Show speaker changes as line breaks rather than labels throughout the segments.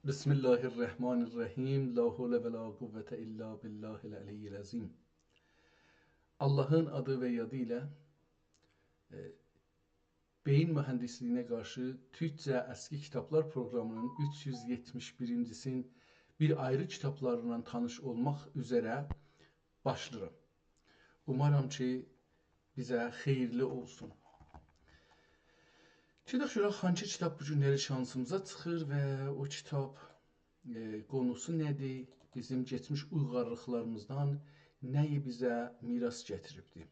Bismillahirrahmanirrahim. La havle ve la kuvvete illa billahil aliyyil azim. Allah'ın adı ve yadıyla e, beyin mühendisliğine karşı Türkçe eski kitaplar programının 371'sin bir ayrı kitaplarından tanış olmak üzere başlarım. Umarım ki bize hayırlı olsun. Gedək görək hangi kitab bu günləri şansımıza çıxır və o kitab konusu nədir? Bizim geçmiş uyğarlıqlarımızdan nəyi bizə miras gətiribdir?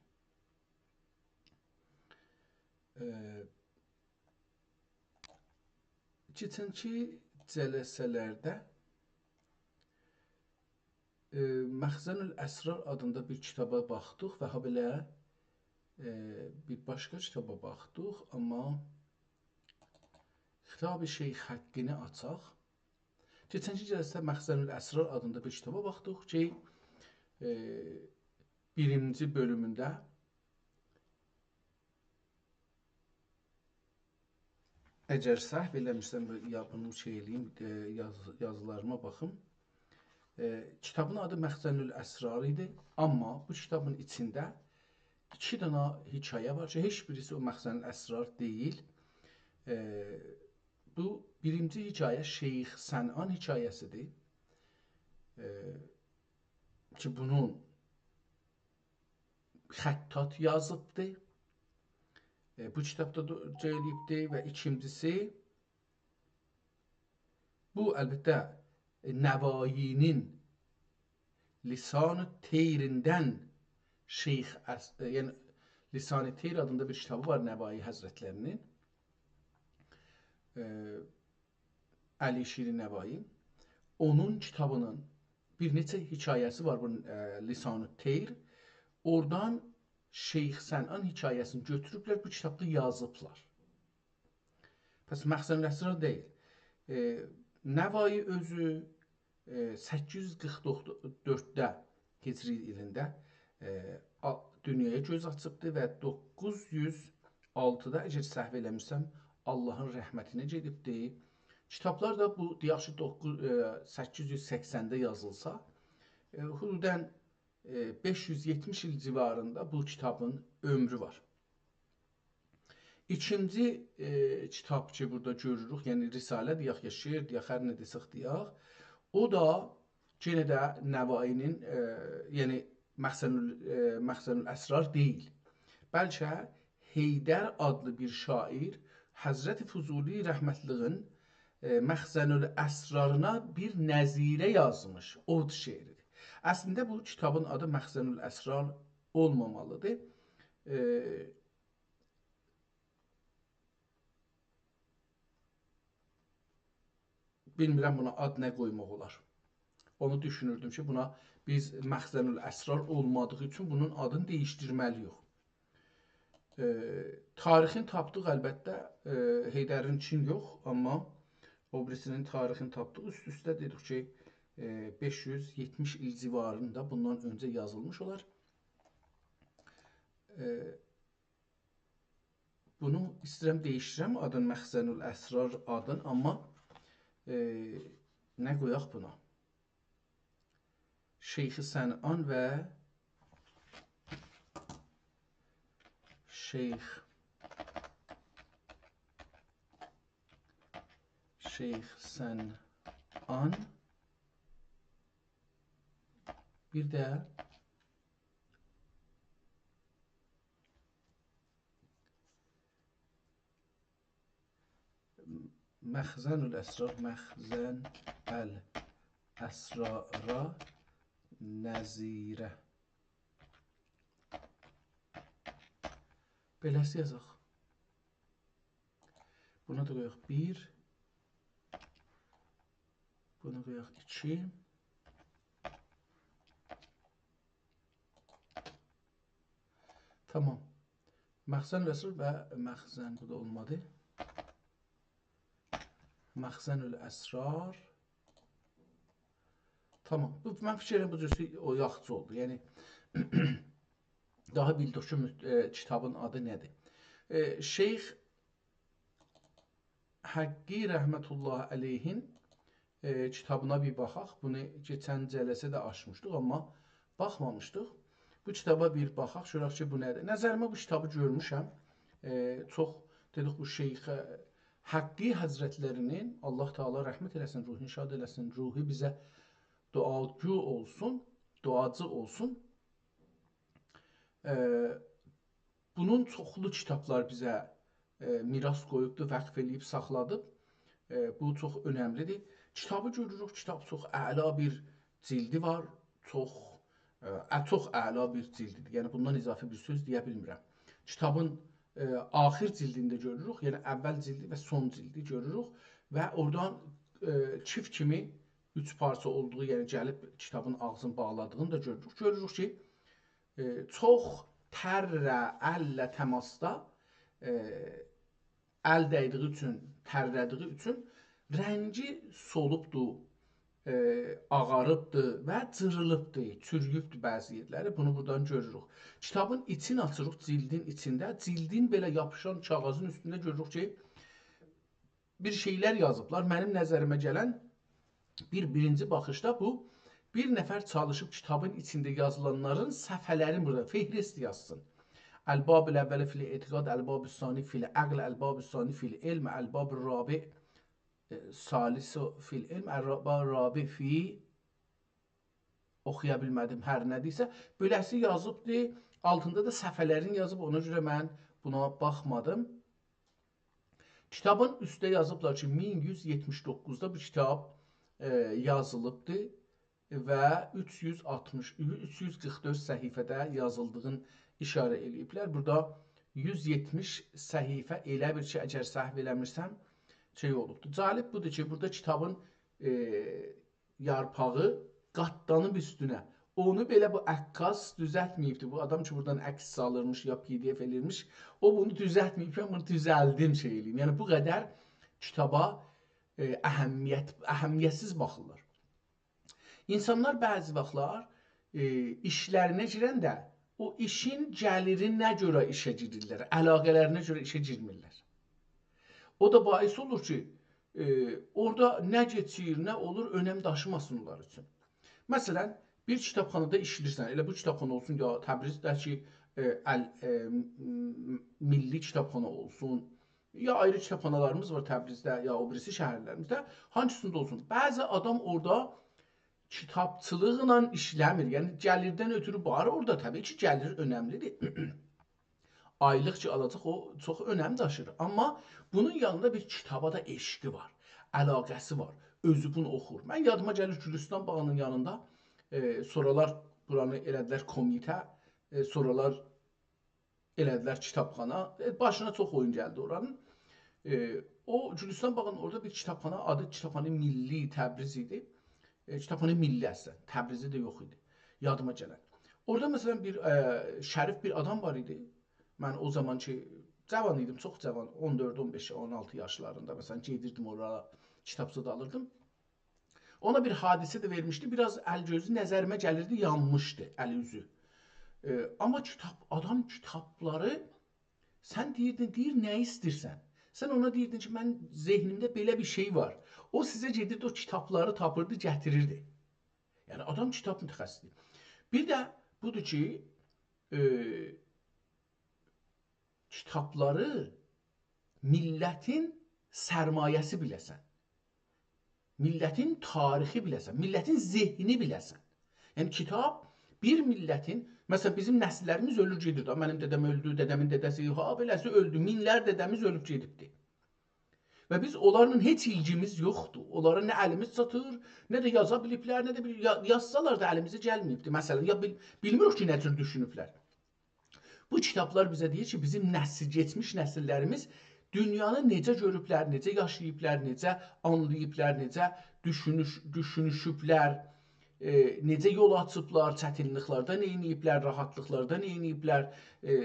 Keçənki cələsələrdə Məxzənül Əsrar adında bir kitaba baxdıq və habelə bir başqa kitaba baxdıq, amma Xitab-ı Şeyx Haqqini açaq. Keçənki cəlsədə Məxzənül Əsrar adında bir kitaba baxdıq ki, birinci bölümündə əgər səhv eləmişsəm, ya bunu eləyim, yazılarıma baxım. Kitabın adı Məxzənül Əsrar idi, amma bu kitabın içində iki dənə hikayə var ki, heç birisi o Məxzənül Əsrar deyil. Bu birinci hikayə Şeyx Sən'an hikayəsidir ki, bunun Xəttat yazıbdır. Bu kitabda da söyləyibdir və ikincisi bu əlbəttə Nəvainin Lisan-ı Teyrindən Şeyx, yəni Lisan-ı Teyr adında bir kitabı var Nəvai Həzrətlərinin. Əli Şiri Nəvai. Onun kitabının bir neçə hikayəsi var bu Lisan-ı Teyr. Oradan Şeyx Sən'an hikayəsini götürüblər, bu kitabda yazıblar. Pəs Məxzənül Əsrar deyil. Nəvai özü 844-də Hicri ilində dünyaya göz açıbdır və 906-da, əgər səhv eləmirsəm, Allahın rəhmətinə gedibdir. Kitablar da bu, deyək ki, 880-də yazılsa, hududən 570 il civarında bu kitabın ömrü var. İkinci kitab ki, burada görürük, yəni Risalə deyək ya, şeir deyək, hər nə desək deyək, o da yenə də Nəvainin, yəni Məxzənül Əsrar deyil. Bəlkə Heydər adlı bir şair Həzrəti Füzuli rəhmətliğin Məxzənül Əsrarına bir nəzirə yazmış, od şeiridir. Əslində bu kitabın adı Məxzənül Əsrar olmamalıdır. Bilmirəm buna ad nə qoymaq olar. Onu düşünürdüm ki, buna biz Məxzənül Əsrar olmadığı üçün bunun adını değişdirməliyik. Tarixin tapdıq əlbəttə Heydərin için yox, amma o birisinin tarixini tapdıq. Üst-üstə dedik ki, 570 il civarında bundan öncə yazılmış olar. Bunu istəyirəm değiştirəm adın Məxzənül Əsrar adın, amma nə qoyaq buna? Şeyx Sən'an və Şeyx Sən'an bir də Məxzənül Əsrar, Məxzənəl Əsrara nəzirə. Beləsi yazaq. Buna da qoyaq 1. Buna qoyaq 2. Tamam. Məxzənül Əsrar və Məxzən, bu da olmadı. Məxzənül Əsrar. Tamam. Bu, mən fikirlərim bu cüzü o yaxçı oldu. Yəni, daha bildik ki, kitabın adı nədir? Şeyx Həqqi rəhmətullahi əleyhin kitabına bir baxaq. Bunu keçən cələsə də açmışdıq, amma baxmamışdıq. Bu kitaba bir baxaq, görək ki, bu nədir? Nəzərimə bu kitabı görmüşəm. Çox dedik bu şeyxə Haqqi Həzrətlərinin Allah Teala rəhmət eləsin, ruhunu şad eləsin, ruhu bizə duacı olsun, duacı olsun. Bunun çoxlu kitablar bizə miras qoyubdur, vəqf eləyib, saxladıb. Bu çox önəmlidir. Kitabı görürük, kitab çox əla bir cildi var, çox əla bir cildidir. Yəni bundan izafi bir söz deyə bilmirəm. Kitabın axir cildində görürük, yəni əvvəl cildi və son cildi görürük və oradan çift kimi 3 parça olduğu, yəni gəlib kitabın ağzını bağladığını da görürük. Görürük ki, çox tərrə, əllə təmasda əl dəydiyi üçün, tərlədiyi üçün rəngi solubdur, ağarıbdır və cırılıbdır, çürüyübdür bəzi yerləri. Bunu buradan görürük. Kitabın içini açırıq, cildin içində. Cildin belə yapışan kağızın üstündə görürük ki, bir şeylər yazıblar. Mənim nəzərimə gələn birinci baxışda bu, bir nəfər çalışıb kitabın içində yazılanların səhifələrini burada fehrist yazsın. Əl-Bab-ül əvvəli fil etiqad, Əl-Bab-ül sani fil əql, Əl-Bab-ül sani fil ilm, Əl-Bab-ül rabi salisu fil ilm, Əl-Bab-ül rabi fi oxuya bilmədim hər nədirsə. Beləsi yazıbdır, altında da səhifələrini yazıb, ona görə mən buna baxmadım. Kitabın üstə yazıblar ki, 1179-da bu kitab yazılıbdır və 344 səhifədə yazıldığını işarə eləyiblər. Burada 170 səhifə elə bir ki, əgər səhv eləmirsəm, şey olubdur. Cəlib budur ki, burada kitabın yarpağı qatlanıb üstünə. Onu belə bu əkkaz düzəltməyibdir. Bu adam ki, buradan əks salırmış, ya PDF elirmiş, o bunu düzəltməyib, mən bunu düzəldim şey eləyim. Yəni, bu qədər kitaba əhəmiyyətsiz baxırlar. İnsanlar bəzi vaxtlar işlərinə girəndə o işin gəlirinə görə işə girirlər, əlaqələrinə görə işə girmirlər. O da bais olur ki, orada nə geçir, nə olur, önəm daşımasın onlar üçün. Məsələn, bir kitabxanada işləyirsən, elə bu kitabxana olsun, ya Təbrizdəki milli kitabxana olsun, ya ayrı kitabxanalarımız var Təbrizdə, ya o birisi şəhərlərimizdə, hangisində olsun. Bəzi adam orada kitabçılıqla işləmir. Yəni, gəlirdən ötürü var orada, təbii ki, gəlir önəmlidir. Aylıq ki, alacaq, o çox önəm daşır. Amma bunun yanında bir kitaba da eşqi var, əlaqəsi var, özü bunu oxur. Mən yadıma gəlir Gülüstan bağının yanında, sonralar buranı elədilər komitə, sonralar elədilər kitabxana, başına çox oyun gəldi oranın. O Gülüstan bağının orada bir kitabxana, adı Kitabxana Milli Təbriz idi. Kitabxana Milli əslən, Təbrizi də yox idi, yadıma gələn. Orada məsələn bir şərif bir adam var idi. Mən o zaman ki, cavan idim, çox cavan, 14, 15, 16 yaşlarında məsələn gedirdim oraya, kitabçı da alırdım. Ona bir hadisə də vermişdi, biraz əl-gözü nəzərimə gəlirdi, yanmışdı əl-üzü. Amma adam kitabları, sən deyirdin, deyir nə istəyirsən? Sən ona deyirdin ki, mən zehnimdə belə bir şey var. O sizə gedirdi, o kitabları tapırdı, gətirirdi. Yəni, adam kitab mütəxəssisidir. Bir də budur ki, kitabları millətin sərmayəsi biləsən. Millətin tarixi biləsən, millətin zehni biləsən. Yəni, kitab bir millətin, məsələn, bizim nəsillərimiz ölür gedir. Mənim dədəm öldü, dədəmin dədəsi, beləsi öldü, minlər dədəmiz ölüb gedibdir. Və biz onların heç ilgimiz yoxdur. Onlara nə əlimiz çatır, nə də yaza biliblər, nə də yazsalar da əlimizə gəlməyibdir. Məsələn, ya bilmirik ki, nə cür düşünüblər. Bu kitablar bizə deyir ki, bizim keçmiş nəsillərimiz dünyanı necə görüblər, necə yaşayıblər, necə anlayıblər, necə düşünüşüblər, necə yol açıblar, çətinliklərdə nə ediblər, rahatlıqlarda nə ediblər,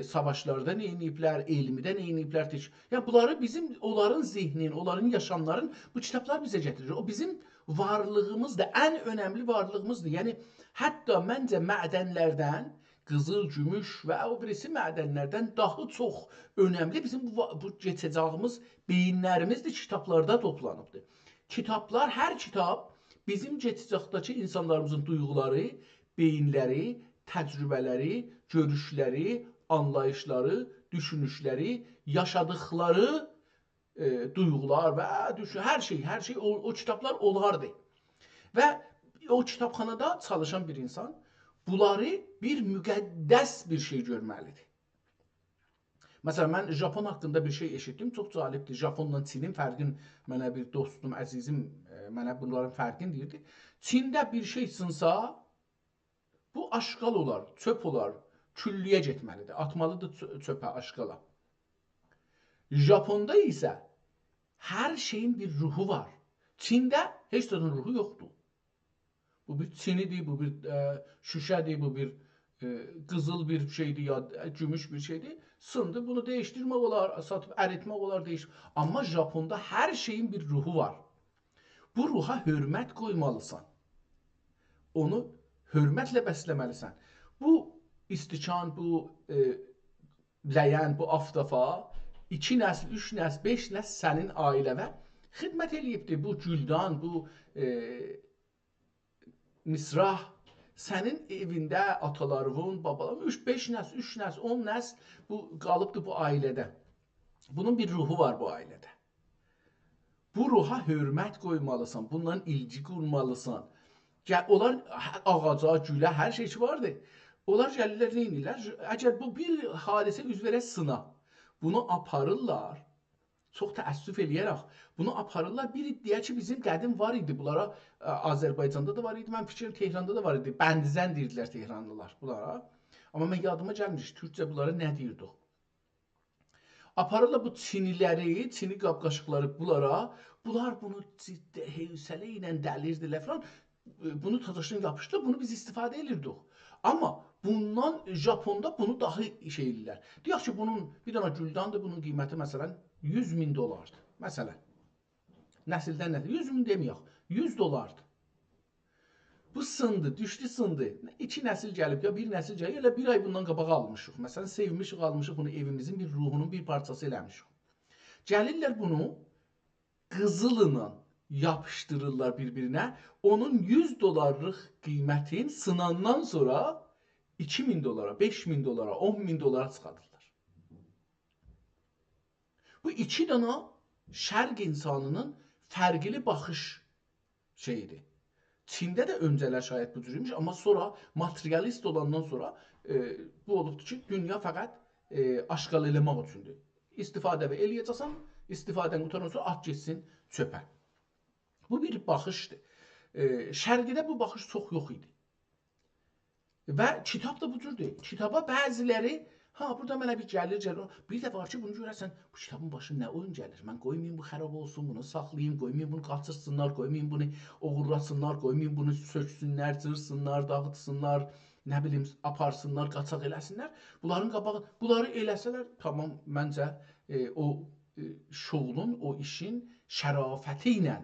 savaşlarda nə ediblər, elmidə nə ediblər. Yəni, bunları bizim, onların zehnin, onların yaşamların bu kitablar bizə gətirir. O bizim varlığımızdır, ən önəmli varlığımızdır. Yəni, hətta məncə mədənlərdən qızıl, gümüş və o birisi mədənlərdən daha çox önəmli bizim bu keçəcəyimiz beyinlərimizdir, kitablarda toplanıbdır. Kitablar, hər kitab bizim keçəcəkdəki insanlarımızın duyğuları, beyinləri, təcrübələri, görüşləri, anlayışları, düşünüşləri, yaşadıkları duyğular və hər şey o kitablar olardı. Və o kitabxanada çalışan bir insan bunları bir müqəddəs bir şey görməlidir. Məsələn, mən Japon haqqında bir şey eşitdim, çox cəlibdir. Japonla Çinin fərqini mənə bir dostum, əzizim mənə bunların fərqini deyirdi. Çində bir şey sınsa, bu aşqal olar, çöp olar, küllüyə getməlidir, atmalıdır çöpə, aşqala. Japonda isə hər şeyin bir ruhu var. Çində heç bir ruhu yoxdur. Bu bir çinidir, bu bir şüşədir, bu bir qızıl bir şeydir ya gümüş bir şeydir. Sındı, bunu değiştirmək olar, satıb əritmək olar, Amma Japonda hər şeyin bir ruhu var. Bu ruha hörmət qoymalısan. Onu hörmətlə bəsləməlisən. Bu istikan, bu ləyən, bu aftafa 2 nəsil, 3 nəsil, 5 nəsil sənin ailəvə xidmət eləyibdir. Bu güldan, bu misrah sənin evində atalarının, babaların 3-5 nəsil, 3 nəsil, 10 nəsil bu qalıbdır bu ailədə. Bunun bir ruhu var bu ailədə. Bu ruha hörmət qoymalısan, bundan ilgi qurmalısan. Onlar ağaca, gülə, hər şey ki vardır. Onlar gəlirlər, nə edirlər? Əgər bu bir hadisə üz verə sına, bunu aparırlar, çox təəssüf eləyərək, bunu aparırlar. Bir iddia ki, bizim qədim var idi bunlara, Azərbaycanda da var idi, mən fikrim Tehranda da var idi. Bəndizən deyirdilər Tehranlılar bunlara. Amma mən yadıma gəlmiş, türkcə bunlara nə deyirdik? Aparırlar bu çiniləri, çini qab-qaşıqları bunlar bunu hevsələ ilə dəlirdilər falan. Bunu tadaşdan yapışdılar, bunu biz istifadə edirdik. Amma bundan Japonda bunu daha şey edirlər. Deyək ki, bunun bir dana güldandır, bunun qiyməti məsələn 100.000 dolardır. Məsələn, nəsildən nəsil 100.000 deməyək, 100 dolardır. Bu sındı, düşdü sındı. 2 nəsil gəlib ya bir nəsil gəlib, elə bir ay bundan qabağa almışıq. Məsələn, sevmişik, almışıq bunu evimizin bir ruhunun bir parçası eləmişik. Gəlirlər bunu qızılla yapışdırırlar bir-birinə. Onun 100 dolarlıq qiymətin sınandan sonra 2.000 dolara, 5.000 dolara, 10.000 dolara çıxarırlar. Bu iki dana şərq insanının fərqli baxış şeyidir. Çində də öncələr şayət bu cürmüş, amma sonra materialist olandan sonra bu olubdur ki, dünya fəqət aşqal eləmək üçündür. İstifadə eləyəcəksən, istifadəni qutaran sonra at getsin çöpə. Bu bir baxışdır. Şərqidə bu baxış çox yox idi. Və kitab da bu cürdür. Kitaba bəziləri, burada mənə bir gəlir. Bir də var ki, bunu görərsən, bu kitabın başına nə oyun gəlir? Mən qoymayayım bu xərab olsun, bunu saxlayayım, qoymayayım bunu qaçırsınlar, qoymayayım bunu oğurlasınlar, qoymayayım bunu söksünlər, cırsınlar, dağıtsınlar, nə bilim, aparsınlar, qaçaq eləsinlər. Bunları eləsələr, tamam, məncə o şoğlun, o işin şərafəti ilə,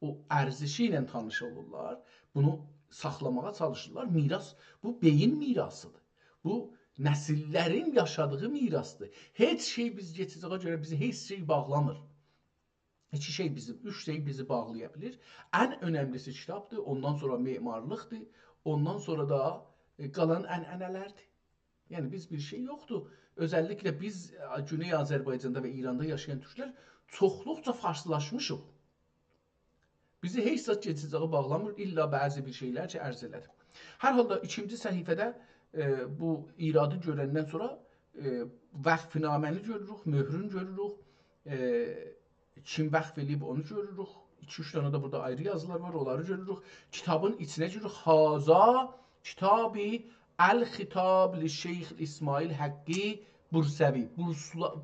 o ərzişi ilə tanış olurlar. Bunu saxlamağa çalışırlar. Miras, bu beyin mirasıdır. Bu nəsillərin yaşadığı mirasdır. Heç şey biz keçəcəyə görə bizi heç şey bağlamır. İki şey bizi, 3 şey bizi bağlaya bilir. Ən önəmlisi kitabdır, ondan sonra memarlıqdır, ondan sonra da qalan ənənələrdir. Yəni biz bir şey yoxdur. Özəlliklə biz Güney Azərbaycanda və İranda yaşayan türklər çoxluqca farslaşmışıq. Bizi heç saat keçəcəyə bağlamır, illa bəzi bir şeylər ki, ərz elədir. Hər halda ikinci səhifədə bu iradı görəndən sonra vəqfinaməni görürük, möhrün görürük, kim vəqf eləyib onu görürük. 2-3 dənə də burada ayrı yazılar var, onları görürük. Kitabın içinə görürük. Haza kitabi Əl-Xitab li-Şeyx İsmail Həqqi Bursəvi,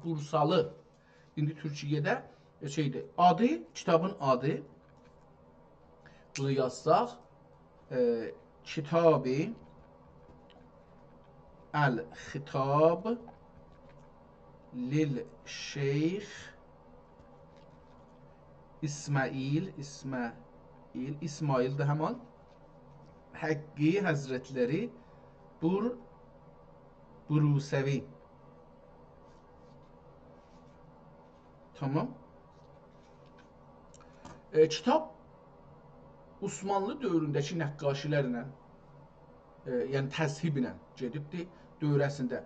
Bursalı. İndi Türkiyədə şeydir, adı, kitabın adı. Bunu yazsaq, Kitabi Əl-Xitab lil-Şeyx İsmail də həman Həqqi Həzrətləri Brusəvi. Tamam. Kitab Osmanlı dövründəki nəqqaşilərlə, yəni təzhiblə gedibdir. Dövrəsində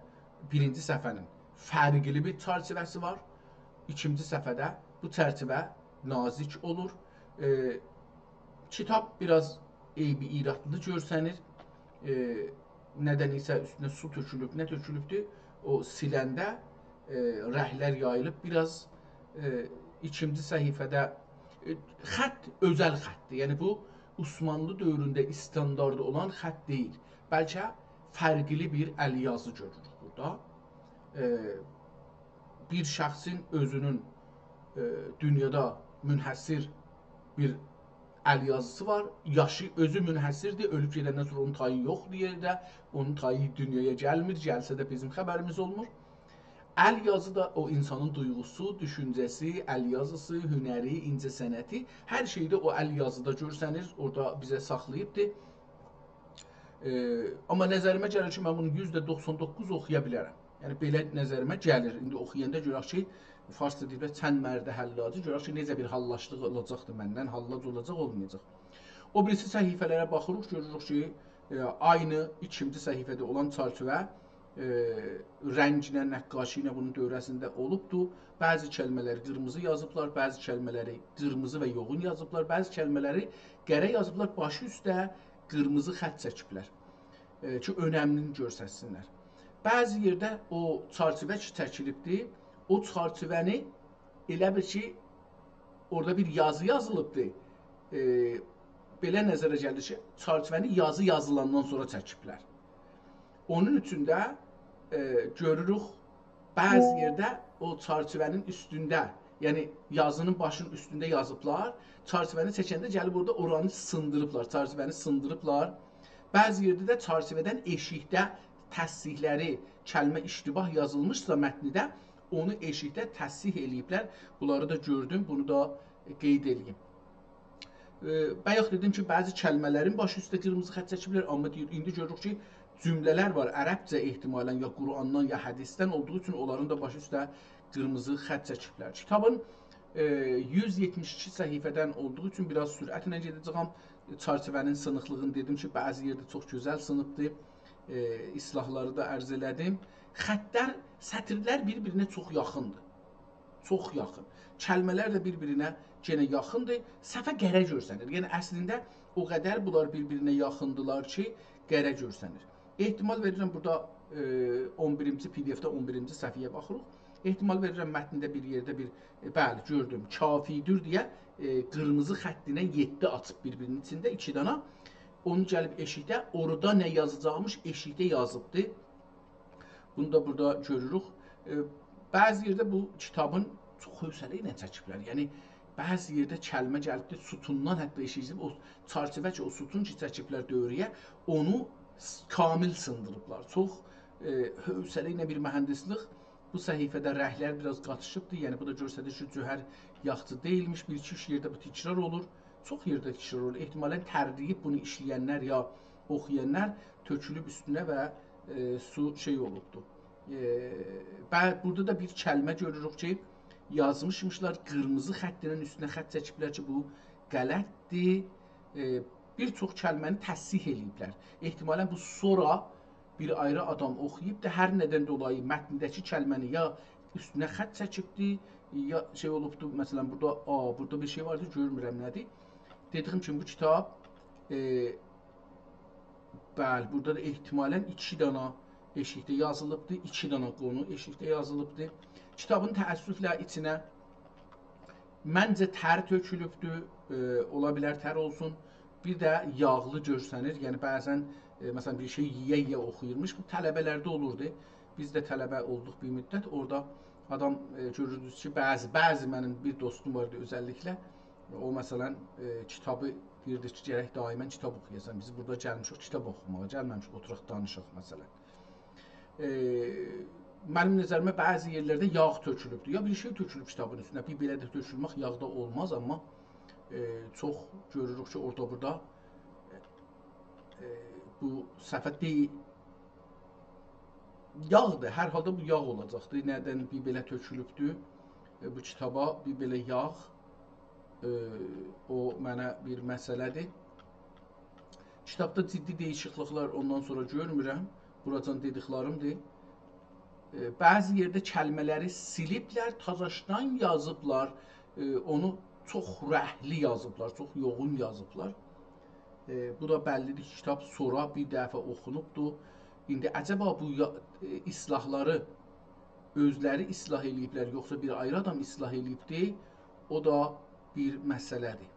birinci səhifənin fərqli bir çərçivəsi var. İkinci səhifədə bu çərçivə nazik olur. Kitab biraz eybi iradlı görsənir. Nədən isə üstünə su tökülüb, nə tökülübdür? O siləndə rəhlər yayılıb. Biraz ikinci səhifədə xətt özəl xəttdir. Yəni bu Osmanlı dövründə standardı olan xətt deyil. Bəlkə fərqli bir əlyazı görürük burada. Bir şəxsin özünün dünyada münhəssir bir əlyazısı var. Yaşı özü münhəssirdir. Ölüb gedəndən sonra onun tayı yoxdur yerdə. Onun tayı dünyaya gəlmir. Gəlsə də bizim xəbərimiz olmur. Əl yazı da o insanın duyğusu, düşüncəsi, əl yazısı, hünəri, incəsənəti, hər şeydə o əl yazıda görsənir, orada bizə saxlayıbdır. Amma nəzərimə gəlir ki, mən bunu %99 oxuya bilərəm. Yəni belə nəzərimə gəlir. İndi oxuyanda görək ki, farsça dildə çən mərdə həllacı, görək ki, necə bir hallaşlıq olacaqdır məndən, hallac olacaq, olmayacaq. O birisi səhifələrə baxırıq, görürük ki, aynı ikinci səhifədə olan çərçivə rənginə, nəqqaşi ilə bunun dövrəsində olubdur. Bəzi kəlmələri qırmızı yazıblar, bəzi kəlmələri qırmızı və yoğun yazıblar, bəzi kəlmələri qərə yazıblar, başı üstə qırmızı xətt çəkiblər ki, önəmlini görsəsinlər. Bəzi yerdə o çərçivə çəkilibdir, o çərçivəni elə bir ki, orada bir yazı yazılıbdır. Belə nəzərə gəlir ki, çərçivəni yazı yazılandan sonra çəkiblər. Onun üçün də görürük, bəzi yerdə o çərçivənin üstündə, yəni yazının başının üstündə yazıblar, çərçivəni çəkəndə gəlib orada oranı sındırıblar, çərçivəni sındırıblar. Bəzi yerdə də çərçivədən eşikdə təsihləri, kəlmə iştibah yazılmışsa mətnidə, onu eşikdə təsih eləyiblər. Bunları da gördüm, bunu da qeyd eləyim. Bayaq dedim ki, bəzi kəlmələrin başı üstə qırmızı xətt çəkiblər, amma indi görürük ki, cümlələr var, ərəbcə ehtimalən ya Qurandan ya hədisdən olduğu üçün onların da başı üstə qırmızı xətt çəkiblər. Kitabın 172 səhifədən olduğu üçün biraz sürətlə gedəcəyəm. Çərçivənin sınıqlığını dedim ki, bəzi yerdə çox gözəl sınıbdır. İslahları da ərz elədim. Xəttlər, sətirlər bir-birinə çox yaxındır. Çox yaxın. Kəlmələr də bir-birinə yenə yaxındır. Səhvə qərə görsənir. Yəni əslində o qədər bunlar bir-birinə yaxındılar ki, qərə görsənir. Ehtimal verirəm, burada 11-ci PDF-də 11-ci səhifəyə baxırıq. Ehtimal verirəm, mətnində bir yerdə bəli, gördüm, kafidir deyə qırmızı xəttinə 7 açıb bir-birinin içində, 2 dana. Onu gəlib eşikdə, orada nə yazacaqmış eşikdə yazıbdır. Bunu da burada görürük. Bəzi yerdə bu kitabın çox hövsələ ilə çəkiblər. Yəni, bəzi yerdə kəlmə gəlibdir, sütundan hətta eşikdə, o çərçivə ki, o sütun ki, çəkiblər dövrəyə, onu kamil sındırıblar. Çox hövsələ ilə bir mühəndislik. Bu səhifədə rəhlər biraz qatışıbdır. Yəni, bu da göstərir ki, cöhər yaxçı deyilmiş. Bir-iki yerdə bu təkrar olur. Çox yerdə təkrar olur. Ehtimalən tərləyib bunu işləyənlər ya oxuyanlar tökülüb üstünə və su şey olubdur. Burada da bir kəlmə görürük ki, yazmışmışlar, qırmızı xəttinin üstünə xətt çəkiblər ki, bu qələtdir. Bir çox kəlməni təsih eləyiblər. Ehtimalən bu sonra bir ayrı adam oxuyub da hər nədən dolayı mətnindəki kəlməni ya üstünə xətt çəkibdir, ya şey olubdur, məsələn, burada bir şey vardır, görmürəm nədir. Dediyim kimi bu kitab, bəli, burada da ehtimalən 2 dana eşikdə yazılıbdır, 2 dana qonu eşikdə yazılıbdır. Kitabın təəssüflə içinə məncə tər tökülübdür, ola bilər tər olsun. Bir də yağlı görsənir, yəni bəzən məsələn bir şey yeyə-yeyə oxuyurmuş, bu tələbələrdə olurdu. Biz də tələbə olduq bir müddət, orada adam görürdünüz ki, bəzi mənim bir dostum vardı özəlliklə, o məsələn kitabı deyirdi ki, gərək daimən kitab oxuyasan, biz burada gəlmişik kitab oxumağa, gəlməmişik oturaq danışıq məsələn. Mənim nəzərimə bəzi yerlərdə yağ tökülübdür, ya bir şey tökülüb kitabın üstünə, bir belə də tökülmək yağda olmaz, amma çox görürük ki, orada burada bu səhvə deyil. yağdır. Hər halda bu yağ olacaqdır. Nədən bir belə tökülübdür bu kitaba, bir belə yağ. E, O mənə bir məsələdir. Kitabda ciddi dəyişikliklər ondan sonra görmürəm. Buracan dediklərimdir. Bəzi yerdə kəlmələri siliblər, tazaşdan yazıblar. Onu çox rəhli yazıblar, çox yoğun yazıblar. Bu da bəllidir ki, kitab sonra bir dəfə oxunubdur. İndi əcəba bu islahları özləri islah eləyiblər, yoxsa bir ayrı adam islah eləyibdi, o da bir məsələdir.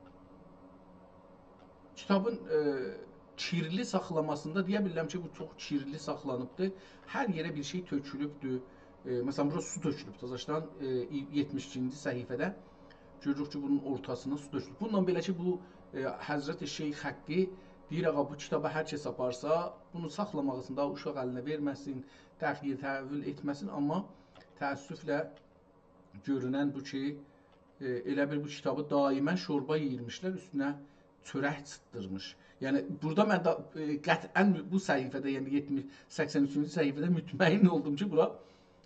Kitabın kirli saxlamasında deyə bilirəm ki, bu çox kirli saxlanıbdır. Hər yerə bir şey tökülübdür. Məsələn, bura su tökülüb Tazaşdan 72-ci səhifədə görürük ki, bunun ortasına su tökülüb. Bununla belə ki, bu Həzrəti Şeyx Haqqi deyir, ağa bu kitaba hər kəs aparsa, bunu saxlamaq üçün daha uşaq əlinə verməsin, təxir, təhvil etməsin, amma təəssüflə görünən bu ki, elə bir bu kitabı daimən şorba yeyirmişlər, üstünə çörək çıtdırmış. Yəni burada mən də qətlən bu səhifədə, yəni 83-cü səhifədə mütməyin oldum ki, bura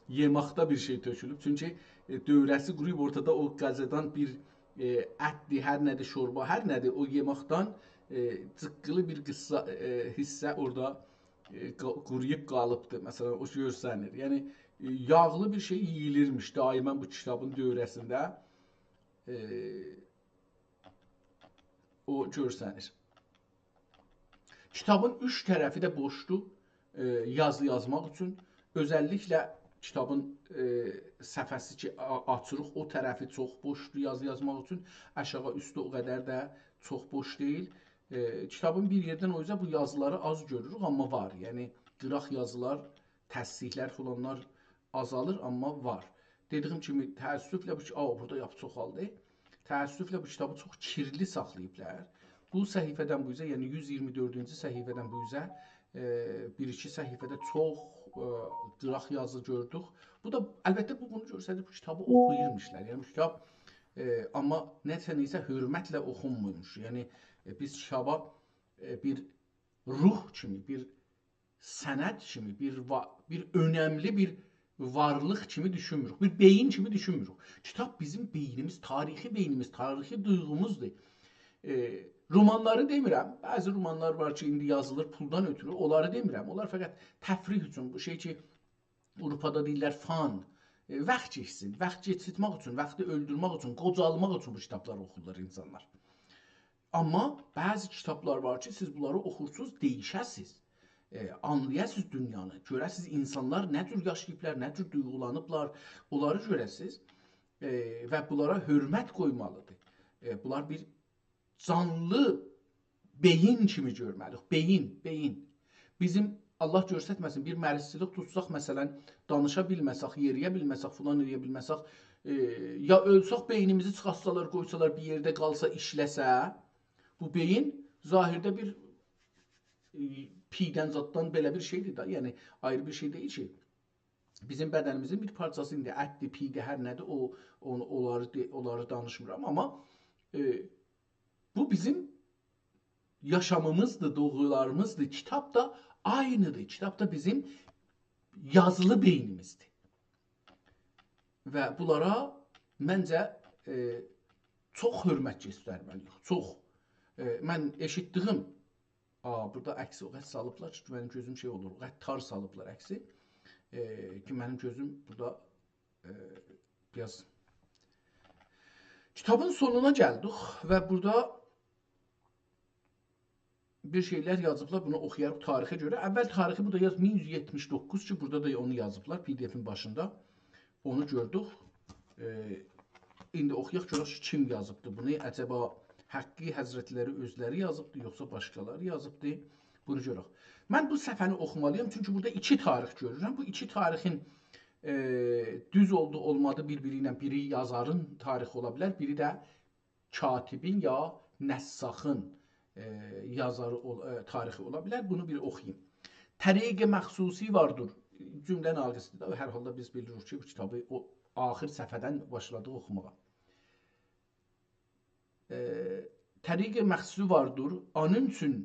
yemaqda bir şey tökülüb. Çünki dövrəsi quruyub ortada o qazadan bir ətdir, hər nədir, şorba, hər nədir, o yemaqdan cıqqılı bir hissə orada quruyub qalıbdır. Məsələn, o görsənir. Yəni yağlı bir şey yeyilirmiş daimən bu kitabın dövrəsində. O görsənir. Kitabın üç tərəfi də boşdur yazı yazmaq üçün. Özəlliklə kitabın səfəsi ki açırıq, o tərəfi çox boşdur yazı yazmaq üçün. Aşağı üstü o qədər də çox boş deyil. Kitabın bir yerdən o yüzden bu yazıları az görürük, amma var. Yəni qıraq yazılar, təsbihlər falanlar azalır, amma var. Dediyim kimi təəssüflə bu burada yap çoxaldı. Təəssüflə bu kitabı çox kirli saxlayıblar. Bu səhifədən bu üzə, yəni 124-cü səhifədən bu üzə bir-iki səhifədə çox qıraq yazı gördük. Bu da əlbəttə bunu görsədir, bu kitabı oxuyurmuşlar. Yəni bu kitab amma nəsə hörmətlə oxunmuymuş. Yəni biz kitaba bir ruh kimi, bir sənət kimi, bir önəmli bir varlıq kimi düşünmürük. Bir beyin kimi düşünmürük. Kitab bizim beynimiz, tarixi beynimiz, tarixi duyğumuzdur. Romanları demirəm. Bəzi romanlar var ki, indi yazılır puldan ötürü. Onları demirəm. Onlar fəqət təfrih üçün, bu şey ki, Avropada deyirlər fan, vaxt keçsin, vaxt keçirtmək üçün, vaxtı öldürmək üçün, qocalmaq üçün bu kitabları oxurlar insanlar. Amma bəzi kitablar var ki, siz bunları oxursunuz, değişəsiz. Anlayasınız dünyanı, görəsiniz insanlar nə cür yaşayıblar, nə cür duyğulanıblar, onları görəsiniz və bunlara hörmət qoymalıdır. Bunlar bir canlı beyin kimi görməliyik. Beyin. Bizim Allah göstərməsin bir mərizçilik tutsaq, məsələn, danışa bilməsək, yeriyə bilməsək, falan eləyə bilməsək, ya ölsək beynimizi çıxartsalar, qoysalar bir yerdə qalsa, işləsə, bu beyin zahirdə bir piydən zaddan belə bir şeydir da, yəni ayrı bir şey deyil ki. Bizim bədənimizin bir parçası indi ətdir, piydir, hər nədir, onları danışmıram, amma bu bizim yaşamımızdır, doğrularımızdır. Kitab da aynıdır. Kitab da bizim yazılı beynimizdir. Və bunlara məncə çox hörmət göstərməliyik. Çox. Mən eşitdiyim, burada əksi o qədər salıblar ki, mənim gözüm şey olur, o qədər tar salıblar əksi ki, mənim gözüm burada biraz. Kitabın sonuna gəldik və burada bir şeyler yazıblar, bunu oxuyarıq tarixə görə. Əvvəl tarixi burada yaz 1179 ki, burada da onu yazıblar PDF-in başında. Onu gördük. İndi oxuyaq görək ki, kim yazıbdı bunu? Əcəba Haqqi Həzrətləri özləri yazıbdı, yoxsa başqaları yazıbdı? Bunu görək. Mən bu səhifəni oxumalıyam, çünki burada iki tarix görürəm. Bu iki tarixin düz oldu, olmadı bir-biri ilə, biri yazarın tarixi ola bilər, biri də katibin ya nəssaxın yazarı tarixi ola bilər. Bunu bir oxuyayım. Təriq-i məxsusi vardır. Cümlə naqisidir də. Hər halda biz bilirik ki, bu kitabı o axır səhifədən başladıq oxumağa. Təriq-i məxsusi vardır. Onun üçün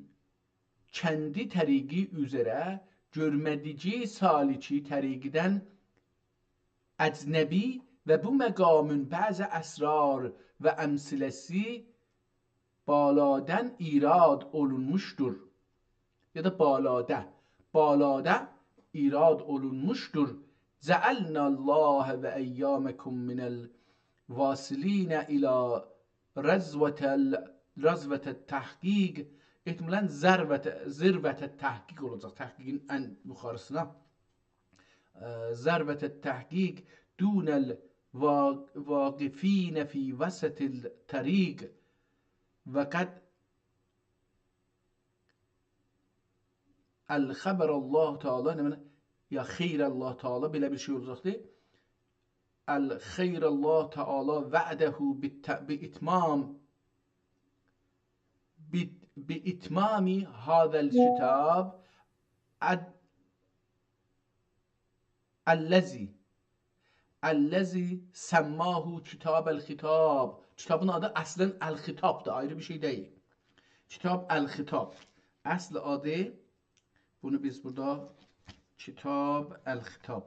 kəndi təriqi üzərə görmədici saliki təriqidən əcnəbi və bu məqamın bəzi əsrar və əmsiləsi baladən irad olunmuşdur. Ya da balada irad olunmuşdur. Cealnallah ve eyyamekum minel vasiline ila razvetet tahqiq. Ehtimalen zirvetet tahqiq olacak. Tahqiqin en yukarısına. Zirvetet tahqiq dunel vaqifine fi vesetil tariq ve kad el-xəbər Allah Teala ya xeyr Allah Teala belə bir şey olacaqdır. El-xeyr Allah Teala va'dehu bi-itmami hadal kitab ellezi semmahu kitab el-xitab. Kitabın adı əslən el-xitabdır, ayrı bir şey deyil. Kitab el-xitab. Əsl adı, bunu biz burada Kitab el-Xitab.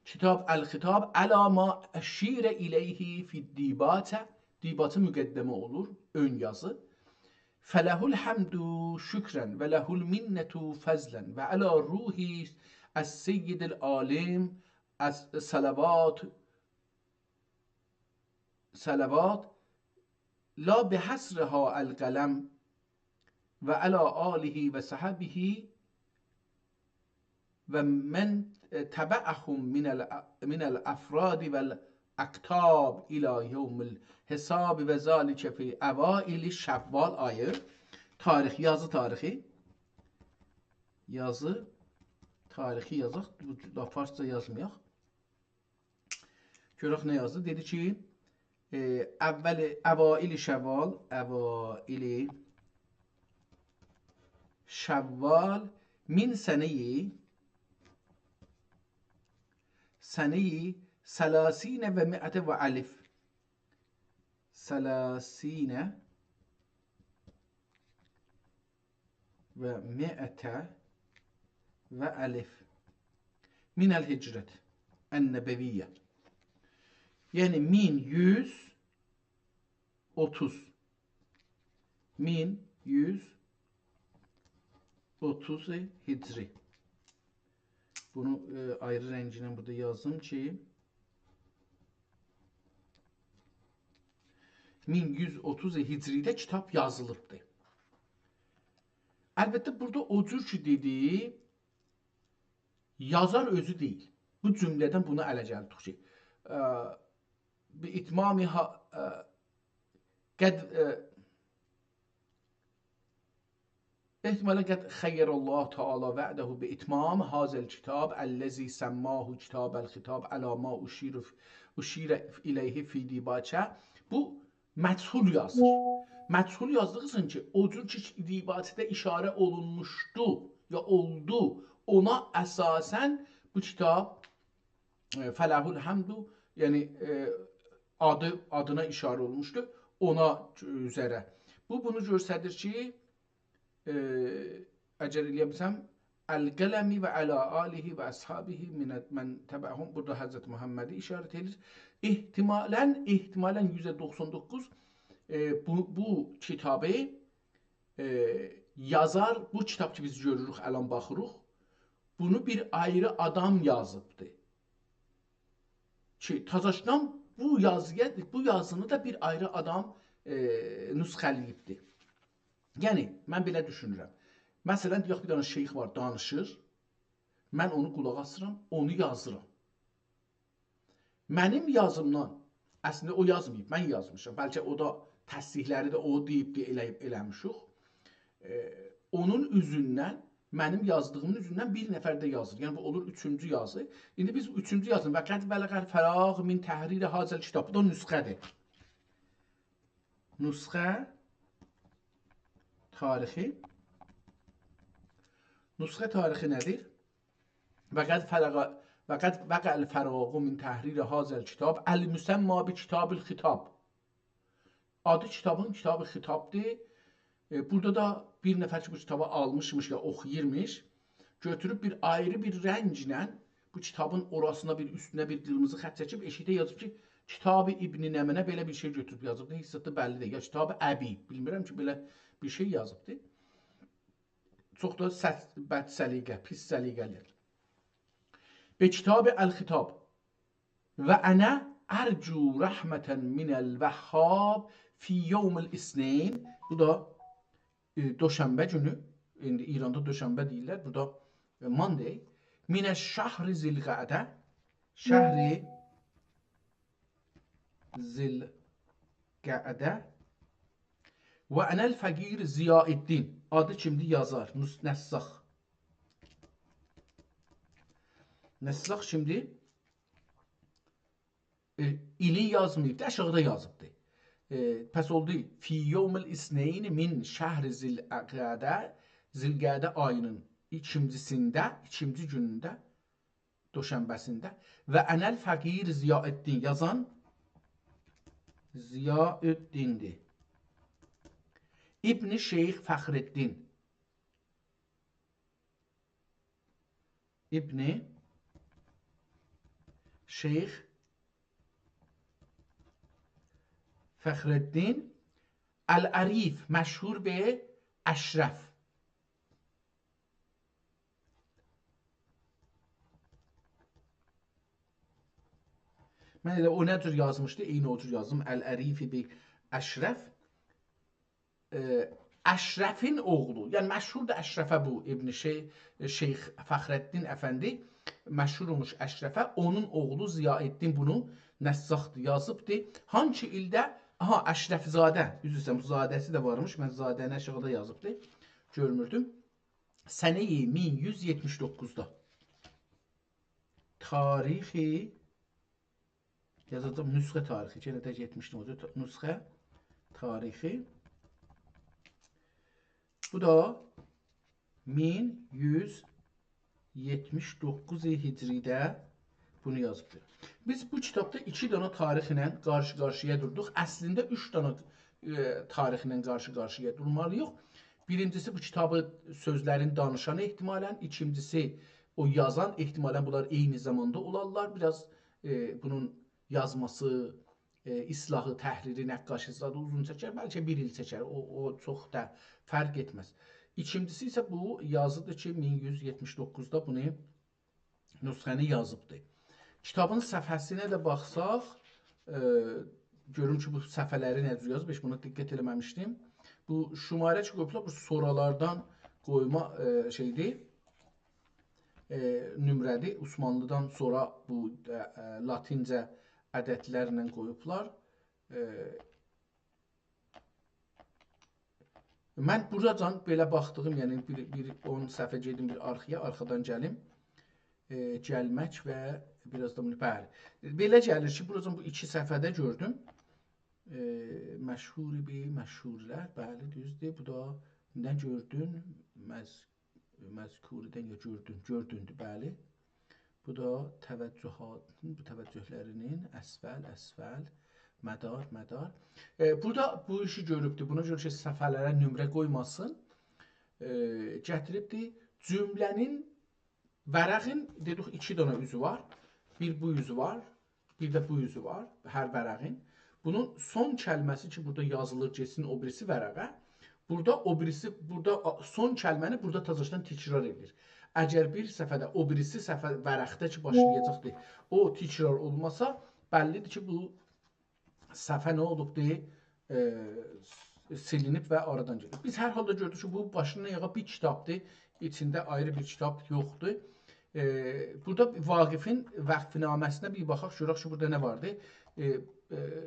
Kitab el-Xitab əla ma əşirə ileyhi fid-dibatə. Dibatı müqəddəmə olur, ön yazı. Fələhul həmdu şükrən və ləhul minnətu fəzlən və əla ruhi əs-seyyidil alim əs-salavat la bihəsrihə əl-qələm ve ala alihi ve sahabihi ve men tebe'ahum minel afradi vel aktab ila yevmil hesab ve zalike fi evaili Şevval ayı. Tarih, yazı tarihi. Yazı tarihi yazaq. Da Farsça yazmayaq. Görək nə yazdı? Dedi ki, evaili Şevval, evaili Şevval min seneyi selasine ve mi'ate ve alif selasine ve mi'ate ve alif minel hicret en-nebeviyye, yani 1130 hicri. Bunu ayrı rengiyle burada yazdım ki 1130 hicridə kitab yazılıbdır. Əlbəttə burada o cür ki dediği yazar özü değil. Bu cümleden bunu ələ gəldik ki bi itmami احتمالا قد خیر الله تعالی وعده بإتمام هذا الكتاب الذي سماه كتاب الخطاب على ما أشير إليه في دیباچه. Bu məchul yazır. Məchul yazdığı için ki o cür ki dibaçədə işarə olunmuşdu ya oldu, ona əsasən bu kitab Fələhul Həmdu, yani adına işarə olmuşdu, ona üzərə. Bu bunu göstərir ki əgər eləyəmsəm el-qələmi və əla alihi və əshabihi mən təbəəhum, burada Həzrət Muhammədi işarət edir. İhtimalən %99 bu kitabı yazar, bu kitab ki biz görürük, əlan baxırıq, bunu bir ayrı adam yazıbdır. Ki Tazaşdan bu yazını da bir ayrı adam nüsxəliyibdir. Yəni, mən belə düşünürəm. Məsələn, deyək bir dənə şeyx var, danışır. Mən onu qulaq asıram, onu yazıram. Mənim yazımdan, əslində o yazmayıb, mən yazmışam. Bəlkə o da təsdihləri də o deyib eləmişik. Onun üzündən, mənim yazdığımın üzündən bir nəfər də yazır. Yəni, bu olur üçüncü yazı. İndi biz üçüncü yazın və qəd bələqər fəraq min təhrir hazəl kitab. Bu da nüsxədir. Nüsxə tarixi. Nüsxə tarixi nədir? Və qəd vəqəl fəraqu min təhrir hazəl kitab əl-müsəmma bi kitab-ül-xitab. Adı kitabın kitab-ı xitabdır Burada da bir nəfər ki, bu kitabı almışmış ya oxuyurmuş, götürüb bir ayrı bir rənglə bu kitabın orasına bir üstünə bir qırmızı xətt çəkib eşikdə yazıb ki, Kitab-ı İbn Nəmənə belə bir şey götürüb yazıb. Heç zətdə bəllidir. Ya Kitab-ı Əbi, bilmirəm ki, belə bir şey yazıbdı. Çox da bəd səliqə, pis səliqəli. Be Kitab-ı Əl-Xitab və ənə ərcu rəhmətən minəl-Vəhhab fi yevmil isneyn. Bu da Doşənbə günü, indi İranda Doşənbə deyirlər, bu da Monday. Minəş şəhri zilqədə, şəhri zilqədə və ənəl fəqir Ziyaəddin. Adı kimdir? Yazar, Nəssax. Nəssax kimdir? İli yazmayıb, aşağıda yazıbdır. Pəs oldu, fi yevmil isneyn min şəhri zilqədə, zilqədə ayının ikincisində, ikinci günündə, Doşənbəsində və ənəl fəqir Ziyaəddin yazan Ziyaəddindir. İbn Şeyx Fəxreddin. İbn Şeyx Fəxreddin Əl-Ərif, məşhur be Əşrəf. Mən elə o nə cür yazmışdı? Eyni o cür yazdım. Əl-Ərifi bi Əşrəf. Əşrəfin oğlu, yəni məşhurdur Əşrəfə bu İbn Şeyx Fəxreddin Əfəndi məşhur olmuş Əşrəfə. Onun oğlu Ziyaəddin bunu Nəssaxdır, yazıbdır. Hangi ildə? Aha, Əşrəfzadə. Üzrsən, bu zadəsi də varmış. Mən zadəni aşağıda yazıbdır. Görmürdüm. Sənəyi 1179-da. Tarixi yazacağım, nüsxə tarixi. Yenə də getmişdim o nüsxə tarixi. Bu da 1179 Hicridə bunu yazıbdır. Biz bu kitabda 2 dənə tarixlə qarşı-qarşıya durduq. Əslində 3 dənə tarixlə qarşı-qarşıya durmalıyıq. Birincisi bu kitabı sözlərin danışanı ehtimalən, ikincisi o yazan ehtimalən bunlar eyni zamanda olarlar. Biraz bunun yazması, islahı, təhriri, nəqqaşısı da uzun çəkər, bəlkə bir il çəkər, o çox da fərq etməz. İkincisi isə bu yazıdır ki, 1179-da bunu nüsxəni yazıbdır. Kitabın səfhəsinə də baxsaq, görüm ki, bu səfhələri nə cür yazıb, heç buna diqqət eləməmişdim. Bu şumarə ki, qoyublar, bu soralardan qoyma şeydir, nümrədir. Osmanlıdan sonra bu latincə ədədlərlə qoyublar. Mən buracan belə baxdığım, yəni bir 10 səhvə gedim bir arxaya, arxadan gəlim. Gəlmək və biraz da bunu, bəli. Belə gəlir ki, buracan bu 2 səhvədə gördüm. Məşhuri bi məşhurlər, bəli, düzdür. Bu da nə gördün? Məzkuridən ya gördündür, bəli. Bu da təvəccühatın, bu təvəccühlərinin əsvəl, mədar. Burada bu işi görübdür. Buna görə ki, səfhələrə nömrə qoymasın. Gətiribdir. Cümlənin, vərəqin, dedik 2 dənə üzü var. Bir bu yüzü var, bir də bu yüzü var, hər vərəqin. Bunun son kəlməsi ki, burada yazılır, geçsin o birisi vərəqə. Burada o birisi, burada son kəlməni burada təzədən təkrar edilir. Əgər bir səfədə o birisi səfə vərəqdə ki, başlayacaqdır, o təkrar olmasa, bəllidir ki, bu səfə nə olubdur? Silinib və aradan gedir. Biz hər halda gördük ki, bu başından yağa bir kitabdır, içində ayrı bir kitab yoxdur. Burada Vaqifin vəqfinaməsinə bir baxaq, görək ki, burada nə vardır?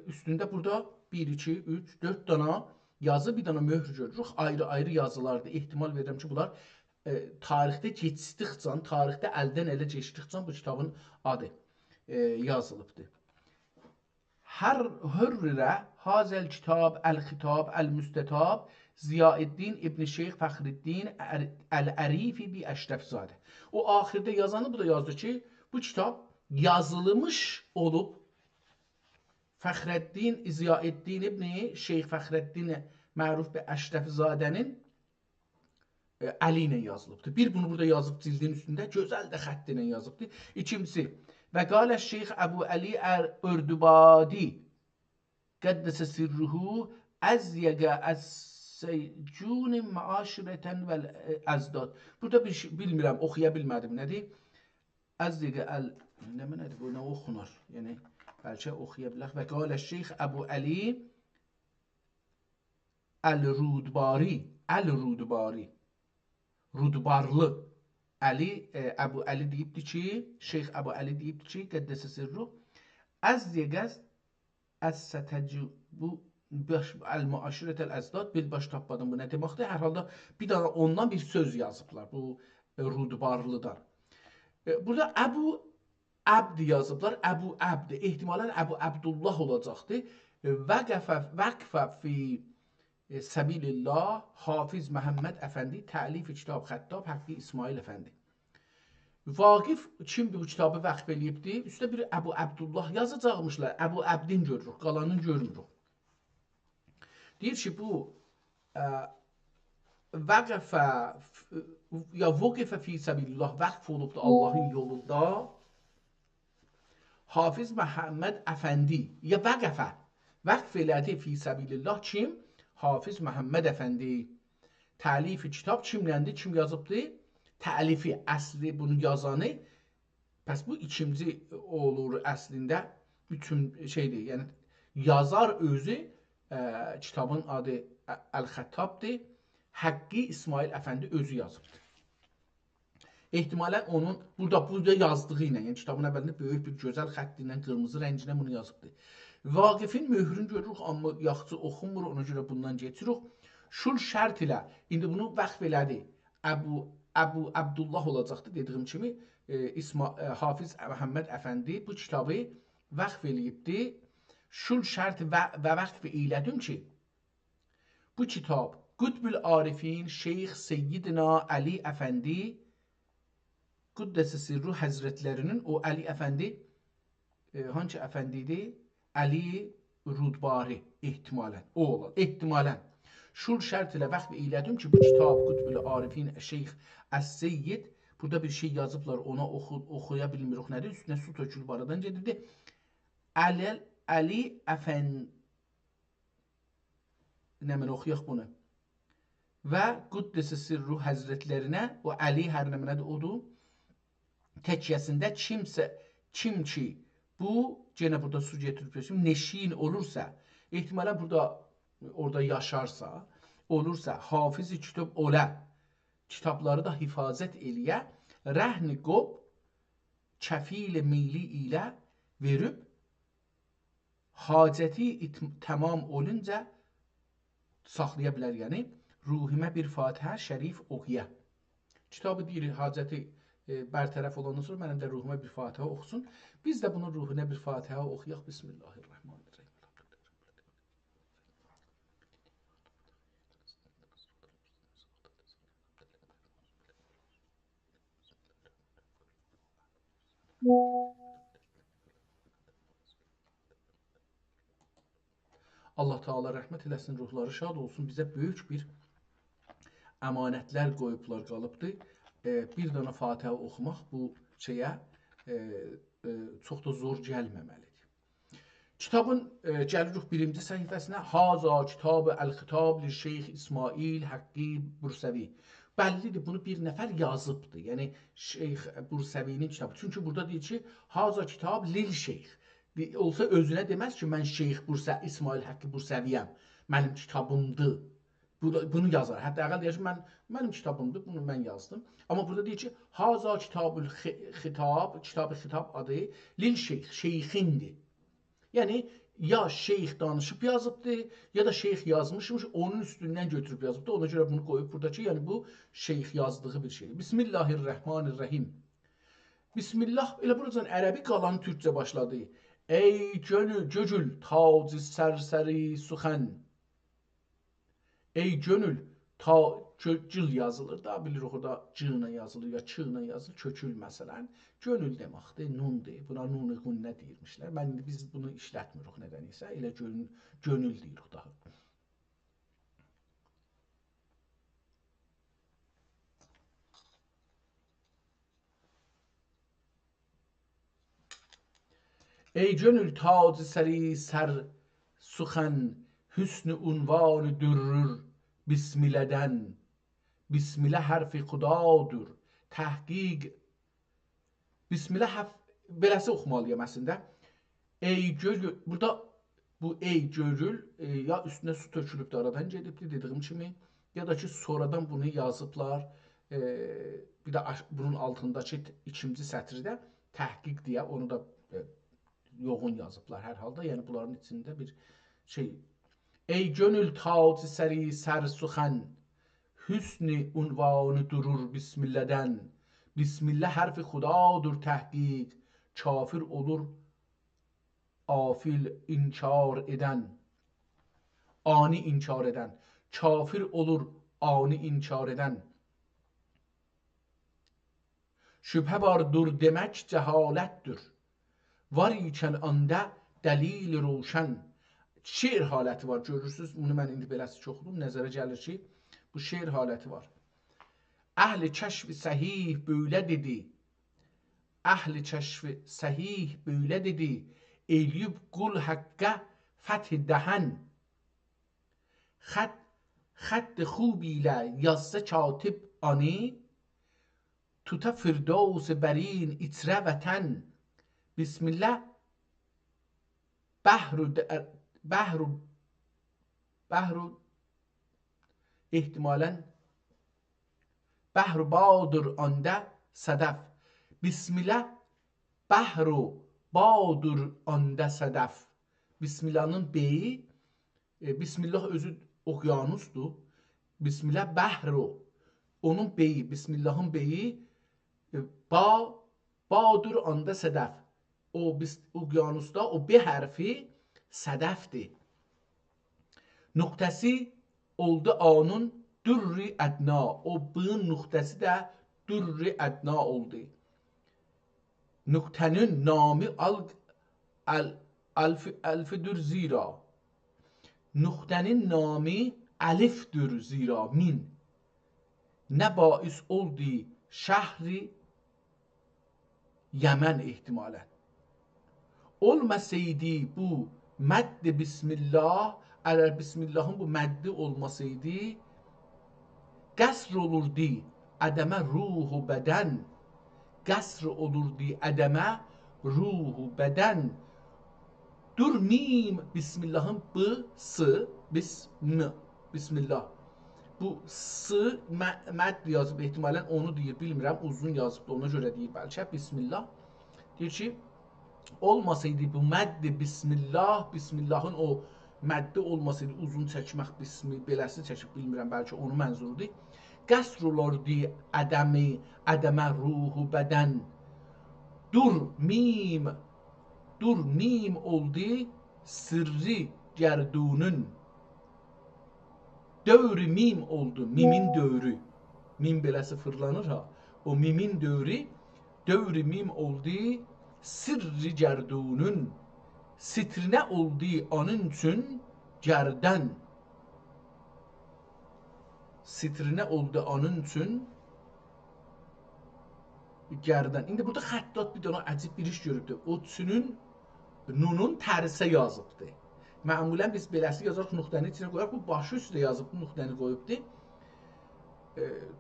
Üstündə burada 1, 2, 3, 4 dana yazı, bir dana möhr görürük. Ayrı-ayrı yazılardır. Ehtimal verirəm ki, bunlar tarixdə keçdikcə, tarixdə əldən ələ keçdikcə bu kitabın adı yazılıbdır. Hər hürrə hazəl kitab əl-xitab əl-müstətab Ziyaəddin İbn Şeyx Fəxreddin Əl-Ərifi bi Əşrəfzadə. O axirdə yazanı bu da yazdı ki, bu kitab yazılmış olub Fəxreddin Ziyaəddin İbn Şeyx Fəxreddin məruf bir Əşrəfzadənin əli ilə yazılıbdır. Bir bunu burada yazıb cildin üstündə, gözəl də xətt ilə yazıbdır. İkincisi, və qalə Şeyx Əbu Əli Ərdubadi qəddəsə sirruhu əzyəqə əs-seycun məaşirətən vəl əzdad. Burada bir şey bilmirəm, oxuya bilmədim. Nədir? Əzyəqə əl... Nədir bu, nə oxunur? Yəni, bəlkə oxuya bilək. Və qalə Şeyx Əbu Əli Əl-Rudbari. Əl-Rudbari. Rudbarlı Əli, Əbu Əli deyibdir ki, Şeyx Əbu Əli deyibdir ki, qəddəsə sirruh, əzyəqəz əs-sətəcu, bu əl-müaşirətəl əzdad, bilbaş tapmadım bu nə deməkdir. Hər halda bir dana ondan bir söz yazıblar, bu Rudbarlıdan. Burada Əbu Əbd yazıblar, Əbu Əbd, ehtimalən Əbu Əbdullah olacaqdır. Vəqfə fi Səbilillah Hafiz Məhəmməd Əfəndi Təlif-i Kitab Xəttab Haqqi İsmail Əfəndi. Vaqif kim bu kitabı vəqf eləyibdir? Üstə bir Əbu Əbdullah yazacaqmışlar. Əbu Əbdin görürük, qalanını görmürük. Deyir ki, bu vəqfə ya vəqfə fi Səbilillah vəqf olubdur Allahın yolunda. Hafiz Məhəmməd Əfəndi ya vəqf elədi fi Səbilillah kim? Hafiz Məhəmməd Əfəndi. Təlifi kitab kimləndir? Kim yazıbdır? Təlifi, əsli bunu yazanı. Pəs bu ikinci olur əslində. Bütün şeydir, yəni yazar özü kitabın adı Əl-Xəttabdır. Haqqi İsmail Əfəndi özü yazıbdır. Ehtimalən onun burada yazdığı ilə, yəni kitabın əvvəlində böyük bir gözəl xətti ilə, qırmızı rəngi ilə bunu yazıbdır. Vaqifin möhrünü görürük, amma yaxşı oxunmur, ona görə bundan geçirik. Şul şərt ilə, indi bunu vəqf elədi. Əbu Əbdullah olacaqdır, dediyim kimi, Hafiz Məhəmməd Əfəndi bu kitabı vəqf eləyibdir. Şul şərt və vəqf elədim ki, bu kitab Qutbül Arifin Şeyx Seyyidina Əli Əfəndi Qüddəsə Sirru Həzrətlərinin o Əli Əfəndi hangi əfəndi idi? Əli Rudbari ehtimalən. O olan. Ehtimalən. Şul şərt ilə vəqf elədim ki, bu kitab Qutbül Arifin Şeyx Əs-Seyyid burada bir şey yazıblar, ona oxuya bilmirik nədir? Üstünə su tökülüb aradan gedirdi. Əli Əfəndi nəmən oxuyaq bunu. Və Qüddəsə Sirru Həzrətlərinə o Əli hər nəmənədir odur. Təkiyyəsində kim ki bu, yenə burada su getirib neşin olursa, ehtimalən burada orada yaşarsa, olursa, hafiz-i kitab olə, kitabları da hifazət eləyə, rəhni qob, kəfil meyli ilə verib, hacəti tamam olunca saxlaya bilər, yəni ruhimə bir Fatihə şərif oxuya. Kitabı deyir, hacəti bərtərəf olandan sonra mənim də ruhuma bir Fatihə oxusun. Biz də bunun ruhuna bir Fatihə oxuyaq. Bismillahirrahmanirrahim. Allah Teala rəhmət eləsin, ruhları şad olsun. Bizə böyük bir əmanətlər qoyublar, qalıbdır. Bir dana Fatihə oxumaq bu şeyə çox da zor gəlməməlidir. Kitabın gəlirik birinci səhifəsinə. Haza kitab-ı Əl-Xitab li Şeyx İsmail Haqqi Bursəvi. Bəllidir, bunu bir nəfər yazıbdır. Yəni Şeyx Bursəvinin kitabı. Çünki burada deyir ki, haza kitab lil Şeyx. Olsa özünə deməz ki, mən Şeyx İsmail Haqqi Bursəviyəm. Mənim kitabımdır. Bunu yazar. Hətta əqəl deyir ki, mənim kitabımdır, bunu mən yazdım. Amma burada deyir ki, haza kitab-ül xitab, kitab-ı xitab adı lil şeyx, şeyxindir. Yəni, ya şeyx danışıb yazıbdır, ya da şeyx yazmışmış, onun üstündən götürüb yazıbdır. Ona görə bunu qoyub burada ki, yəni bu şeyx yazdığı bir şeydir. Bismillahirrahmanirrahim. Bismillah, elə buradan ərəbi qalanı türkcə başladı. Ey gönül, tac-ı sərsəri suxən. Ey gönül, cıl yazılır da, bilirik orada cığla yazılır ya çığla yazılır, kökül məsələn. Gönül deməkdir, nundur. Buna nun-i qunnə deyirmişlər. Biz bunu işlətmirik nədənsə, elə gönül deyirik daha. ey gönül tacı seri ser suxen, hüsnü unvanı dürrür bismileden. Bismillah harfi xudadır. Təhqiq Bismillah beləsi oxumalıyam əslində. Ey gönül burada bu ey gönül ya üstünə su tökülüb də aradan gedibdi dediyim kimi, ya da ki sonradan bunu yazıblar. E, bir də bunun altındakı ikinci sətirdə təhqiq deyə onu da yoğun yazıblar hər halda. Yəni bunların içində bir şey. Ey gönül tacı səri sər suxən, hüsnü unvanı durur bismillah'den. Bismillah harfi xudadır təhqiq, kafir olur afil inkar eden. Ani inkar eden. Kafir olur ani inkar eden. Şübhə vardır demək cəhalətdir. Var ikən anda dəlil roşən. Şeir haləti var, görürsünüz. Bunu mən indi beləsi çoxudum. Nəzərə gəlir ki, bu şeir haləti var. Əhli kəşf-i səhih böyle dedi. Əhli kəşf-i səhih böyle dedi. Eləyib qul haqqə fəth dəhən. Xətt خوبی ilə yazsa katib ani. Tuta firdevs برین itre vətən. Bismillah Behru ihtimalen Behru badır anda sedef. Bismillah Behru badır anda sedef. Bismillah'ın beyi Bismillah özü okyanusdur. Bismillah Behru onun beyi, Bismillah'ın beyi badır anda sedef. O okyanusta o B harfi sedefdir. Nöqtəsi oldu A'nın dürri ədna. O B'nin nöqtəsi də dürri ədna oldu. Nöqtənin namı alfidir zira. Nöqtənin namı alifdir zira min. Nə bais oldu şəhri Yemen ihtimalen. Olmasaydı bu meddi Bismillah, eğer Bismillah'ın bu meddi olmasaydı, qasr olurdu ademe ruhu beden, qasr olurdu ademe ruhu beden. Dur mim Bismillah'ın b'sı, Bismillah. Bu sı mədd yazıb ehtimalən onu deyir, bilmirəm, uzun yazıb da ona görə deyir bəlkə Bismillah. Deyir ki, olmasaydı bu məddi Bismillah, Bismillah'ın o məddi olmasaydı uzun çəkmək beləsi çəkib bilmirəm, bəlkə onu mənzurdur. Qəsr olardı ədəmə ruhu bədən. Dur mim oldu sırrı gərdunun. Dövrü mim oldu, mimin dövrü. Mim beləsi fırlanır ha. O mimin dövrü mim oldu sırrı gərdunun. Sitrinə oldu onun üçün gərdən. Sitrinə oldu onun üçün gərdən. İndi burada xəttat bir dənə əcib bir iş görübdür. O üçünün nunun tərsə yazıbdır. Məmulən biz beləsi yazarıq, nöqtəni içinə qoyarıq. Bu başı üstə yazıb, nöqtəni qoyubdur.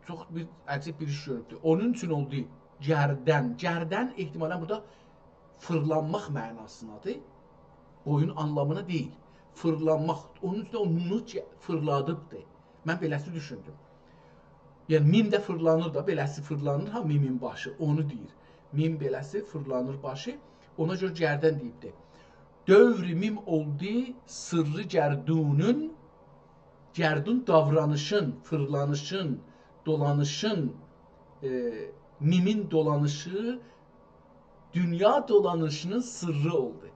Çox bir əcib bir iş görübdür. Onun üçün oldu gərdən. Gərdən ehtimalən burada fırlanmaq mənasındadır. Boyun anlamına deyil. Fırlanmaq. Onun üçün o nunu fırladıbdır. Mən beləsi düşündüm. Yəni mim də fırlanır da, beləsi fırlanır ha mimin başı. Onu deyir. Mim beləsi fırlanır başı. Ona görə gərdən deyibdir. Dövr-i mim oldu sırrı gərdunun. Gərdun davranışın, fırlanışın, dolanışın, mimin dolanışı, dünya dolanışının sırrı oldu.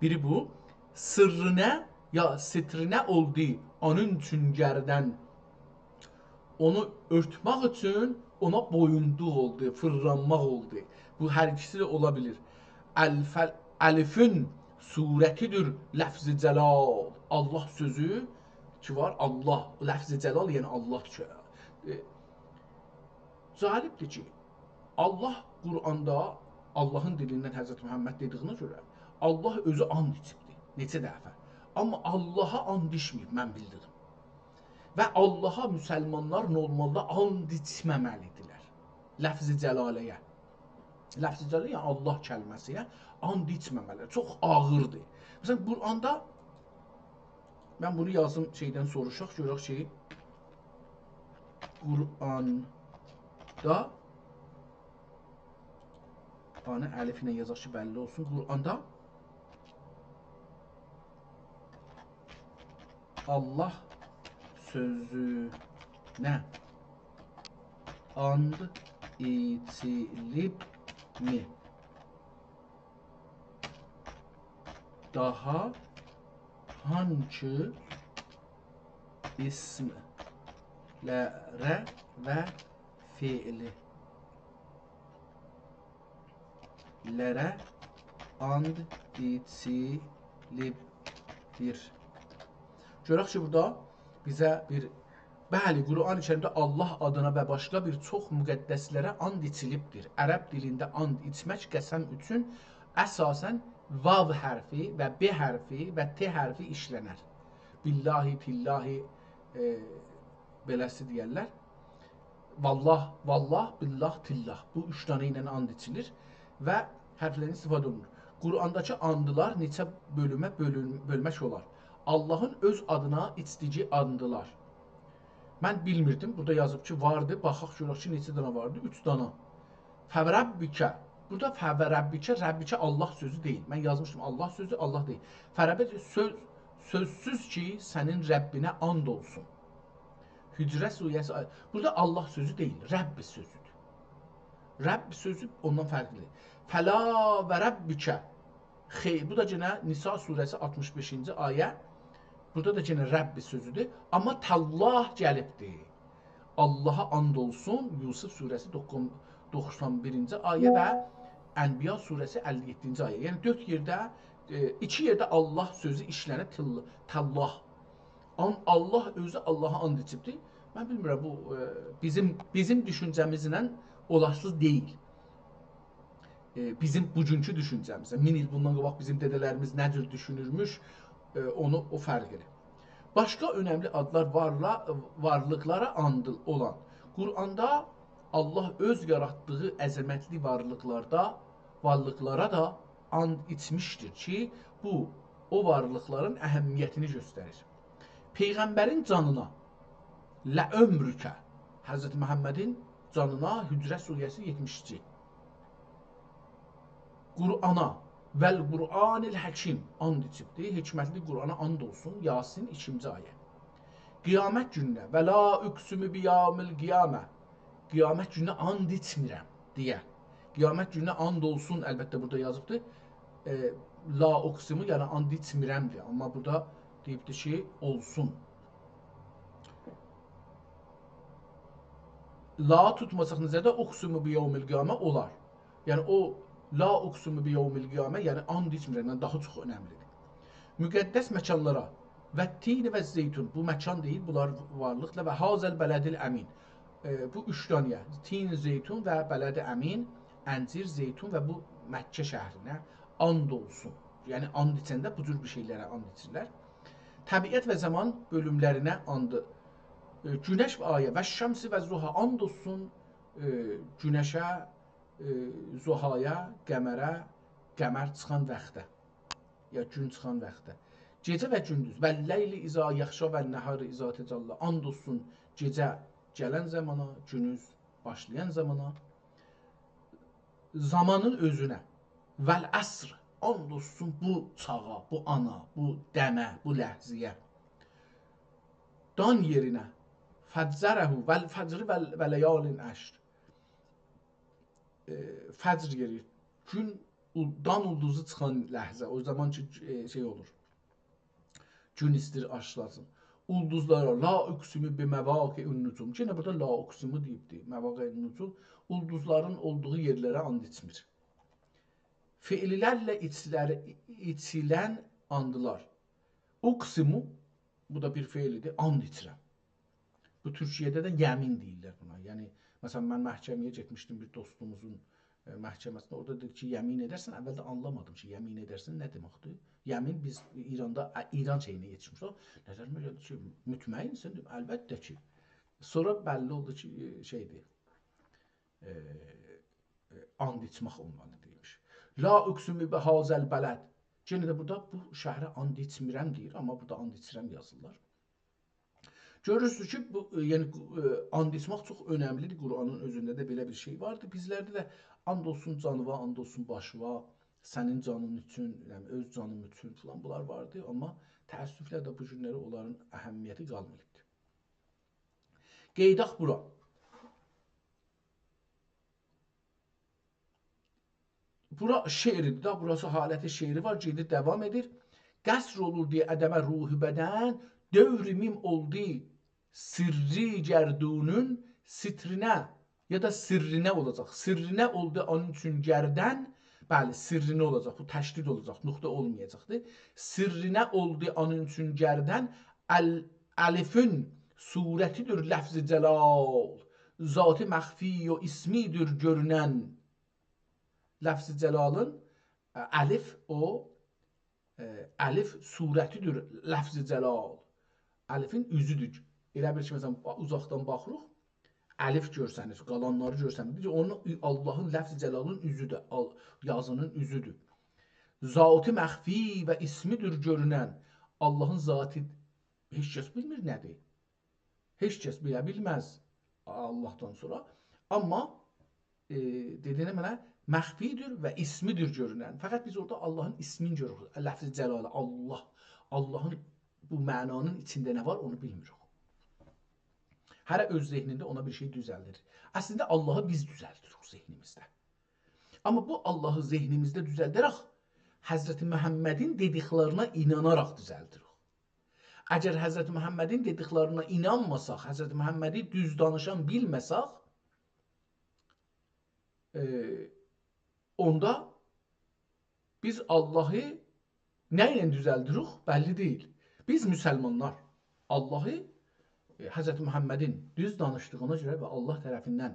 Biri bu. Sırrına ya sitrinə oldu onun üçün gərdən. Onu örtmək üçün ona boyunduq oldu, fırlanmaq oldu. Bu hər ikisi də ola bilir. Əlifin surətidir ləfz-i cəlal. Allah sözü ki var, Allah, ləfz-i cəlal yəni Allah ki. Zalibdir ki, Allah Quranda Allahın dilindən Həzrət Məhəmməd dediyinə görə Allah özü and içibdir. Neçə dəfə. Amma Allaha and içməyib, mən bildirəm. Və Allaha müsəlmanlar normalda and içməməlidirlər. Ləfz-i cəlaləyə. Ləfz-i cəlaləyə, yəni Allah kəlməsiyə and içməməlidir. Çox ağırdır. Məsələn, Quranda, mən bunu yazım şeydən soruşaq, görək ki, Quranda, ana əlif ilə yazaq ki, bəlli olsun. Quranda Allah sözünə and içilibmi? Daha hangi ismlərə və fiillərə and içilibdir? Görək ki, burada bizə bir, bəli, Quran-ı Kərimdə Allah adına və başqa bir çox müqəddəslərə and içilibdir. Ərəb dilində and içmək qəsəm üçün əsasən vav hərfi və b hərfi və t hərfi işlənər. Billahi, tillahi, beləsi deyərlər. Vallah, vallah, billah, tillah. Bu üç dənə ilə and içilir və hərflərin istifadə olunur. Qurandakı andılar neçə bölümə bölmək olar. Allahın öz adına içdiyi andılar. Mən bilmirdim. Burada yazıb ki, vardı. Baxaq görək ki, neçə dənə vardı? 3 dənə. Fəvrəbbikə. Burada fəvrəbbikə, Rəbbikə Allah sözü deyil. Mən yazmışdım Allah sözü, Allah deyil. Fərəbbikə sözsüz ki, sənin Rəbbinə and olsun. Hücrə surəsi. Burada Allah sözü deyil, Rəbb sözüdür. Rəbb sözü ondan fərqlidir. Fəla və Rəbbikə. Bu da yenə Nisa surəsi 65-ci ayə. Burada da yenə Rəbb sözüdür. Amma tallah gəlibdir. Allaha and olsun. Yusuf surəsi 91-ci ayə və Ənbiya surəsi 57-ci ayə. Yəni 4 yerdə, 2 yerdə Allah sözü işlənib tallah. Allah özü Allaha and içibdir. Mən bilmirəm, bu bizim düşüncəmizlə olarsız deyil. Bizim bugünkü düşüncəmizə, 1000 il bundan qabaq bizim dədələrimiz nə cür düşünürmüş, onu o fərq edir. Başqa önəmli adlar varlıqlara and olan. Quranda Allah öz yaratdığı əzəmətli varlıqlara da and içmişdir ki, bu o varlıqların əhəmiyyətini göstərir. Peyğəmbərin canına lə ömrükə, Həzrəti Məhəmmədin canına Hücrə surəsi 72. Qur'ana vəl Qur'anil həkim and içibdir. Hikmətli Qur'ana and olsun. Yasin 2-ci ayə. Qiyamət gününə və la üksümü biyamil qiyamə. Qiyamət gününə and içmirəm deyə. Qiyamət gününə and olsun, əlbəttə burada yazıbdır. La uqsimu, yəni and içmirəm deyə. Amma burada deyibdir ki, olsun. La tutmasaq nəzərdə uqsimu biyamil qiyamə olar. Yəni o la uqsimu biyawmil qiyamə, yəni and içmirəm, daha çox önəmlidir. Müqəddəs məkanlara və tin və zeytun, bu məkan deyil, bunlar varlıqla və hazəl bələdil əmin. Bu üç dənə, tin, zeytun və bələd əmin, əncir, zeytun və bu Məkkə şəhrinə and olsun. Yəni and içəndə bu cür bir şeylərə and içirlər. Təbiət və zaman bölümlərinə andı. Günəş və ayə və şəmsi və zuha and olsun günəşə, zuhaya, qəmərə, qəmər çıxan vaxtda, ya gün çıxan vaxtda. Gecə və gündüz, və leyli izə yaxşa və nəhari izə təcəllə, and olsun gecə gələn zamana, gündüz başlayan zamana, zamanın özünə, vəl əsr, and olsun bu çağa, bu ana, bu dəmə, bu ləhziyə, dan yerinə, fəczərəhu, vəl fəcri və ləyalin əşr, fəcr yeri, gün dan ulduzu çıxan ləhzə, o zaman ki şey olur, gün istir aşlasın. Ulduzlara, la üksümü bi məvaqi-ün nucum. Yenə burada la üksümü deyibdir, məvaqi-ün nucum. Ulduzların olduğu yerlərə and içmir. Fiillərlə içilən andılar. Uqsimu, bu da bir feilidir, and içirəm. Bu Türkiyədə də yəmin deyirlər buna. Yəni, məsələn, mən məhkəməyə getmişdim bir dostumuzun məhkəməsində orada dedi ki, yemin edersən. Əvvəldə anlamadım ki, yemin edersən nə deməkdir? Yemin biz İranda İran şeyinə yetişmişik. Nəzərimə gəldi ki, mütməinsən? Əlbəttə ki. Sonra bəlli oldu ki, şeydir. E, and içmək olmalı deymiş. La uqsimu bi hazal bələd. Yenə də burada bu şəhərə and içmirəm deyir, amma burada and içirəm yazırlar. Görürsünüz ki, bu yəni and içmək çox önəmlidir. Quranın özündə də belə bir şey vardı. Bizlərdə də and olsun canıva, and olsun başıva, sənin canın üçün, yəni öz canım üçün falan bunlar vardı, amma təəssüflə də bu günlərə onların əhəmiyyəti qalmayıbdı. Qeydaq bura. Bura şeirdir da, burası haləti şeiri var, gedir, devam edir. Qəsr olur diye ədəmə ruhu bədən, dövrimim oldu sirri gərdunun sitrinə ya da sirrinə olacaq. Sirrinə oldu onun üçün gərdən, bəli, sirrinə olacaq, bu təşdid olacaq, nöqtə olmayacaqdır. Sirrinə oldu onun üçün gərdən, əlifün surətidir ləfz-i cəlal, zat-ı məxfi o ismidir görünən. Lafz-ı Celal'ın elif o elif surətidir lafz-ı Celal. Elifin üzüdür. Elə bir ki, məsələn, uzaqdan baxırıq, elif görsəniz, qalanları görsəniz, onun Allahın lafz-ı Celal'ın üzüdür, yazının üzüdür. Zat-ı məxfi və ismidir görünən. Allahın zatı heç kəs bilmir nədir? Heç kəs bilə bilməz Allahdan sonra. Amma dediyinə mənə məxfidir və ismidir görünən. Fəqət biz orada Allahın ismini görürük. Ləfz-i cəlalə, Allah. Allahın bu mənanın içində nə var, onu bilmirik. Hərə öz zehnində ona bir şey düzəldir. Əslində Allahı biz düzəldirik zehnimizdə. Amma bu Allahı zehnimizdə düzəldərək Həzrəti Məhəmmədin dediklərinə inanaraq düzəldirik. Əgər Həzrəti Məhəmmədin dediklərinə inanmasaq, Həzrəti Məhəmmədi düz danışan bilməsək, onda biz Allahı nə ilə düzəldirik, bəlli deyil. Biz müsəlmanlar Allahı Həzrəti Məhəmmədin düz danışdığına görə və Allah tərəfindən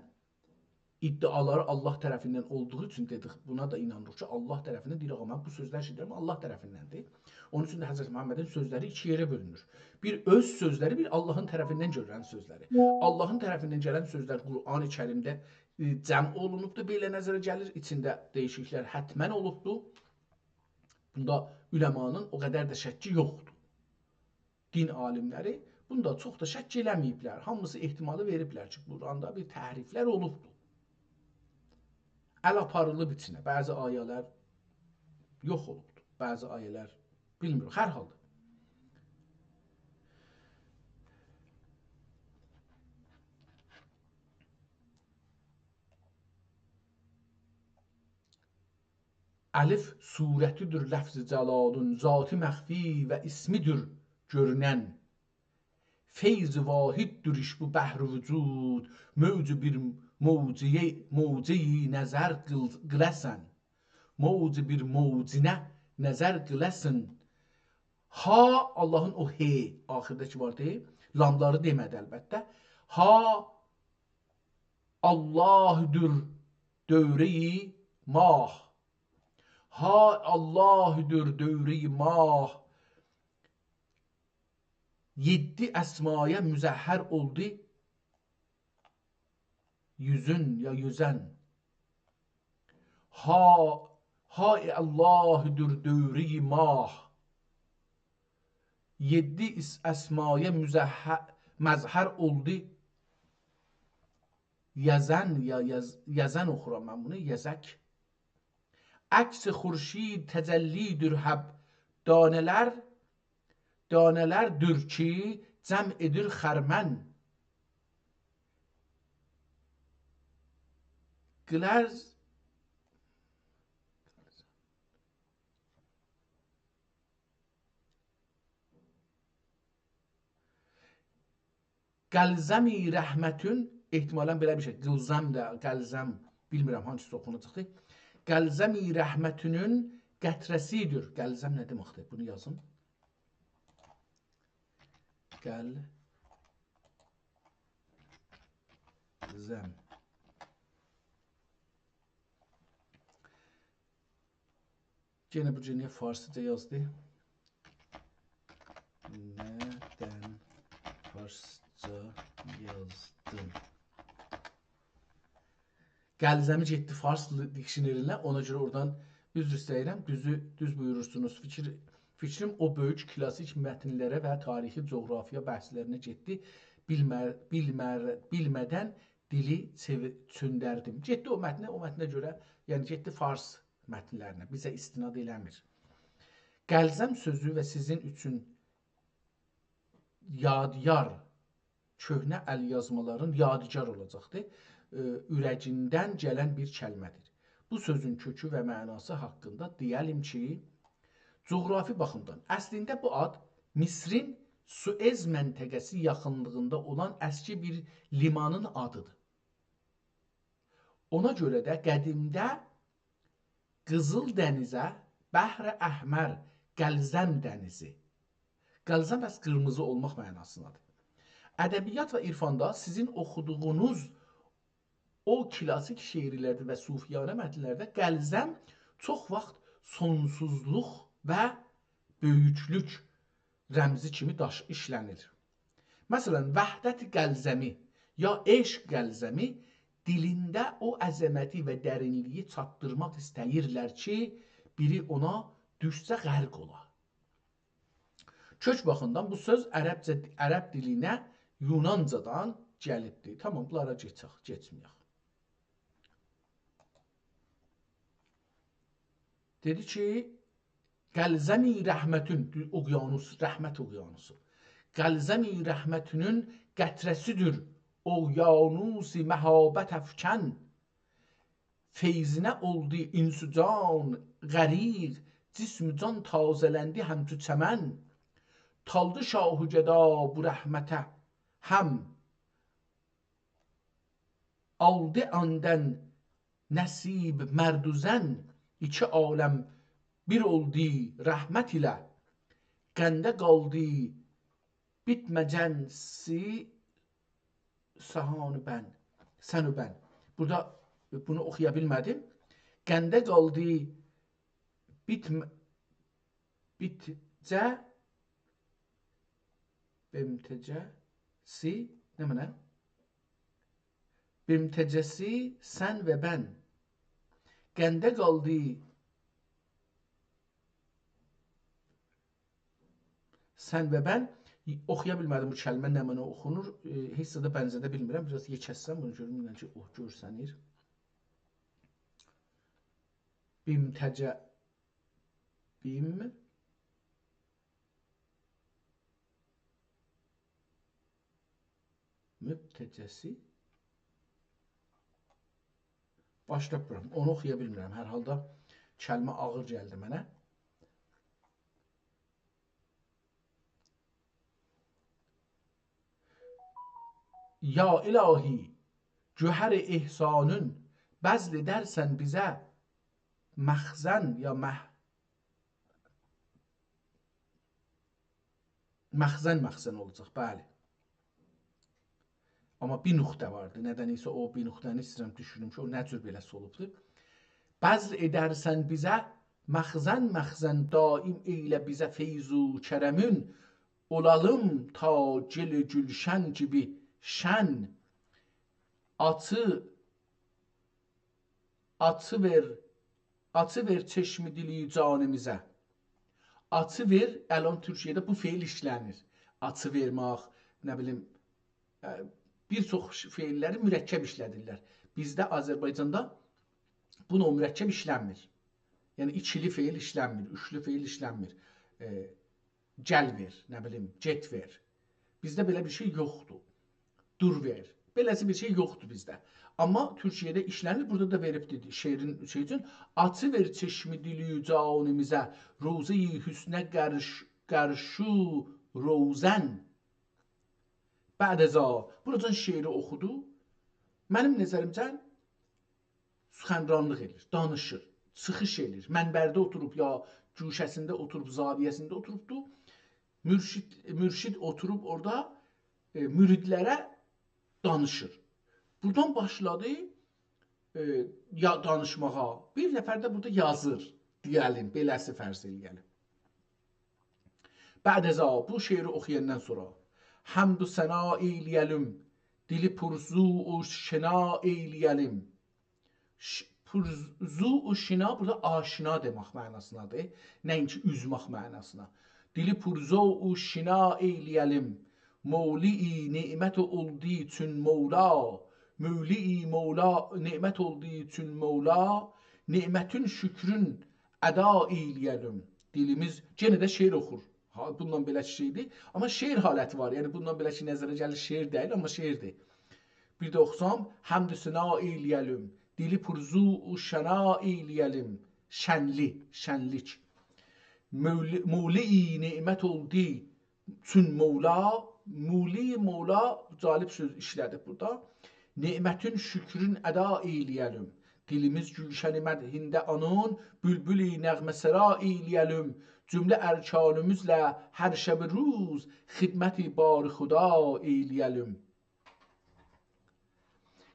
iddiaları Allah tərəfindən olduğu üçün dedik, buna da inanırıq ki, Allah tərəfindən deyirik, amma bu sözlər şeydir, Allah tərəfindəndir. Onun üçün də Həzrəti Məhəmmədin sözləri iki yerə bölünür. Bir öz sözləri, bir Allahın tərəfindən görülən sözləri. Allahın tərəfindən gələn sözlər Qur'an-ı Kərimdə cəm olunubdur, belə nəzərə gəlir, içində dəyişikliklər hətmən olubdur. Bunda üləmanın o qədər də şəkki yoxdur. Din alimləri bunda çox da şəkk eləməyiblər. Hamısı ehtimalı veriblər ki, Qur'anda bir təhriflər olubdur. Əl aparılıb içinə. Bəzi ayələr yox olubdur. Bəzi ayələr bilmirik. Hər halda. Əlif surətidir ləfz-i cəlalun, zat-ı məxfi və ismidir görünən. Feyz-i vahiddir iş bu bəhr-i vücud, mövcu bir mövceyi nəzər qıləsən. Mövcu bir mövcinə nəzər qıləsin. Ha, Allahın o he, axirdəki var deyil, lamları demədi əlbəttə. Ha, Allahüdür dövreyi mah. Ha, Allahüdür dövreyi mah. 7 əsmaya müzəhhər oldu. Yüzün ya yüzən. Ha Allahüdür dövreyi mah. 7 əsmaya məzhər oldu. Yazan ya yazan oxuram mən bunu, yazak. Əks-i xurşid təcəllidir həb. Danelərdir ki cəm edir xərmən. Qlərz Qəlzəmi rəhmətün, ehtimalən belə bir şey, qılzəm də, qəlzəm, bilmirəm hangisi oxunacaqdır. Qəlzəmi rəhmətünün qətrəsidir. Qəlzəm nə deməkdir? Bunu yazın. Qəlzəm. Gene bu ceniye farsıca yazdı. Neden farsça yazdım? Gəlzəmi getdi fars dikşinerinə, ona görə oradan üzr istəyirəm. Düz buyurursunuz. Fikrim o böyük klasik mətnlərə və tarixi coğrafiya bəhslərinə getdi. Bilmədən dili çöndərdim. Getdi o mətnə görə, yəni getdi fars mətnlərinə. Bizə istinad eləmir. Gəlzəm sözü və sizin üçün yadigar, köhnə əl yazmaların yadigar olacaqdır. Ürəcindən gələn bir kəlmədir. Bu sözün kökü və mənası haqqında deyəlim ki, coğrafi baxımdan əslində bu ad Misrin Suez məntəqəsi yaxınlığında olan əski bir limanın adıdır. Ona görə də qədimdə Qızıl dənizə Bəhr-i Əhmər, Gəlzəm dənizi. Gəlzəm bəs qırmızı olmaq mənasındadır. Ədəbiyyat və irfanda sizin oxuduğunuz o klasik şeirlərdə və sufiyanə mətnlərdə gəlzəm çox vaxt sonsuzluq və böyüklük rəmzi kimi işlənir. Məsələn, vəhdət gəlzəmi ya eşq gəlzəmi dilində o əzəməti və dərinliyi çatdırmaq istəyirlər ki, biri ona düşsə qərq ola. Kök baxımdan bu söz ərəb dilinə Yunancadan gəlibdir. Tamam, bunlara geçməyək. Dedi ki, Gəlzəmi rəhmətün, okyanus, rəhmət okyanusu. Gəlzəmi rəhmətünün qətrəsidir, okyanusi məhabət əfkən. Feyzinə oldu insücan, qəriq, cism can tazələndi həmçü çəmən. Taldı şahü gəda bu rəhmətə, həm aldı əndən nəsib mərduzən. İki aləm bir oldu rəhmət ilə, qəndə qaldı bitməcənsi sahanı bən, sənü bən. Burada bunu oxuya bilmədim. Qəndə qaldı bimtəcəsi, nə mənə? Bimtəcəsi sən və bən. Qəndə qaldı sən və bən. Oxuya bilmədim bu kəlmə nə mənə oxunur. Heç də bənzədə bilmirəm. Biraz yekəssəm bunu görürəm ki, görsənir. Bimtəcə bim mübtəcəsi başlayıram. Onu oxuya bilmirəm. Hər halda kəlmə ağır gəldi mənə. Ya ilahi, cöhər-i ihsanın bəzl edərsən bizə məxzən ya məxzən olacaq, bəli. Amma bir nöqtə vardı. Nədənsə o bir nöqtəni istəyirəm düşünüm ki, o nə cür beləsi olubdur. Bəzl edərsən bizə məxzən daim eylə bizə feyzu kərəmün, olalım ta gül gülşən gibi şən. Açı ver çeşmi dili canimizə. Açı ver, əlon Türkiyədə bu feil işlənir. Açı vermək, nə bilim, bir çox feilləri mürəkkəb işlədirlər. Bizdə Azərbaycanda buna mürəkkəb işlənmir. Yəni ikili feil işlənmir, üçlü feil işlənmir. Gəl ver, nə bilim, get ver. Bizdə belə bir şey yoxdur. Dur ver. Beləsi bir şey yoxdur bizdə. Amma Türkiyədə işlənir, burada da verib dedi şeirin şey üçün. Açı ver çeşmi dili canimizə, roze-i hüsnə qarşı rozən. Bədəza, buradan şeiri oxudu. Mənim nəzərimcən suxənranlıq edir, danışır, çıxış edir. Mənbərdə oturub ya cuşəsində oturub, zaviyəsində oturubdu. Mürşid oturub orada müridlərə danışır. Buradan başladı danışmağa. Bir nəfər də burada yazır, deyəlim, beləsi fərz eləyəlim. Bə'dəza bu şeiri oxuyandan sonra həmd و səna eyləyəlim, dili purzu و şina eyləyəlim. Purzu و şina burada aşina demək mənasındadır, nəinki üzmək mənasına. Dili purzu و şina eyləyəlim, mevli'i nimət oldu çün Mevla, mevli'i Mevla nimət oldu çün Mevla, nimətin şükrün əda eyləyəlim. Dilimiz yenə də şeir oxur. Bundan belə şeydir, amma şeir haləti var. Yəni bundan belə ki, nəzərə gəlir şeir deyil, amma şeirdir. Bir də oxusam, həmd səna eyləyəlim, dili purzu و şəna eyləyəlim. Şənli, şənlik. Mevli'i nimət oldu çün Mevla, mevli Mevla calib söz işlədik burada. Nimətin şükrün əda eyləyəlim. Dilimiz gülşəni mədhində anın, bülbüli nəğməsəra eyləyəlim. Cümlə ərkanımızlə hər şəb ruz xidməti bar xuda eyləyəlim.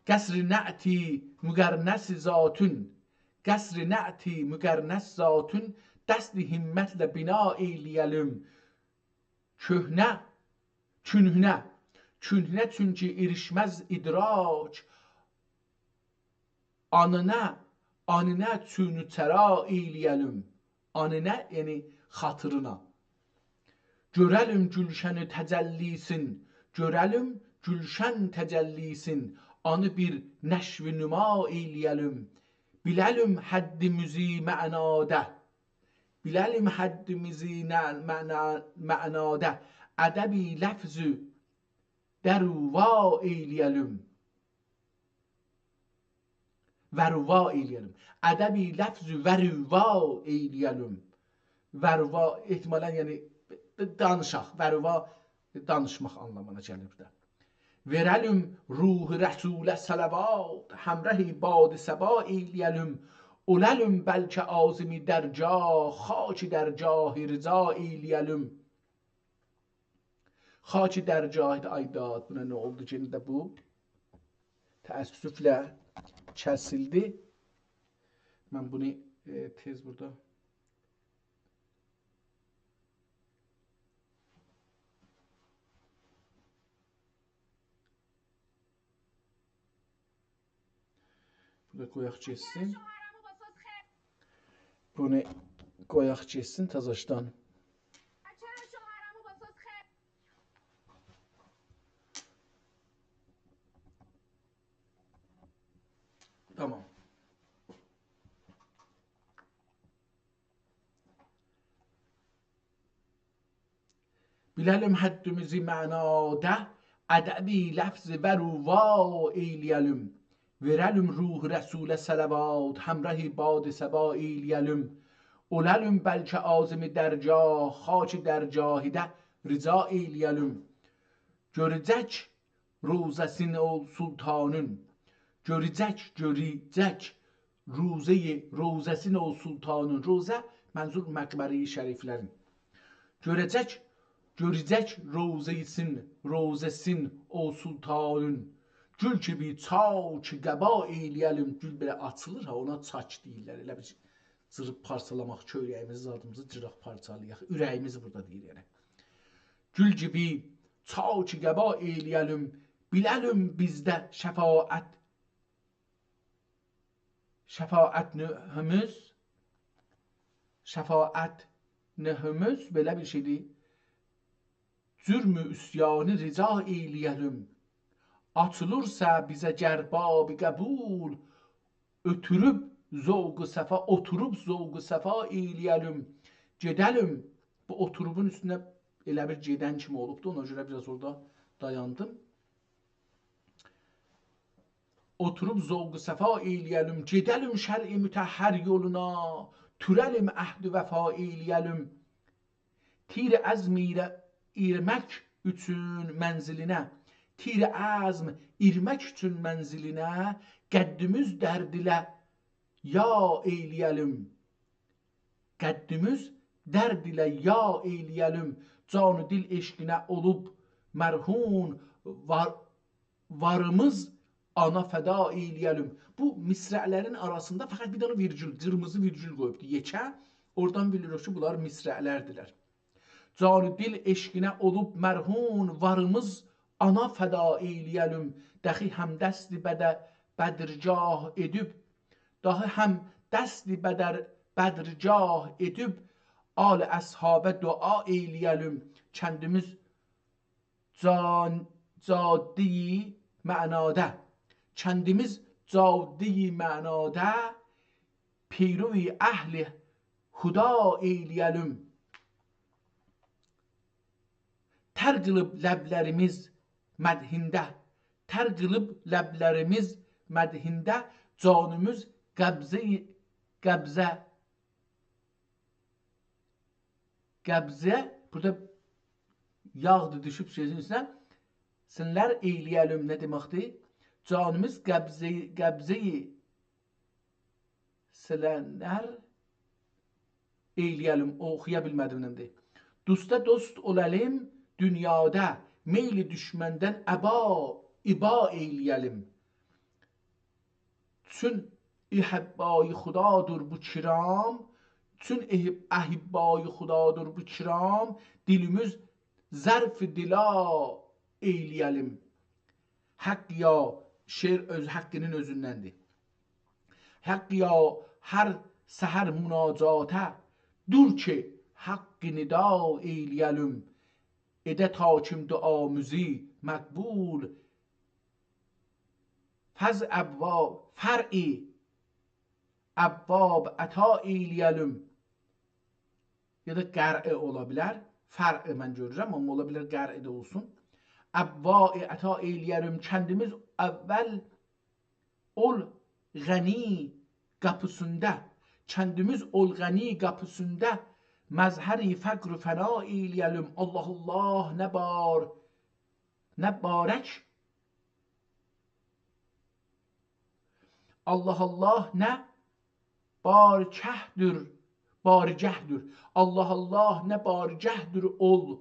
Qəsr-i nə'ti müqərnəs zatün, qəsr-i nə'ti müqərnəs zatün, dəst-i himmətlə bina eyləyəlim. Köhnə, künhünə, künhünə çünki erişməz idrak, anınə çünü təra eyləyəlim. Anınə, yəni xatırına. Görəlim gülşəni təcəllisin, görəlim gülşən təcəllisin, anı bir nəşv-i nüma eyləyəlim. Biləlim həddimizi mənada, biləlim həddimizi mənada, ədəbi ləfzü dəruva eyləyəlim. Vəruva eyləyəlim. Ədəbi ləfzü vəruva eyləyəlim. Vəruva ehtimalən yəni danışaq. Vəruva danışmaq anlamına gəlir də. Verəlim ruh-u rəsulə sələvat, həmrəhi bad səba eyləyəlim. Oləlim bəlkə azimi dərgah, xaçi dərgah-i rıza eyləyəlim. Xaçi dərgah-i aydad. Buna nə oldu ki, də bu? Təəssüflə kəsildi. Mən bunu tez burada qoyaq geçsin. Bunu qoyaq geçsin təzəşdən. Tamam. Biləlim həddimizi mənada, ədəbi ləfz vəruva eyləyəlim. Verəlim ruh rəsulə sələvat, həmrəhi bad səba eyləyəlim. Oləlim bəlkə azimi dərgah, xaç dərgahidə rica eyləyəlim. Görəcək روزəsini ol sultanın, görəcək روزəsini ol sultanın. Rozə mənzur məqbəri şəriflərin. Görəcək rozəsin o sultanın. Gül kimi çaç qəba eyləyəlim. Gül belə açılır, ona çaç deyirlər. Elə bir cırıb parçalamaq, köyrəyimizi, zadımızı cıraq parçalayaq. Ürəyimiz burada deyir yəni. Gül gibi çaç qəba eyləyəlim. Biləlim bizdə şəfaət nəhümüz belə bir şeydir. Cürmü üsyanı rica eyləyəlim. Açılırsa bizə gərbabi qəbul, oturub zovq-u səfa eyləyəlim. Gedəlim, bu oturubun üstünə elə bir gedən kimi olubdu, ona görə biraz orada dayandım. Oturub zovq-u səfa eyləyəlim. Gedəlim şər-i mütəhhər yoluna, türəlim əhd-i vəfa eyləyəlim. Tir əzm irmək üçün mənzilinə, tir əzm irmək üçün mənzilinə, qəddimiz dərdilə ya eyləyəlim. Qəddimiz dərdilə ya eyləyəlim. Canı dil eşqinə olub mərhun, varımız ana fəda eyləyəlim. Bu misrələrin arasında fəqət bir dənə virgül, qırmızı virgül qoyubdu. Yekə. Oradan bilirik ki, bunlar misrələrdirlər. Canı dil eşqinə olub mərhun, varımız ana fəda eyləyəlim. Dəxi həm dəsti bədrgah edib, dahi həm dəsti bədrgah edib, al əshabə dua eyləyəlim. Kəndimiz caddeyi mənada, kəndimiz caddeyi mənada, peyrovi əhli huda eyləyəlim. Tər qılıb ləblərimiz mədhində, tər qılıb ləblərimiz mədhində, canımız qəbzə, burada yağdı düşüb sözün üstünə, sinlər eyləyəlim nə deməkdir? Canımız qəbzəyi silənlər eyləyəlim, oxuya bilmədim nəmdir. Dosta dost olalım dünyada, meyli düşməndən iba eyləyəlim. Çün ihəbbayı xudadır bu kiram, çün əhibbayı xudadır bu kiram, dilimiz zərf dila eyləyəlim. Haqq ya, şeir öz haqqının özündəndir. Haqq ya, hər səhər münacata, dur ki, haqqı nida eyləyəlim. Edə takim duamızı məqbul, fəz əbvab, fər'i əbbab əta eyləyəlim. Ya da qər'i ola bilər. Fər'i mən görürəm, amma ola bilər qər'i də olsun. Əbbab əta eyləyəlim. Kəndimiz əvvəl ol ғəni qapısında, kəndimiz ol ғəni qapısında, məzhəri fəqr fəna eyləyəlim. Allah Allah nə barək, Allah Allah nə barikəhdir, barigəhdir. Allah Allah nə barigəhdir ol,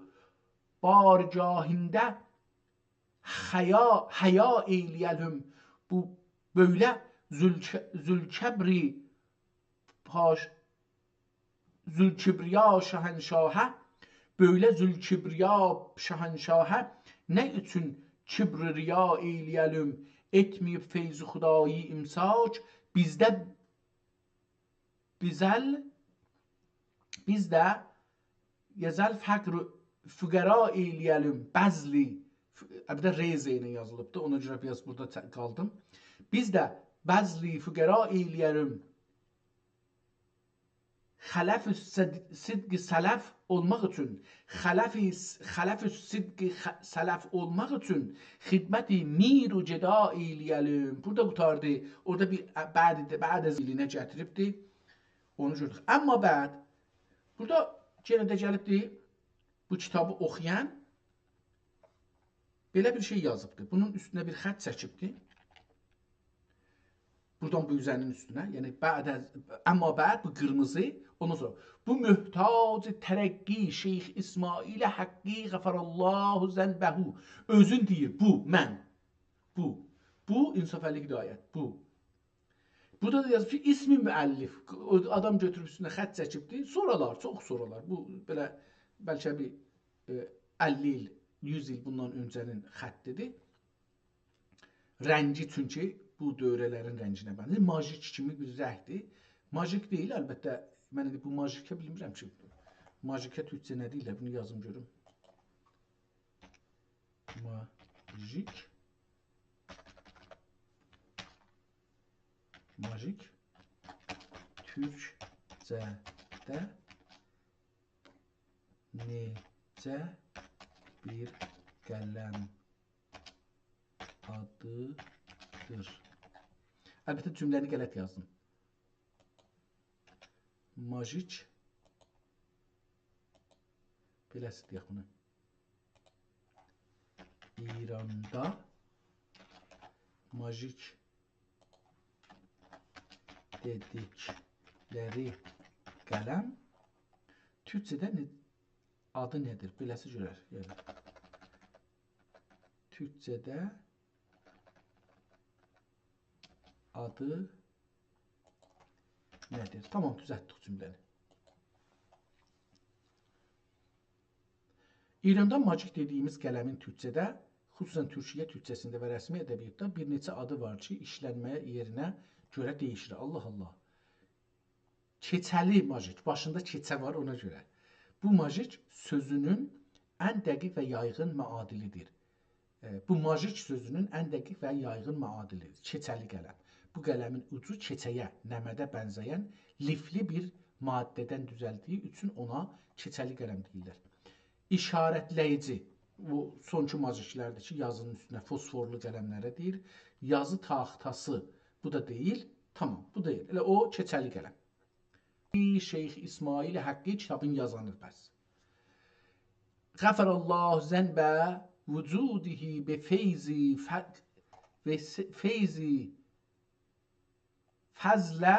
barigahində həya eyləyəlim. Bu böyle Zülkəbri Zülkibriya şəhənşahə, böyle Zülkibriya şəhənşahə, nə üçün kibr riya eyləyəlim? Etməyib feyz-i xudayı imsak, bizdə yazəl fəqr füqəra eyləyəlim. Bəzli, bir də reyzə ilə yazılıbdır, ona görə biraz burada qaldım. Biz də bəzli füqəra eyləyəlim. Xələf-ü sidq sələf olmaq üçün, xələf-ü sidq sələf olmaq üçün xidməti mir u ceda eyləyəlim. Burada qutardı. Orada bir bəd zilinə gətiribdi. Onu gördük. Amma bəd, burada yenə də gəlibdi, bu kitabı oxuyan belə bir şey yazıbdı. Bunun üstünə bir xət çəkibdi. Buradan bu üzənin üstünə, yəni amma bəd bu qırmızı, ondan sonra bu mühtac tərəqqi Şeyx İsmail Haqqi Qəfərallahu zənbəhu, özün deyir, bu, mən, bu İnsaf Əlli Hidayət, bu. Burada da yazıb ki, ismi müəllif, adam götürüb üstünə xət çəkibdi, sonralar, çox sonralar, bu belə bəlkə bir 50 il, 100 il bundan öncənin xəttidir. Rəngi çünki bu dövrələrin rənginə bənzər. Majik kimi bir rəngdir. Majik deyil, əlbəttə. Mən indi bu majikə bilmirəm ki. Majikə türkcə nə deyirlər? Bunu yazım görüm. Majik. Majik. Türkcədə necə bir qələm adıdır. Əlbəttə cümləni qələt yazdım. Majik. Beləsi deyək bunu. İranda majik dedikləri qələm türkçədə adı nədir? Beləsi görər. Yəni, türkçədə adı nədir? Tamam, düzəltdik cümləni. İranda macik dediyimiz qələmin türkçədə, xüsusən Türkiyə türkçəsində və rəsmi ədəbiyyatda bir neçə adı var ki, işlənməyə yerinə görə dəyişir. Allah Allah. Keçəli macik, başında keçə var ona görə. Bu macik sözünün ən dəqiq və yaygın məadilidir. Bu majik sözünün ən dəqiq və yaygın məadilidir. Keçəli qələm. Bu qələmin ucu keçəyə, nəmədə bənzəyən lifli bir maddədən düzəldiyi üçün ona keçəli qələm deyirlər. İşarətləyici, bu sonki majiklərdir ki, yazının üstünə fosforlu qələmlərə deyir. Yazı taxtası, bu da deyil. Tamam, bu deyil. Elə o keçəli qələm. Şeyx İsmail Haqqi kitabın yazanır bəs. Qəfərallah zənbə vücudihi be feyzi fəzlə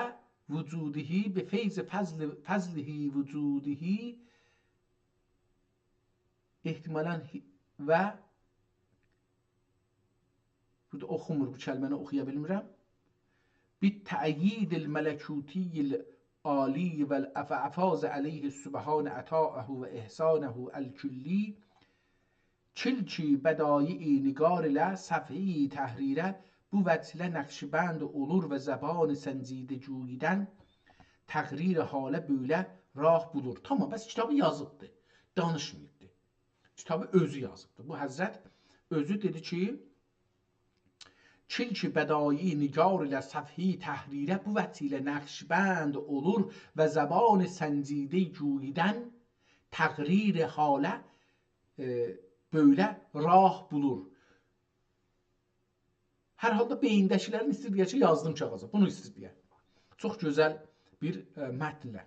vücudihi be feyzi fəzlihi vücudihi ehtimalən və burada oxumur, bu kəlməni oxuya bilmirəm. Bit tə'yidil mələkutiyil ali vəl əfəfaz əleyhi sübhanə əta'əhu və ihsanəhu əl-külli çilki bədayi nigar ilə səfhi təhrirə bu vəcilə nəqşibənd olur və zəban səncidə cüyidən təqrir halə böyle rah bulur. Tamam, bəs kitabı yazıbdır, danışmayıbdır. Kitabı özü yazıbdır. Bu Həzrət özü dedi ki, çilki bədayi nigar ilə səfhi təhrirə bu vəcilə nəqşibənd olur və zəban səncidə cüyidən təqrir halə böyle rah bulur. Hər halda beyindəkilərin istədiyi ki, yazdım kağıza. Bunu istədiyə. Çox gözəl bir mətnlə.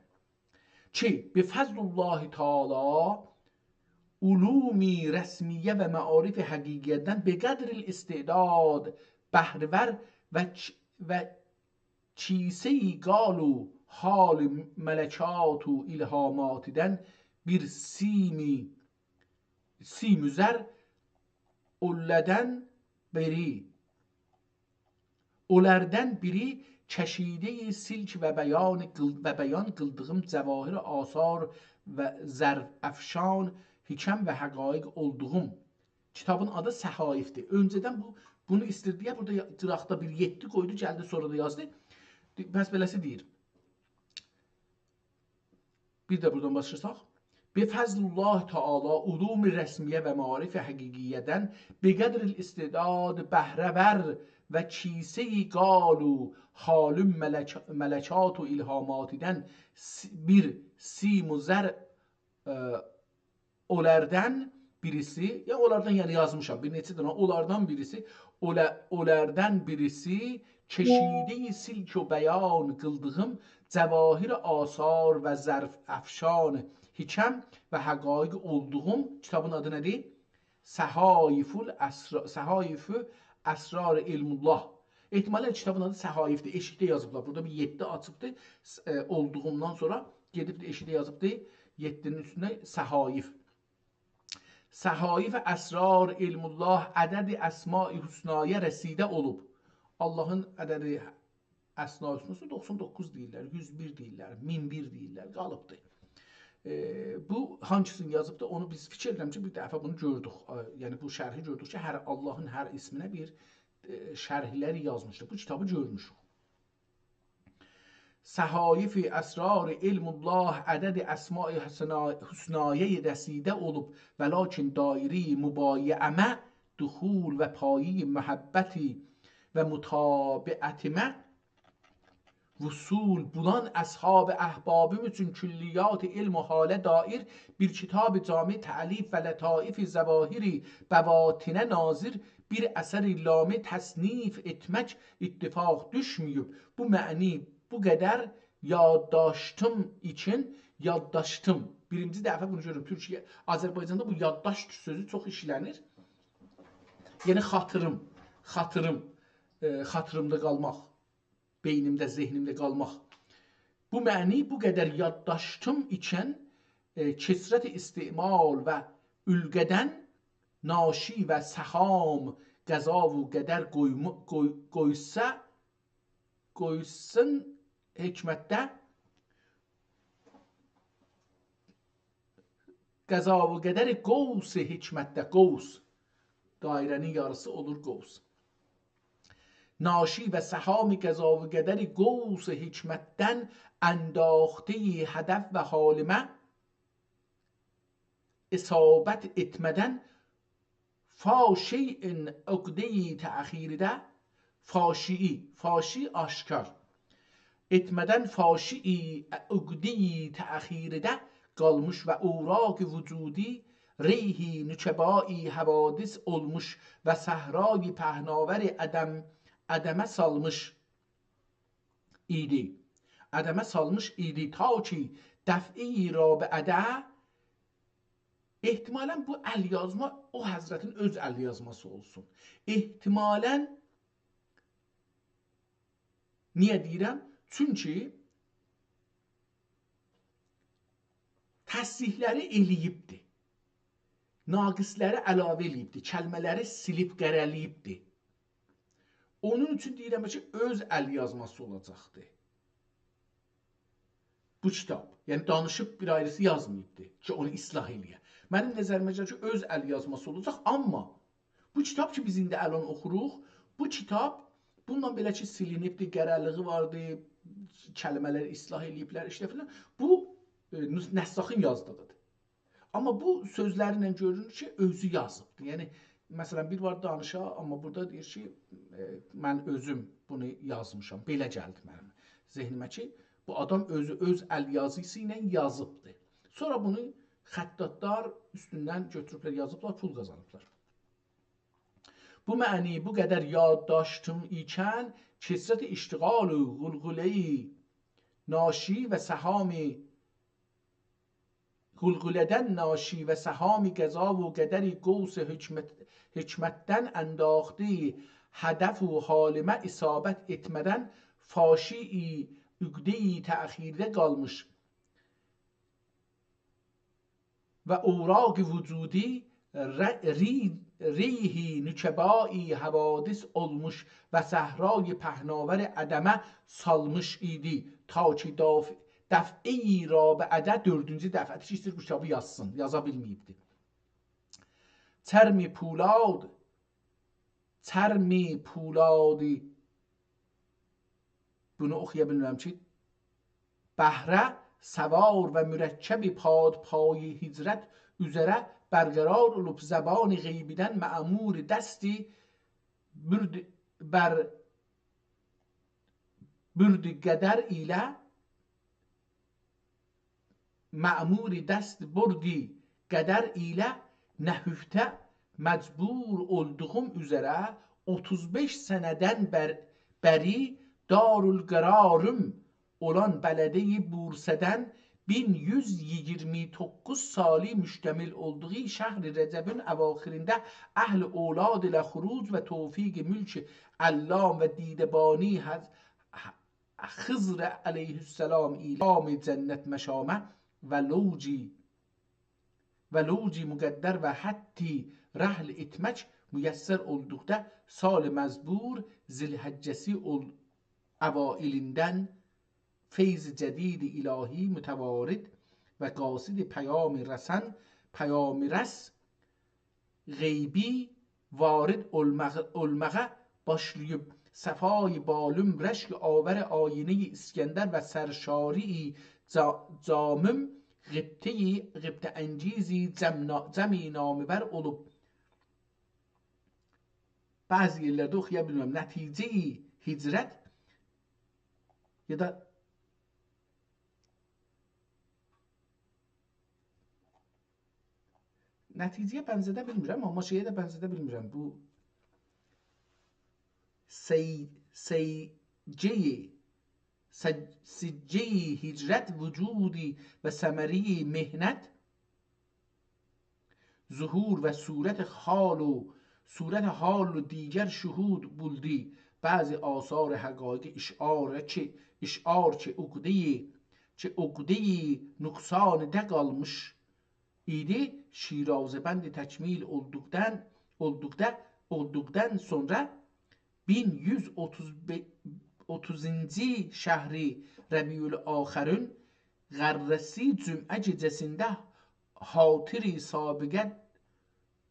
Ki, bi fəzlullahi taala ulumi rəsmiyyə və məarif həqiqiyyədən beqədril istedad bəhrəvər və çisə-i qalu hal mələkatu ilhamatidən bir simüzər olərdən biri çəşidə-i silk və bəyan qıldığım cəvahir asar və zərf əfşan hikəm və həqaiq olduğum kitabın adı Səhaifdir. Öncədən bunu istirdiyə, burada cıraqda bir 7 qoydu, gəldi sonra da yazdı. Bəs beləsi deyir. Bir də buradan başlasaq. Bifəzlullah Teala ulum-i rəsmiyyə və marif-i həqiqiyyədən beqədril istedad bəhrəvər və kisə-i qalu halüm mələkat u ilhamatidən bir simuzər olərdən birisi, ya onlardan yəni yazmışam, bir neçə dənə onlardan birisi, olərdən birisi çeşidə-i silk və bəyan qıldığım cəvahir asar və zərf əfşan hikəm və həqaiq olduğum kitabın adı nədir? Səhaifü Əsrar İlmullah. Ehtimalə kitabın adı Səhaifdir. Eşikdə yazıblar. Burada bir 7 açıbdır. Olduğumdan sonra gedib eşikdə yazıbdır. 7-nin üstünə Səhaif. Səhaif Əsrar İlmullah ədəd-i əsma-i hüsnaya rəsidə olub. Allahın ədədi əsna hüsnası 99 deyirlər, 101 deyirlər, 1001 deyirlər, qalıbdır. Bu hangisini yazıbdır, onu biz fikir edirəm ki, bir dəfə bunu gördük. Yəni bu şərhi gördük ki, Allahın hər isminə bir şərhləri yazmışdır. Bu kitabı görmüşük. Səhaif-i Əsrar İlmullah ədəd-i əsma-i hüsnaya rəsidə olub və lakin dairi mübayiəmə duxul və payi məhəbbəti və mutabiətimə vüsul bulan əshab əhbabım üçün külliyat ilm و halə dair bir kitab cami tə'lif və lətaifi zəvahiri bəvatinə nazir bir əsər lami təsnif etmək ittifaq düşməyib. Bu məni bu qədər yaddaştım için yaddaştım. Birinci dəfə bunu görürüm. Türkiyə, Azərbaycanda bu yaddaşt sözü çox işlənir. Yəni xatırımda qalmaq. Beynimdə, zehnimdə qalmaq. Bu məni bu qədər yaddaştım için kesrət-i istimal və ülqədən naşi və səham qəza və qədər qoysa qoysun hikmətdə, qəza və qədəri qovs hikmətdə, qovs dairənin yarısı olur qovs. ناشی و سهام قضا و قدر گوس حکمتن انداخته هدف و حالمه اصابت اتمدن فاشی ان عقده تأخیر ده فاشی فاشی آشکار اتمدن فاشی عقده تأخیر ده qalmış və uğraq vücudi reyhi nüçebai havadis olmuş və səhrai pəhnavari ədəmə salmış idi. Ədəmə salmış idi ta ki dəf'i rabiədə ehtimalən bu əlyazma o həzrətin öz əlyazması olsun. Ehtimalən niyə deyirəm? Çünki təsihləri eləyibdi. Naqisləri əlavə eləyibdi. Kəlmələri silib qərəliyibdi. Onun üçün deyirəm ki, öz əlyazması olacaqdı. Bu kitab. Yəni danışıb bir ayrısı yazmayıbdı ki, onu islah eləyə. Mənim nəzərimə gəlir ki, öz əlyazması olacaq. Amma bu kitab ki, biz indi ələn oxuruq, bu kitab bununla belə ki, silinibdi, qərəliği vardı, kəlmələri islah eləyiblər, işte filan. Bu Nəssaxın yazdığıdır. Amma bu sözlərlə görünür ki, özü yazıbdır. Yəni, məsələn, bir var danışa, amma burada deyir ki, mən özüm bunu yazmışam. Belə gəldi mənim zehnimə ki, bu adam özü öz əlyazısı ilə yazıbdır. Sonra bunu xəttatlar üstündən götürüblər, yazıblar, pul qazanıblar. Bu məni bu qədər yaddaştım ikən, kesrət iştiqal-ı qulqulə-i naşi və səhami قلقلدن ناشی و سهام قضا و قدری گوس حکمتدن انداختی هدف و حالمه اصابت etmeden فاشی عقده تأخیرده qalmış و اوراق وجودی ریحی nükebai havadis olmuş ve sahrای پهناور ədəmə salmış idi ta ki dəf'i rabiədə dördüncü dəfədir ki, istəyir bu kitabı yazsın, yaza bilməyibdi. Çərmi puladi bunu oxuya bilmirəm ki, bəhrə səvar və mürəkkəbi payı hicrət üzərə bərqərar olub zəbani qeybidən mə'mur dəsti bürd qədər ilə mə'mur dəst burdi qədər ilə nəhüftə məcbur olduğum üzərə 35 sənədən bəri darülqərarım olan bələdə-i Bursədən 1129 sali müştəmil olduğu şəhri Rəcəbin əvaxirində əhl-i اولاد ilə xuruc və tevfik mülk əllam və didəbani Xızr əleyhissalam ilə cənnət məşamə və lوجی müqəddər və hətti rəhl etmək müyəssər olduqda sal məzbur zilhəccəsi əvailindən feyz cədid ilahi mütəvarid və qasid peyami rəsən peyami rəs qeybi varid olmağa başlayıb səfay balım rəşk avər ayini İskəndər və sərşari camım qibtə engizi cəmi namibər olub. Bəzi yerlərdə oxuya bilməm. Nəticə-i hicrət ya da nəticəyə bənzədə bilmirəm, amma şeyə də bənzədə bilmirəm. Bu سجه هجرت وجودی و ثمره مهنت ظهور و صورت حال و دیگر شهود بولدی بعضی آثار حقایق اشعار چه عقده نقصان ده qalmış idi Şirazəbənd təkmil olduqdan sonra 1135 30-cu şəhri Rəbiül Axirün qərrəsi cümə gecəsində hatiri sabiqə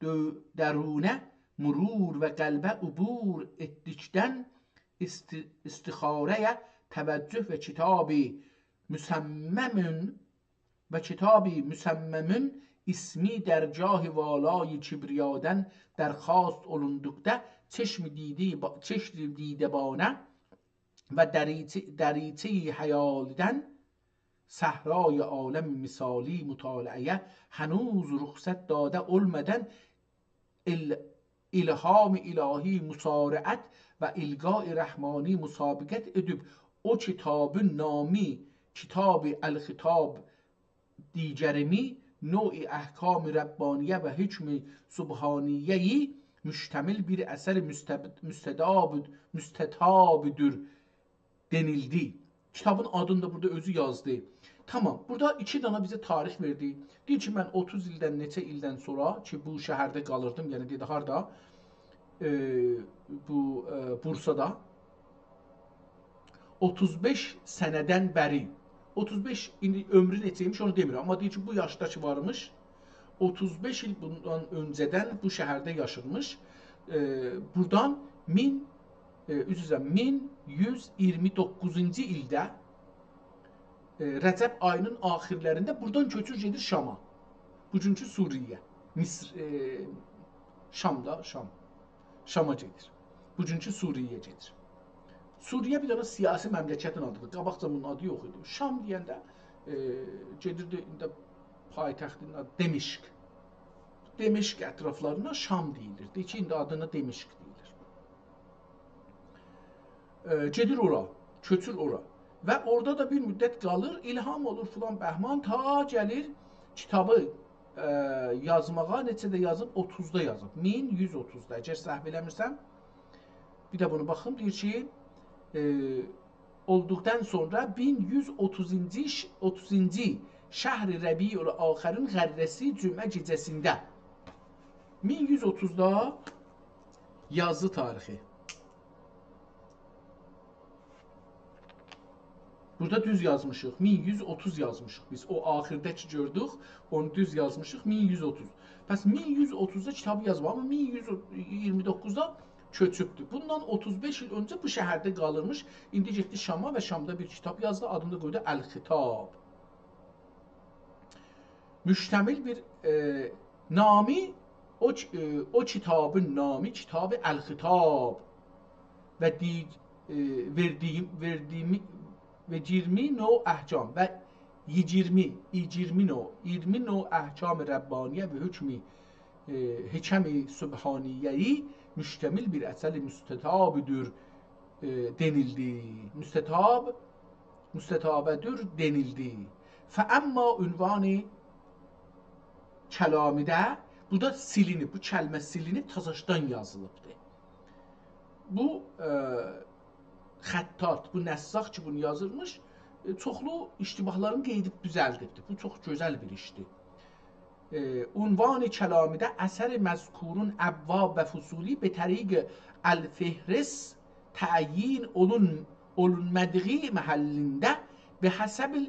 dərunə murur və qəlbə ubur etdikdən istixarəyə təvəccüh və kitabı müsəmməmün ismi dərgah-ı valay kibriyadən dərxast olunduqda çeşm دیدبانه و دریچه حیالden صحرای عالم مثالی مطالعه هنوز رخصت داده olmadan ilham ilahi musara'at ve ilga-i rahmani musabiqət edib o kitabın nami kitab-ı el-xitab digərimi نوع احکام ربانیه و حکم سبحانیه‌ی müştemil bir eser müstetabıdır denildi. Kitabın adını da burada özü yazdı. Tamam, burada 2 dana bizə tarix verdi. Deyir ki, mən 30 ildən, neçə ildən sonra ki, bu şəhərdə qalırdım, yəni dedi, harda? Bursada. 35 sənədən bəri, 35 indi ömrü neçəymiş onu demirəm, amma deyir ki, bu yaşdakı varmış, 35 il bundan öncədən bu şəhərdə yaşırmış. Buradan 1129-cu ildə Rəcəb ayının axirlərində buradan köçür gedir Şama. Bugünkü Suriyə. Şama gedir. Bugünkü Suriyyə gedir. Suriyə bir dənə siyasi məmləkətin adıdır. Qabaqca bunun adı yox idi. Şam deyəndə gedirdi indi paytaxtın adı Demişq. Demişq ətraflarına Şam deyilirdi ki, indi adına Demişq deyilir. Gedir ora, köçür ora və orada da bir müddət qalır, ilham olur filan bəhman, ta gəlir kitabı yazmağa, neçədə yazıb? 30-da yazıb, 1130-da, əgər səhv eləmirsəm. Bir də bunu baxın, deyir ki, olduqdan sonra 1130-cu şəhri Rəbiül Axirün qərrəsi cümə gecəsində 1130-da yazı tarixi. Burada düz yazmışıq, 1130 yazmışıq biz. O axirdəki gördük, onu düz yazmışıq, 1130. Bəs 1130-da kitabı yazma, amma 1129-da köçübdür. Bundan 35 il öncə bu şəhərdə qalırmış. İndi getdi Şama və Şamda bir kitab yazdı. Adını da qoydu El-Xitab. Müştəmil bir nami, o kitabın nami kitab-ı El-Xitab və verdiyimi ve 20 növ ahkam ve 20 növ ahkam Rabbaniye ve hükmi sübhaniyeyi müştemil bir eseri müstetabıdır denildi. Müstetabedir denildi. Fe amma ünvanı kelamide burada silinip, bu kəlmə silinip tazaşdan yazılıbdı. Bu xəttat, bu nəssaq ki, bunu yazırmış, çoxlu iştibahlarını qeydib düzəldibdir. Bu çox gözəl bir işdir. Unvan-ı kəlamidə əsər-i məzkurun əvvab və fusuli be təriq əl-fihris təyin olunmədiği məhəllində be həsəbil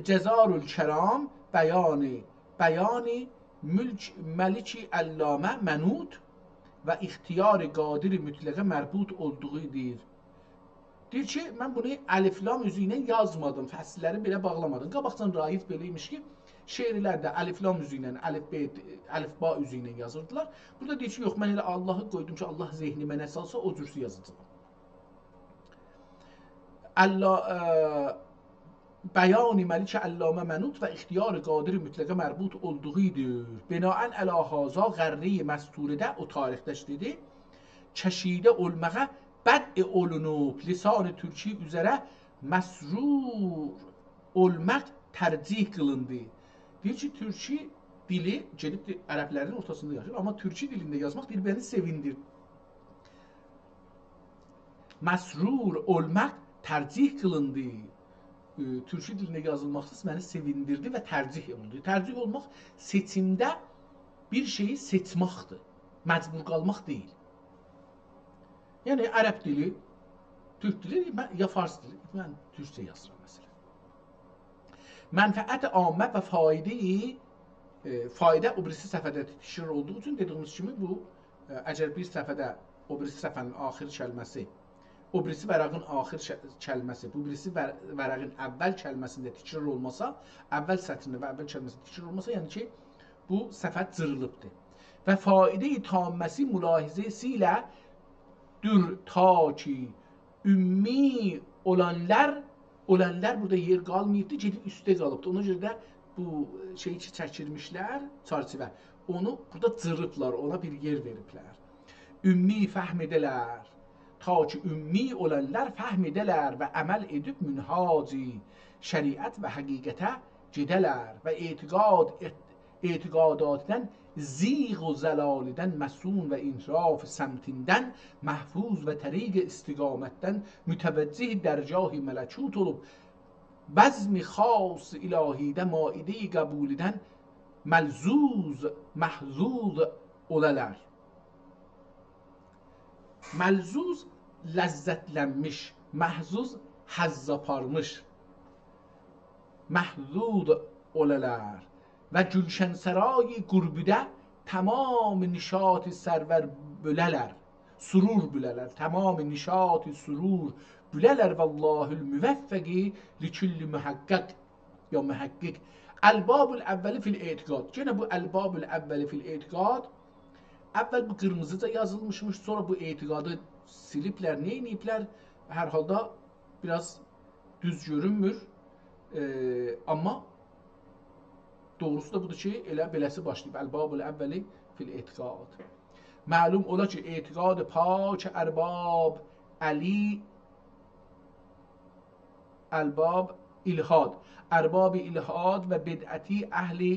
cəzarul kəram bəyani məliki əllamə mənud və ixtiyar-ı qadir-i mütləqə mərbut olduğu deyir. Deyir ki, mən bunu əliflam üzü ilə yazmadım, fəsilləri belə bağlamadım. Qabaqcan Raif beləymiş ki, şeirlərdə əliflam üzü ilə, əlifba üzü ilə yazırdılar. Burada deyir ki, yox, mən elə Allahı qoydum ki, Allah zehnimə nə salsa, o cürsü yazacağım. Bəyani məlikə əllamə mənut və ixtiyar-ı qadir-i mütləqə mərbut olduğudur. Binaən əlahaza qərri-i məsturidə, o tarixdə dedi, kəşidə olmağa bəd olunub, lisan-ı türki üzərə məsrur olmaq tərcih qılındı. Deyir ki, türki dili, gedib ərəblərin ortasında yaşır, amma türki dilində yazmaq deyir, bəni sevindir. Məsrur olmaq tərcih qılındı. Türkçe dilində yazılması məni sevindirdi və tərcih olundu. Tərcih olmaq seçimdə bir şeyi seçməkdir. Məcbur qalmaq deyil. Yəni ərəb dili, türk dili ya fars dili. Mən türkçə yazıram məsələn. Mənfəət ammə və fayda o birisi səfədə təşkil olduğu üçün dediyimiz kimi bu əgər bir səfədə o birisi səfənin axir kəlməsi, o birisi vərəqin axir kəlməsi, bu birisi vərəqin əvvəl kəlməsində təkrar olmasa, əvvəl sətrində və əvvəl kəlməsində təkrar olmasa, yəni ki, bu səfət cırılıbdır. Və faidə-i tamməsi mülahizəsi ilə dür ta ki, ümmi olanlar burada yer qalmayıbdır, gedib üstə qalıbdır. Ona görə də bu şeyi ki, çəkirmişlər, çarçivə, onu burada cırıblar, ona bir yer veriblər. Ümmi fəhm edələr, ta ki ümmi olanlar fəhm edələr və əməl edib münhaci şəriət və həqiqətə gedələr və etiqadatdən ziğ و zəlalidən məsun və inraf səmtindən məhfuz və təriq istiqamətdən mütəvəccih dərgah-i mələkut olub bəzmi xas ilahidə maidə-i qəbulidən məlzuz məhzuz olələr. Məlzuz ləzzətlənmiş, məhzuz həzz aparmış, məhzuz olələr və Gülşənsərayi qurbidə tamam nişat sərvər bülələr, surur bülələr, tamam nişat surur bülələr vallahül müvəffəqi likülli mühəqqəq ya mühəqqiq. Əlbabul əvvəli fil etiqad. Gene bu əlbabul əvvəli fil etiqad əvvəl bu qırmızıca yazılmışmış, sonra bu etiqadı siliplər, neyniyiblər? Hər halda biraz düz görünmür. Amma doğrusu da budur ki, elə beləsi başlayıb. Əlbabul əvvəli fil etiqad. Məlum ola ki, etiqad pak ərbab əli əlbab ilhad. Ərbab ilhad və bid'əti əhli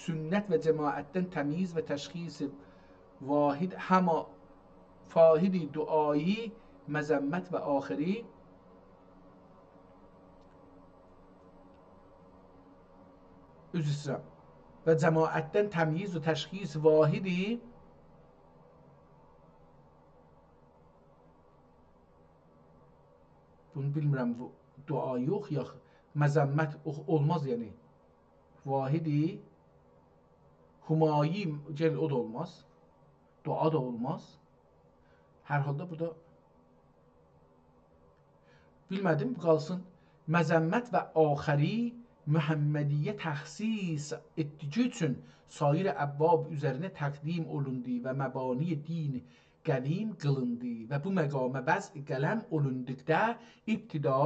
sünnət və cemaətdən təmiz və təşxis vahid həma fahidi duayı məzəmmət və axiri üzrə və cemaətdən təmiz və təşxis vahidi bunu bilmirəm, dua yox ya məzəmmət olmaz, yəni vahidi humayi gəl, o da olmaz, dua da olmaz. Hər halda bu da bilmədim, qalsın. Məzəmmət və axəri Muhammediyyə təxsis etdiyi üçün sair əbbab üzərinə təqdim olundu və məbani din qədim qılındı və bu məqamə bəz qələm olunduqda ibtida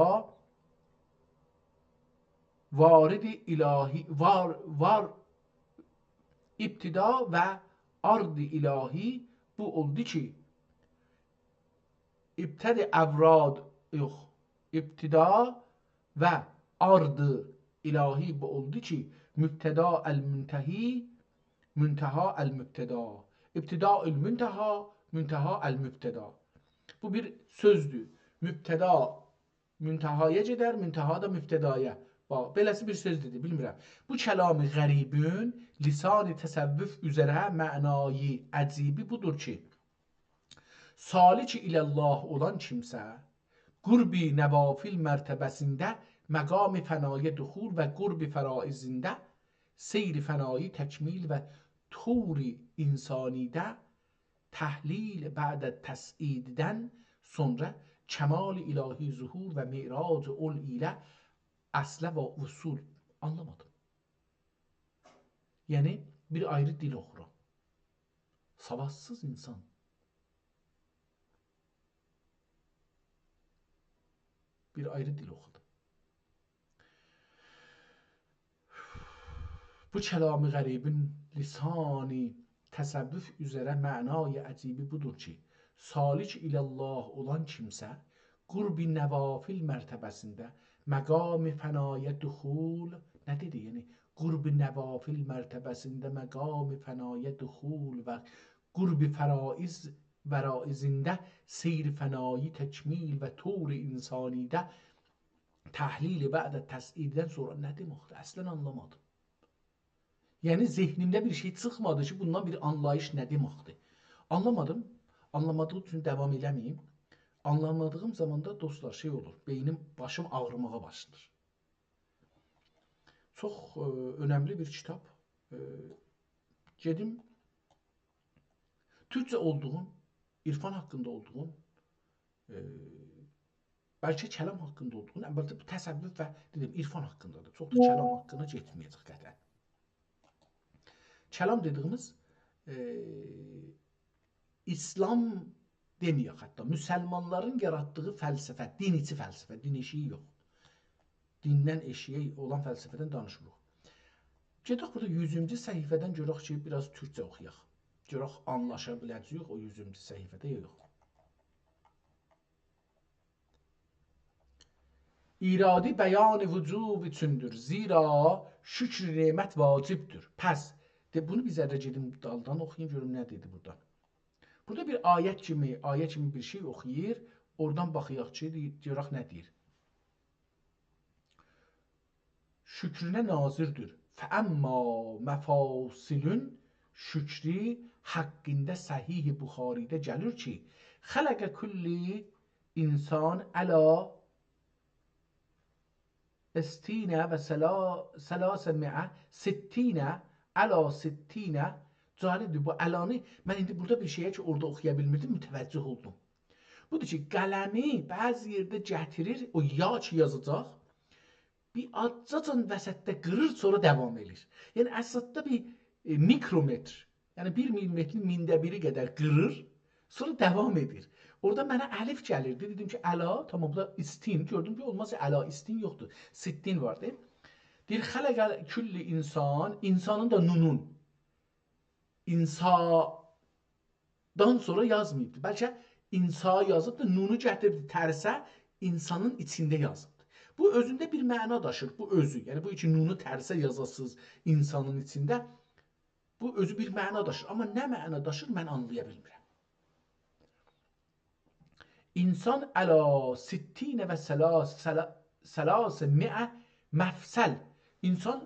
varid ilahi var ibtida və ard ilahi bu oldu ki ibtədi əvrad yox, ibtida və ard ilahi bu oldu ki mübteda el-müntehi münteha el-mübteda ibtida el-münteha münteha el-mübteda. Bu bir sözdür. Mübteda müntehaya gedər, münteha da mübtedaya. Bax, beləsi bir söz dedi, bilmirəm. Bu kəlam-ı qəribün lisan-ı təsəvvüf üzərə mənayı əcibi budur ki salik ilallah olan kimsə qurbi nəvafil mərtəbəsində məqam fənaya duxul və qurbi fəraizində seyr fənayı təkmil və turi insanidə təhlil bədə təs'iddən sonra kəmal ilahi zuhur və mirac ol ilə əslə və usul. Anlamadım. Yəni bir ayrı dil oxuram. Savadsız insan. Bir ayrı dil oxudum. Bu kəlam-ı qəribin lisani təsəvvüf üzərə mənay əcibi budur ki, salik ilallah olan kimsə qurbi nəvafil mərtəbəsində məqam-ı fənaya duxul, nə dedi? Yəni qurbi nəvafil mərtəbəsində məqam-ı fənaya duxul və qurbi fəraizində seyr fənayı təkmil və tur insanidə təhlil bədə təs'iddən sonra nə deməkdir? Əslən anlamadım. Yəni zehnimdə bir şey çıxmadı ki, bundan bir anlayış nə deməkdir? Anlamadım. Anlamadığım üçün davam eləməyim. Anlamadığım zaman da dostlar şey olur. Beynim, başım ağrımağa başlayır. Çox önəmli bir kitab. E, Gedim Türkçe olduğum, irfan haqqında olduğum, e, bəlkə kəlam haqqında olduğum, əlbəttə təsəvvüf və dedim irfan haqqındadır. Çox da kəlam haqqına getməyəcək qədən. Kəlam dediyimiz İslam deməyək hətta, müsəlmanların yaratdığı fəlsəfə, din içi fəlsəfə, din eşiyi yox. Dindən eşiyə olan fəlsəfədən danışırıq. Gedək burada 100-cü səhifədən görək ki, biraz türkcə oxuyaq. Görək anlaşa biləcəyik o 100-cü səhifədə yox. İradi bəyan vücub üçündür. Zira şükr nemət vacibdir. Pəs, bunu bir zərrə gedim daldan oxuyayım, görüm nə dedi burada. Burada bir ayət kimi bir şey oxuyur. Oradan baxıyaq ki, görək nə deyir. Şükrünə nazirdir. Fəəmmə məfasilün şükri haqqında sahih Buxaridə gəlir ki, xələqə kulli insan əla istinə və səlasə sittinə əla sittinə caridir. Bu əlanı mən indi burada bir şeyə ki orada oxuya bilmirdim, mütəvəccüh oldum. Budur ki, qələmi bəzi yerdə gətirir, o ya ki yazacaq, bir azcacan vəsətdə qırır, sonra davam edir. Yəni əslində bir mikrometr, yəni 1 milimetrin mində biri qədər qırır, sonra davam edir. Orada mənə əlif gəlirdi, dedim ki, əla, tamam, bu da istin, gördüm ki, olmaz, əla, istin yoxdur, sittin vardı. Deyir, xələqə külli insan, insanın da nunun, insadan sonra yazmayıbdır. Bəlkə insa yazıbdır, nunu gətiribdir tərsə, insanın içində yazıbdır. Bu özündə bir məna daşır, bu özü. Yəni, bu iki nunu tərsə yazasız insanın içində, bu özü bir məna daşır. Amma nə məna daşır, mən anlaya bilmirəm. İnsan əla sittinə və səlasə miə məfsəl. İnsan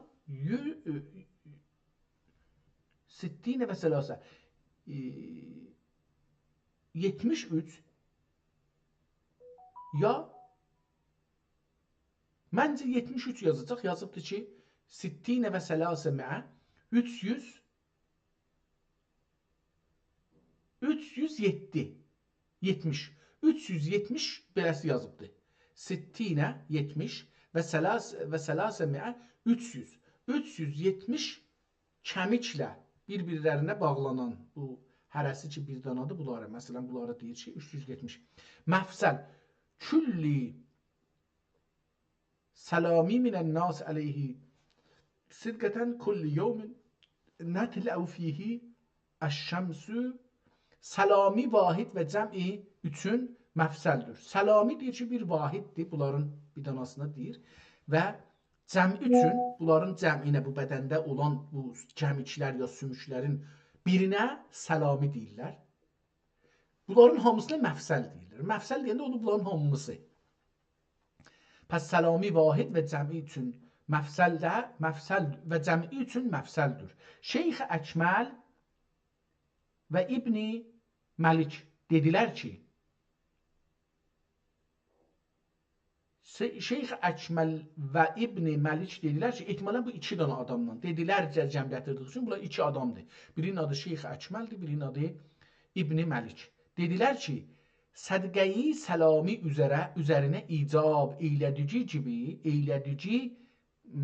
sittinə və səlasə 73 ya məncə 73 yazacaq. Yazıbdır ki, sittinə və səlasə miə 307 70 370 beləsi yazıbdır. Sittinə 70 və səlasə miə 300. 370 kəmiklə bir-birlərinə bağlanan bu hərəsi ki bir danadır bunları. Məsələn, bunları deyir ki 370. Məfsəl külli səlami minən nas əleyhi sidqətən kulli yevmin nətləu fihi əş-şəmsü. Səlami vahid və cəmi üçün məfsəldir. Səlami deyir ki, bir vahiddir, bunların bir danasına deyir. Və cəmi üçün, bunların cəminə, bu bədəndə olan bu kəmiklər ya sümüklərin birinə səlami deyirlər. Bunların hamısına məfsəl deyirlər. Məfsəl deyəndə olur bunların hamısı. Pəs səlami vahid və cəmi üçün məfsəl və cəmi üçün məfsəldir. Şeyx Əkməl və İbni Məlik dedilər ki, Şeyx Əkməl və İbni Məlik dedilər ki, ehtimalən bu iki dana adamdan. Dedilər cəmlətirdiyi üçün, bunlar iki adamdır. Birinin adı Şeyx Əkməldir, birinin adı İbni Məlik. Dedilər ki, sədqəyi səlami üzərinə icab eylədici kimi eylədici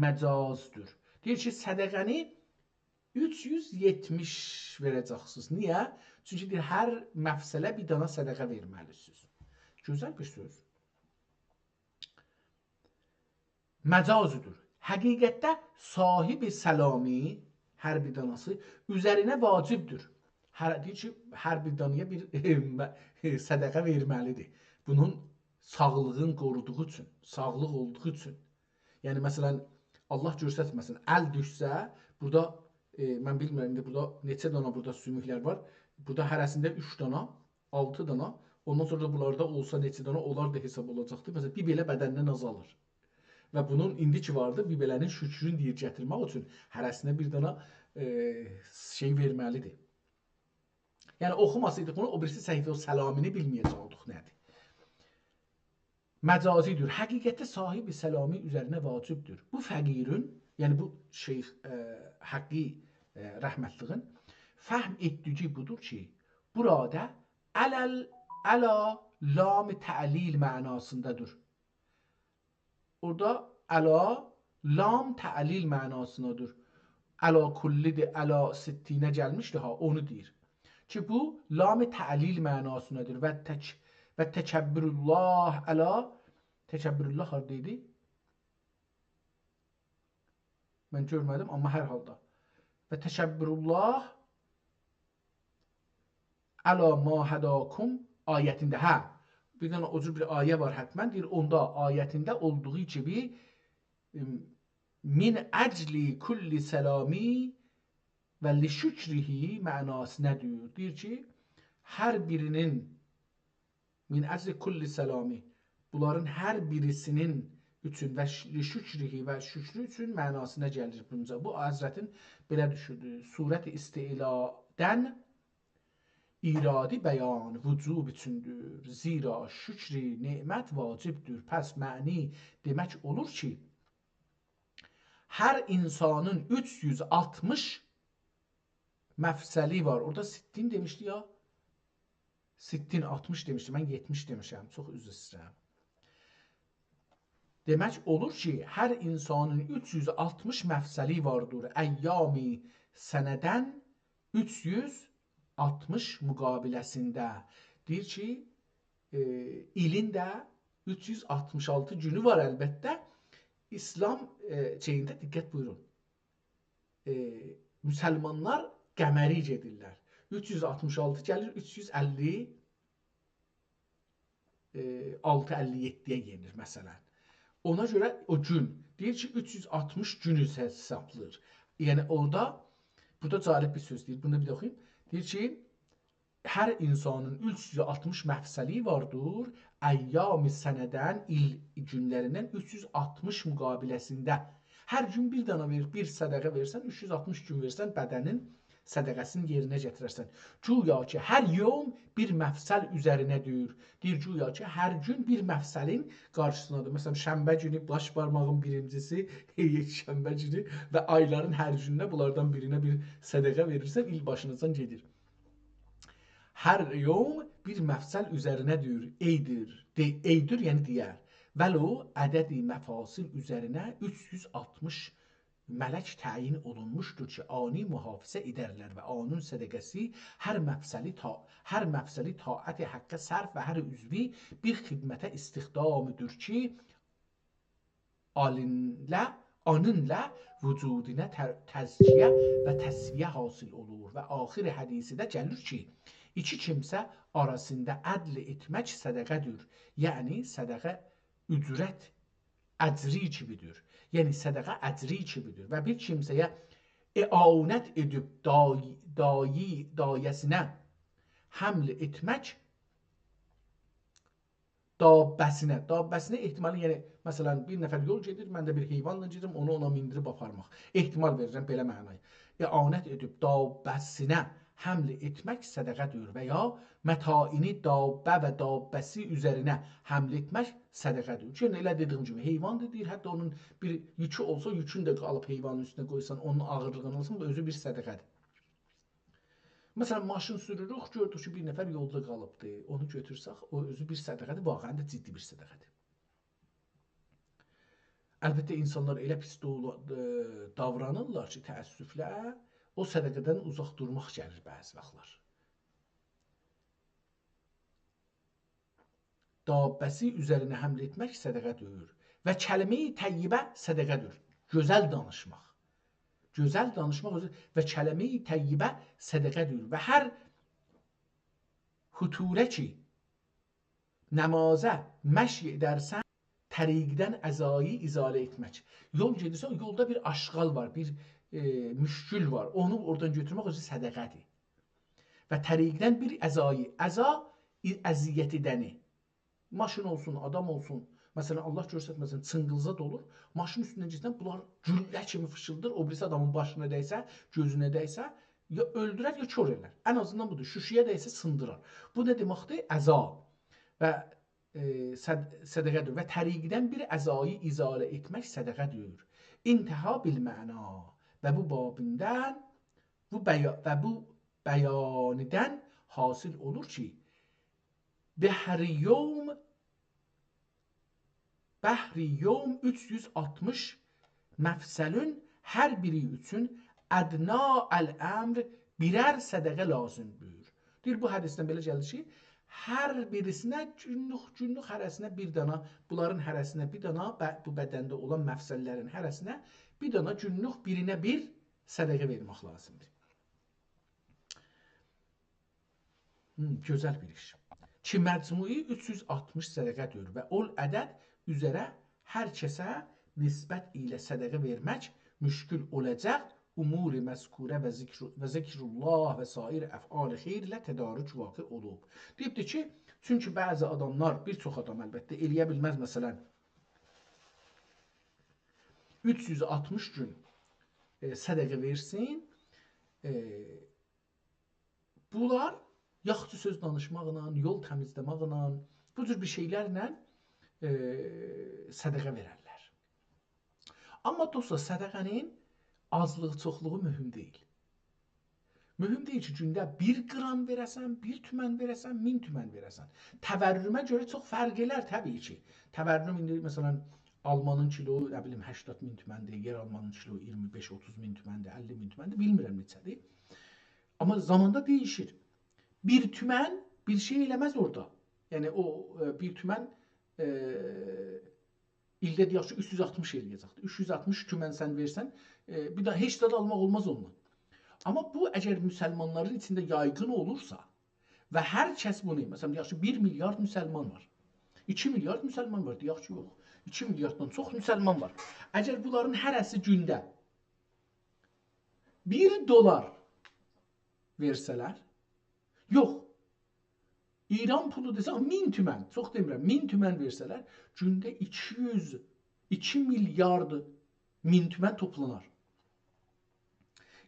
məcazdır. Deyir ki, sədəqəni 370 verəcəksiniz. Niyə? Çünki deyir, hər məfsələ bir dana sədəqə verməlisiniz. Gözəl bir söz. Məcazıdır. Həqiqətdə sahibi səlami, hər bir danası, üzərinə vacibdir. Deyir ki, hər bir danaya bir sədəqə verməlidir. Bunun sağlığın qoruduğu üçün, sağlıq olduğu üçün. Yəni, məsələn, Allah göstərməsin, əl düşsə, burada, mən bilmirəm, indi burada neçə dana burada sümüklər var. Burada hərəsində 3 dana, 6 dana, ondan sonra da bunlarda olsa neçə dana, onlar da hesab olacaqdır. Məsələn, bir belə bədəndən azalır. Və bunun indi ki vardır, bir belənin şükrünü deyir gətirmək üçün hərəsinə bir dana şey verməlidir. Yəni oxumasaydıq bunu, o birisi səhifə o səlamini bilməyəcəkdik nədir. Məcazidir. Həqiqətdə sahibi səlami üzərinə vacibdir. Bu fəqirin, yəni bu Şeyx Haqqi rəhmətliğin fəhm etdiyi budur ki, burada əla lam tə'lil mənasındadır. Orada əla lam tə'lil mənasındadır. Əla kullidir, əla sittinə gəlmişdi ha, onu deyir. Ki bu lam tə'lil mənasındadır və təkəbbürullah əla, təkəbbürullah haradaydı? Mən görmədim, amma hər halda. Və təkəbbürullah əla ma hədakum ayətində. Hə, bir dənə o cür bir ayə var hətmən, deyir, onda ayətində olduğu kimi min əcli kulli səlami və li şükrihi mənası nədir? Deyir ki, hər birinin min əcli kulli səlami, bunların hər birisinin üçün və şükrihi və şükrü üçün mənasına gəlir bunca. Bu Həzrətin belə düşürdü. Surət-i istiladən iradi bəyan vücub üçündür. Zira şükri nemət vacibdir. Pəs məni demək olur ki, hər insanın 360 məfsəli var. Orada sittin demişdi ya. Sittin 60 demişdi. Mən 70 demişəm. Çox üzr istəyirəm. Demək olur ki, hər insanın 360 məfsəli vardır. Əyyami sənədən 360 müqabiləsində. Deyir ki, ilin də 366 günü var əlbəttə. İslam şeyində diqqət buyurun. Müsəlmanlar qəməri gedirlər. 366 gəlir, 356-57-yə yenir məsələn. Ona görə o gün deyir ki, 360 günü hesablayır. Yəni orada, burada cəlib bir söz deyir, bunu bir də oxuyayım. Deyir ki, hər insanın 360 məfsəli vardır, əyyam-ı sənədən, il günlərindən 360 müqabiləsində. Hər gün bir dana verir, bir sədəqə versən, 360 gün versən, bədənin sədəqəsini yerinə gətirərsən. Güya ki, hər yom bir məfsəl üzərinədir. Deyir, güya ki, hər gün bir məfsəlin qarşısındadır. Məsələn, şənbə günü baş barmağın birincisi, şənbə günü və ayların hər gününə bunlardan birinə bir sədəqə verirsən, il başınızdan gedir. Hər yom bir məfsəl üzərinədir, eydir, yəni deyər. Vəlo ədədi məfasil üzərinə 360 mələk təyin olunmuşdur ki, ani mühafizə edərlər və anun sədəqəsi hər məfsəli taət-i haqqə sərf və hər üzvi bir xidmətə istixdamıdır ki, anınla vücudinə təzkiyə və təsviyə hasil olur və axir hədisi də gəlir ki, iki kimsə arasında ədl etmək sədəqədir. Yəni, sədəqə ücrət əcri kimidir. Yəni, sədəqə əcri kimidir və bir kimsəyə əanət edib dayəsinə həml etmək dabbəsinə ehtimali, yəni, məsələn, bir nəfər yol gedir, mən də bir heyvanla gedirəm, onu ona mindirib aparmaq. Ehtimal verirəm belə mənayı. Əanət edib dabbəsinə həml etmək sədəqədir və ya mətaini dabbə və dabbəsi üzərinə həml etmək sədəqədir. Çünki elə dediyim kimi heyvandır deyir, hətta onun bir yükü olsa, yükünü də alıb heyvanın üstünə qoysan, onun ağırlığını alsan, bu özü bir sədəqədir. Məsələn, maşın sürürük, gördük ki, bir nəfər yolda qalıbdır, onu götürsək, o özü bir sədəqədir, vaqəən də ciddi bir sədəqədir. Əlbəttə, insanlar elə pis davranırlar ki, təəssüflə, o sədəqədən uzaq durmaq gəlir bəzi vaxtlar. Dabbəsi üzərinə həml etmək sədəqədir və kəlime-i təyyibə sədəqədir. Gözəl danışmaq. Gözəl danışmaq və kəlime-i təyyibə sədəqədir və hər xüturə ki, nəmazə məşy edərsən, təriqdən əzayı izalə etmək. Yol gedirsən, yolda bir aşqal var, bir müşkül var. Onu oradan götürmək özü sədəqədir. Və təriqdən bir əzayı. Əza əziyyət edəni. Maşın olsun, adam olsun. Məsələn, Allah göstərməsin, çıngılzad olur. Maşın üstündən gedən bunlar güllə kimi fışıldır. O birisi adamın başına dəysə, gözünə dəysə, ya öldürər, ya kör elər. Ən azından budur. Şüşüyə də isə sındırar. Bu nə deməkdir? Əza və sədəqədir və təriqdən bir əzayı izalə etmək sədəqədir. İntihə bil məna və bu babından bu bəyanıdan hasil olur ki, bəhri yevm 360 məfsəlün hər biri üçün ədna əl-əmr birər sədəqə lazımdır. Deyir, bu hədisdən belə gəlir ki, hər birisinə günlük hərəsinə bir dana, bunların hərəsinə bir dana, bu bədəndə olan məfsəllərin hərəsinə bir dana günlük birinə bir sədəqə vermək lazımdır. Gözəl bir iş. Ki məcmui 360 sədəqədir və ol ədəd üzərə hər kəsə nisbət ilə sədəqə vermək müşkül olacaq umur-i məzkurə və zikrullah və sair əf'al xeyr ilə tədarüc vaqi olub. Deyibdir ki, çünki bəzi adamlar, bir çox adam əlbəttə eləyə bilməz, məsələn, 360 gün sədəqə versin, bunlar yaxşı söz danışmaqla, yol təmizləməklə, bu cür bir şeylərlə sədəqə verərlər. Amma dostlar, sədəqənin azlığı, çoxluğu mühüm deyil. Mühüm deyil ki, gündə 1 qram verəsən, 1 tümən verəsən, 1000 tümən verəsən. Təvərrümə görə çox fərq elər təbii ki. Təvərrüm indi, məsələn, almanın kilo, nə bilim, 80 min tüməndir, yer almanın kilo 25-30 min tüməndir, 50 min tüməndir, bilmirəm neçədir. Amma zamanda dəyişir. 1 tümən bir şey eləməz orada. Yəni, o 1 tümən ildə deyək ki, 360 eləyəcəkdir. 360 tümən sən versən, bir daha heç də almaq olmaz ondan. Amma bu, əgər müsəlmanların içində yaygın olursa və hər kəs bunu, məsələn, deyək ki, 1 milyard müsəlman var, 2 milyard müsəlman var, deyək ki, yox, 2 milyarddan çox müsəlman var. Əgər bunların hərəsi gündə $1 versələr, yox, İran pulu desək 1000 tümən, çox demirəm, 1000 tümən versələr, gündə 2 milyard 1000 tümən toplanar.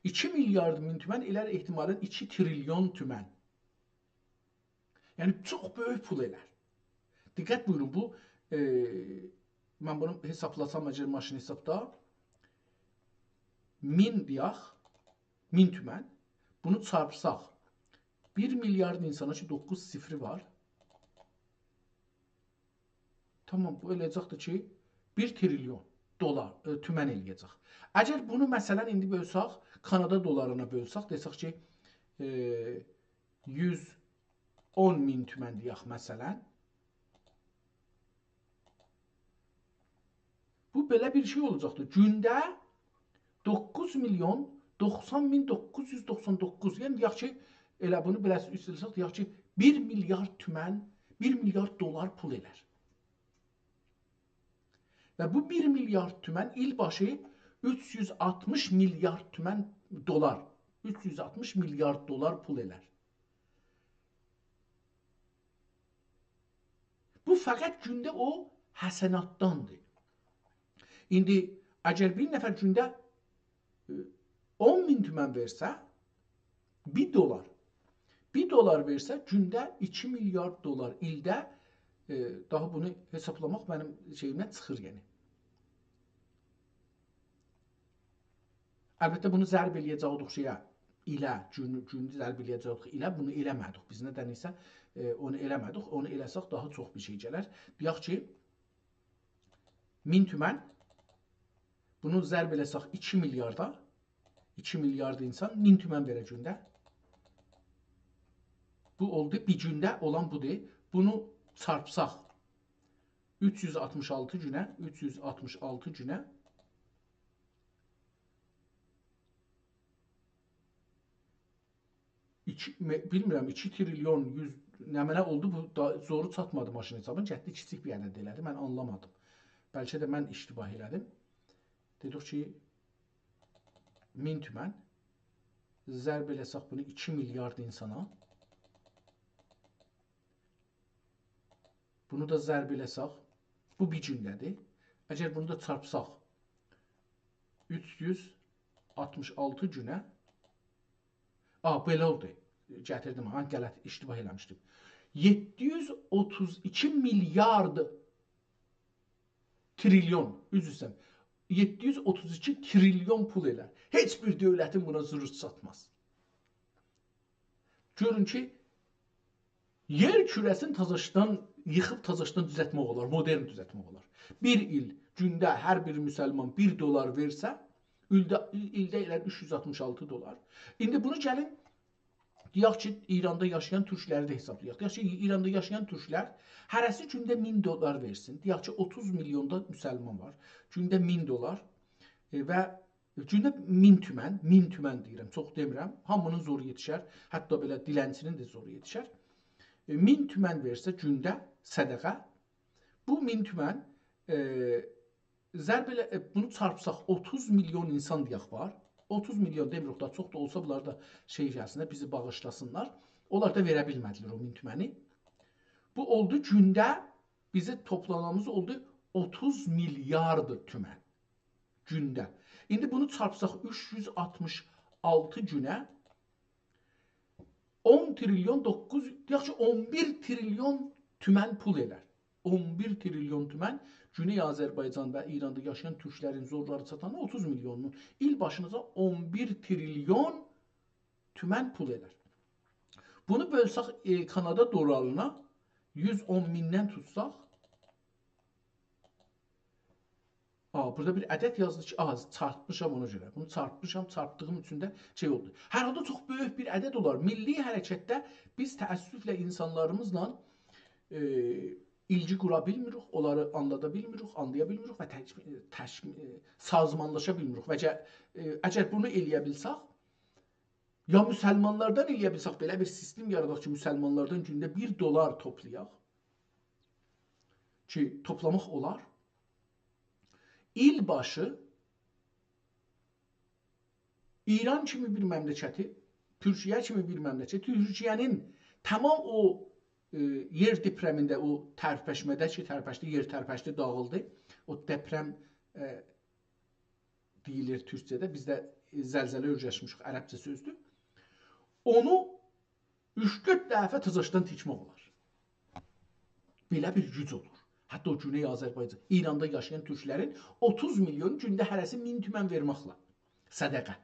2 milyard 1000 tümən elər ehtimalən 2 trilyon tümən. Yəni, çox böyük pul elər. Diqqət buyurun, bu, mən bunu hesablasam, əgər maşın hesabda, 1000 deyək, 1000 tümən, bunu çarpsaq, 1 milyard insana ki 9 sifri var. Tamam, bu eləyəcəkdir ki 1 trilyon tümən eləyəcək. Əgər bunu məsələn indi bölsək, Kanada dolarına bölsək, desək ki 110 min tümən deyək məsələn. Bu belə bir şey olacaqdır. Gündə 9 milyon 90 min 999, yəni deyək ki, elə bunu biləsiz, üstəlsək, deyək ki, 1 milyard tümən, 1 milyard dolar pul elər. Və bu 1 milyard tümən ilbaşı 360 milyard tümən dolar, 360 milyard dolar pul elər. Bu fəqət gündə o həsənatdandır. İndi, əgər bir nəfər gündə 10 min tümən versə, $1. $1 versə, gündə 2 milyard dolar, ildə, daha bunu hesaplamaq mənim şeyimdən çıxır, yəni. Əlbəttə, bunu zərb eləyəcəyik şeyə, ilə, gündə zərb eləyəcəyik ilə, bunu eləmədik. Biz nədənsə onu eləmədik, onu eləsək daha çox bir şey gələr. Deyək ki, 1000 tümən, bunu zərb eləsək 2 milyarda, 2 milyard insan 1000 tümən verə gündə. Bu oldu, bir gündə olan budur. Bunu çarpsaq 366 günə, 366 günə bilmirəm, 2 trilyon 100 nə mənə oldu, bu da zoru çatmadı maşın hesabın, cəhdi kiçik bir ədəd elədi, mən anlamadım. Bəlkə də mən iştibah elədim. Dedik ki, 1000 tümən, zərb eləsək bunu 2 milyard insana, bunu da zərb eləsək, bu bir gündədir. Əgər bunu da çarpsaq 366 günə, Belə oldu. Gətirdim, qələt iştibah eləmişdim. 732 milyard trilyon, üzr istəyirəm. 732 trilyon pul elər. Heç bir dövlətin buna zürüst satmaz. Görün ki, yer kürəsini tazaşdan, yıxıb tazaşdan düzəltmək olar, modern düzəltmək olar. Bir il gündə hər bir müsəlman 1 dolar versə, ildə elə 366 dolar. İndi bunu gəlin, deyək ki, İranda yaşayan türkləri də hesablayaq. Deyək ki, İranda yaşayan türklər hərəsi gündə 1000 dolar versin. Deyək ki, 30 milyonda müsəlman var. Gündə 1000 dolar və gündə 1000 tümən, 1000 tümən deyirəm, çox demirəm. Hamının zoru yetişər, hətta belə dilənçinin də zoru yetişər. 1000 tümən versə gündə sədəqə, bu 1000 tümən zərb elə bunu çarpsaq 30 milyon insan deyək var. 30 milyon demirik da, çox da olsa bunlar da şey gəlsinlər, bizi bağışlasınlar. Onlar da verə bilmədilər o 1000 tüməni. Bu oldu gündə bizi toplamamız oldu 30 milyard tümən gündə. İndi bunu çarpsaq 366 günə 10 trilyon 9, deyək ki 11 trilyon tümən pul elər. 11 trilyon tümən Güney Azərbaycan və İranda yaşayan türklərin zorları çatanı 30 milyonun il başınıza 11 trilyon tümən pul elər. Bunu bölsək Kanada dolarına 110 mindən tutsaq, burada bir ədəd yazdı ki, çarpmışam ona görə. Bunu çarpmışam, çarpdığım üçün də şey oldu. Hər halda çox böyük bir ədəd olar. Milli hərəkətdə biz təəssüflə insanlarımızla ilgi qura bilmirik, onları anlada bilmirik, anlaya bilmirik və sazmanlaşa bilmirik. Və əgər bunu eləyə bilsək, ya müsəlmanlardan eləyə bilsək, belə bir sistem yaradaq ki, müsəlmanlardan gündə 1 dolar toplayaq ki, toplamaq olar. İl başı İran kimi bir məmləkəti, Türkiyə kimi bir məmləkəti, Türkiyənin tamam o yer depremində, o tərpəşmədə ki, yer tərpəşdi, dağıldı. O deprem deyilir Türkçədə, bizdə zəlzələ öyrəşmişik, ərəbcə sözdür. Onu 3-4 dəfə təzəşdən tikmək olar. Belə bir güc olur. Hətta o Güney Azərbaycan, İranda yaşayan türklərin 30 milyon gündə hərəsi 1000 tümən verməklə. Sədəqə.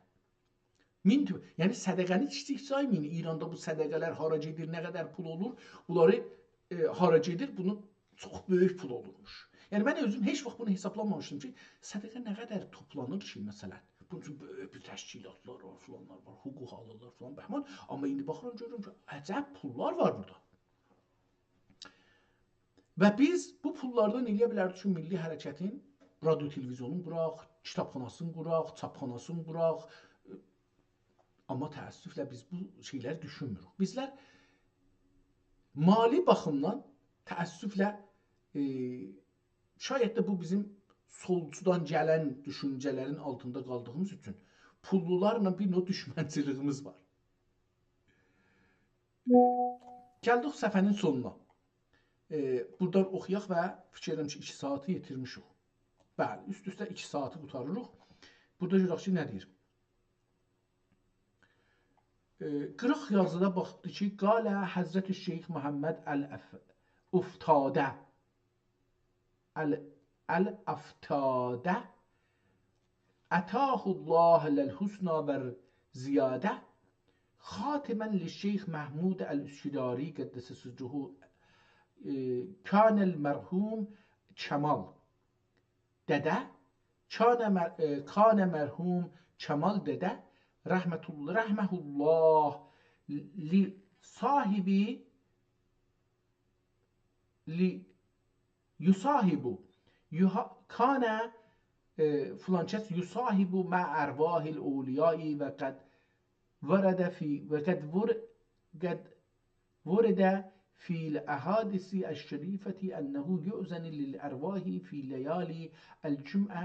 1000 tümən. Yəni sədəqəni kiçik saymayın. İranda bu sədəqələr hara gedir, nə qədər pul olur, bunları hara gedir, bunu çox böyük pul olurmuş. Yəni mən özüm heç vaxt bunu hesablamamışdım ki, sədəqə nə qədər toplanır ki, məsələn. Bunun üçün böyük bir təşkilatlar var, filanlar var, hüquq alırlar filan bəhman. Amma indi baxıram, görürüm ki, əcəb pullar var burada. Və biz bu pullardan eləyə bilərdik ki, milli hərəkətin radio televizyonunu quraq, kitabxanasını quraq, çapxanasını quraq. Amma təəssüflə biz bu şeyləri düşünmürük. Bizlər mali baxımdan təəssüflə şayət də bu bizim solcudan gələn düşüncələrin altında qaldığımız üçün pullularla bir növ düşmənçiliyimiz var. Gəldik səfənin sonuna. Buradan oxuyaq və fikir edirəm ki, 2 saatı yetirmişik. Bəli, üst-üstə 2 saatı qutarırıq. Burada görək ki, nə deyir? Qırıq yazıda baxdı ki, qalə Həzrət-i Şeyx Muhammed Əl-Əftadə Ətahullah ləl-husna və ziyadə xatimən li-Şeyx Məhmud Əl-Üsküdari qəddəsə sirruhu Kânel mərhum Kemal dədə Kânə mərhum Kemal dədə rəhməhullah li sahibi li yusahibu kânə filankəs yusahibu mə ərvahil awliyai və qəd vurədə fil əhadisi əş-şərifəti ənəhu yu'zəni lil-ərvahi fi ləyali əl-cüm'ə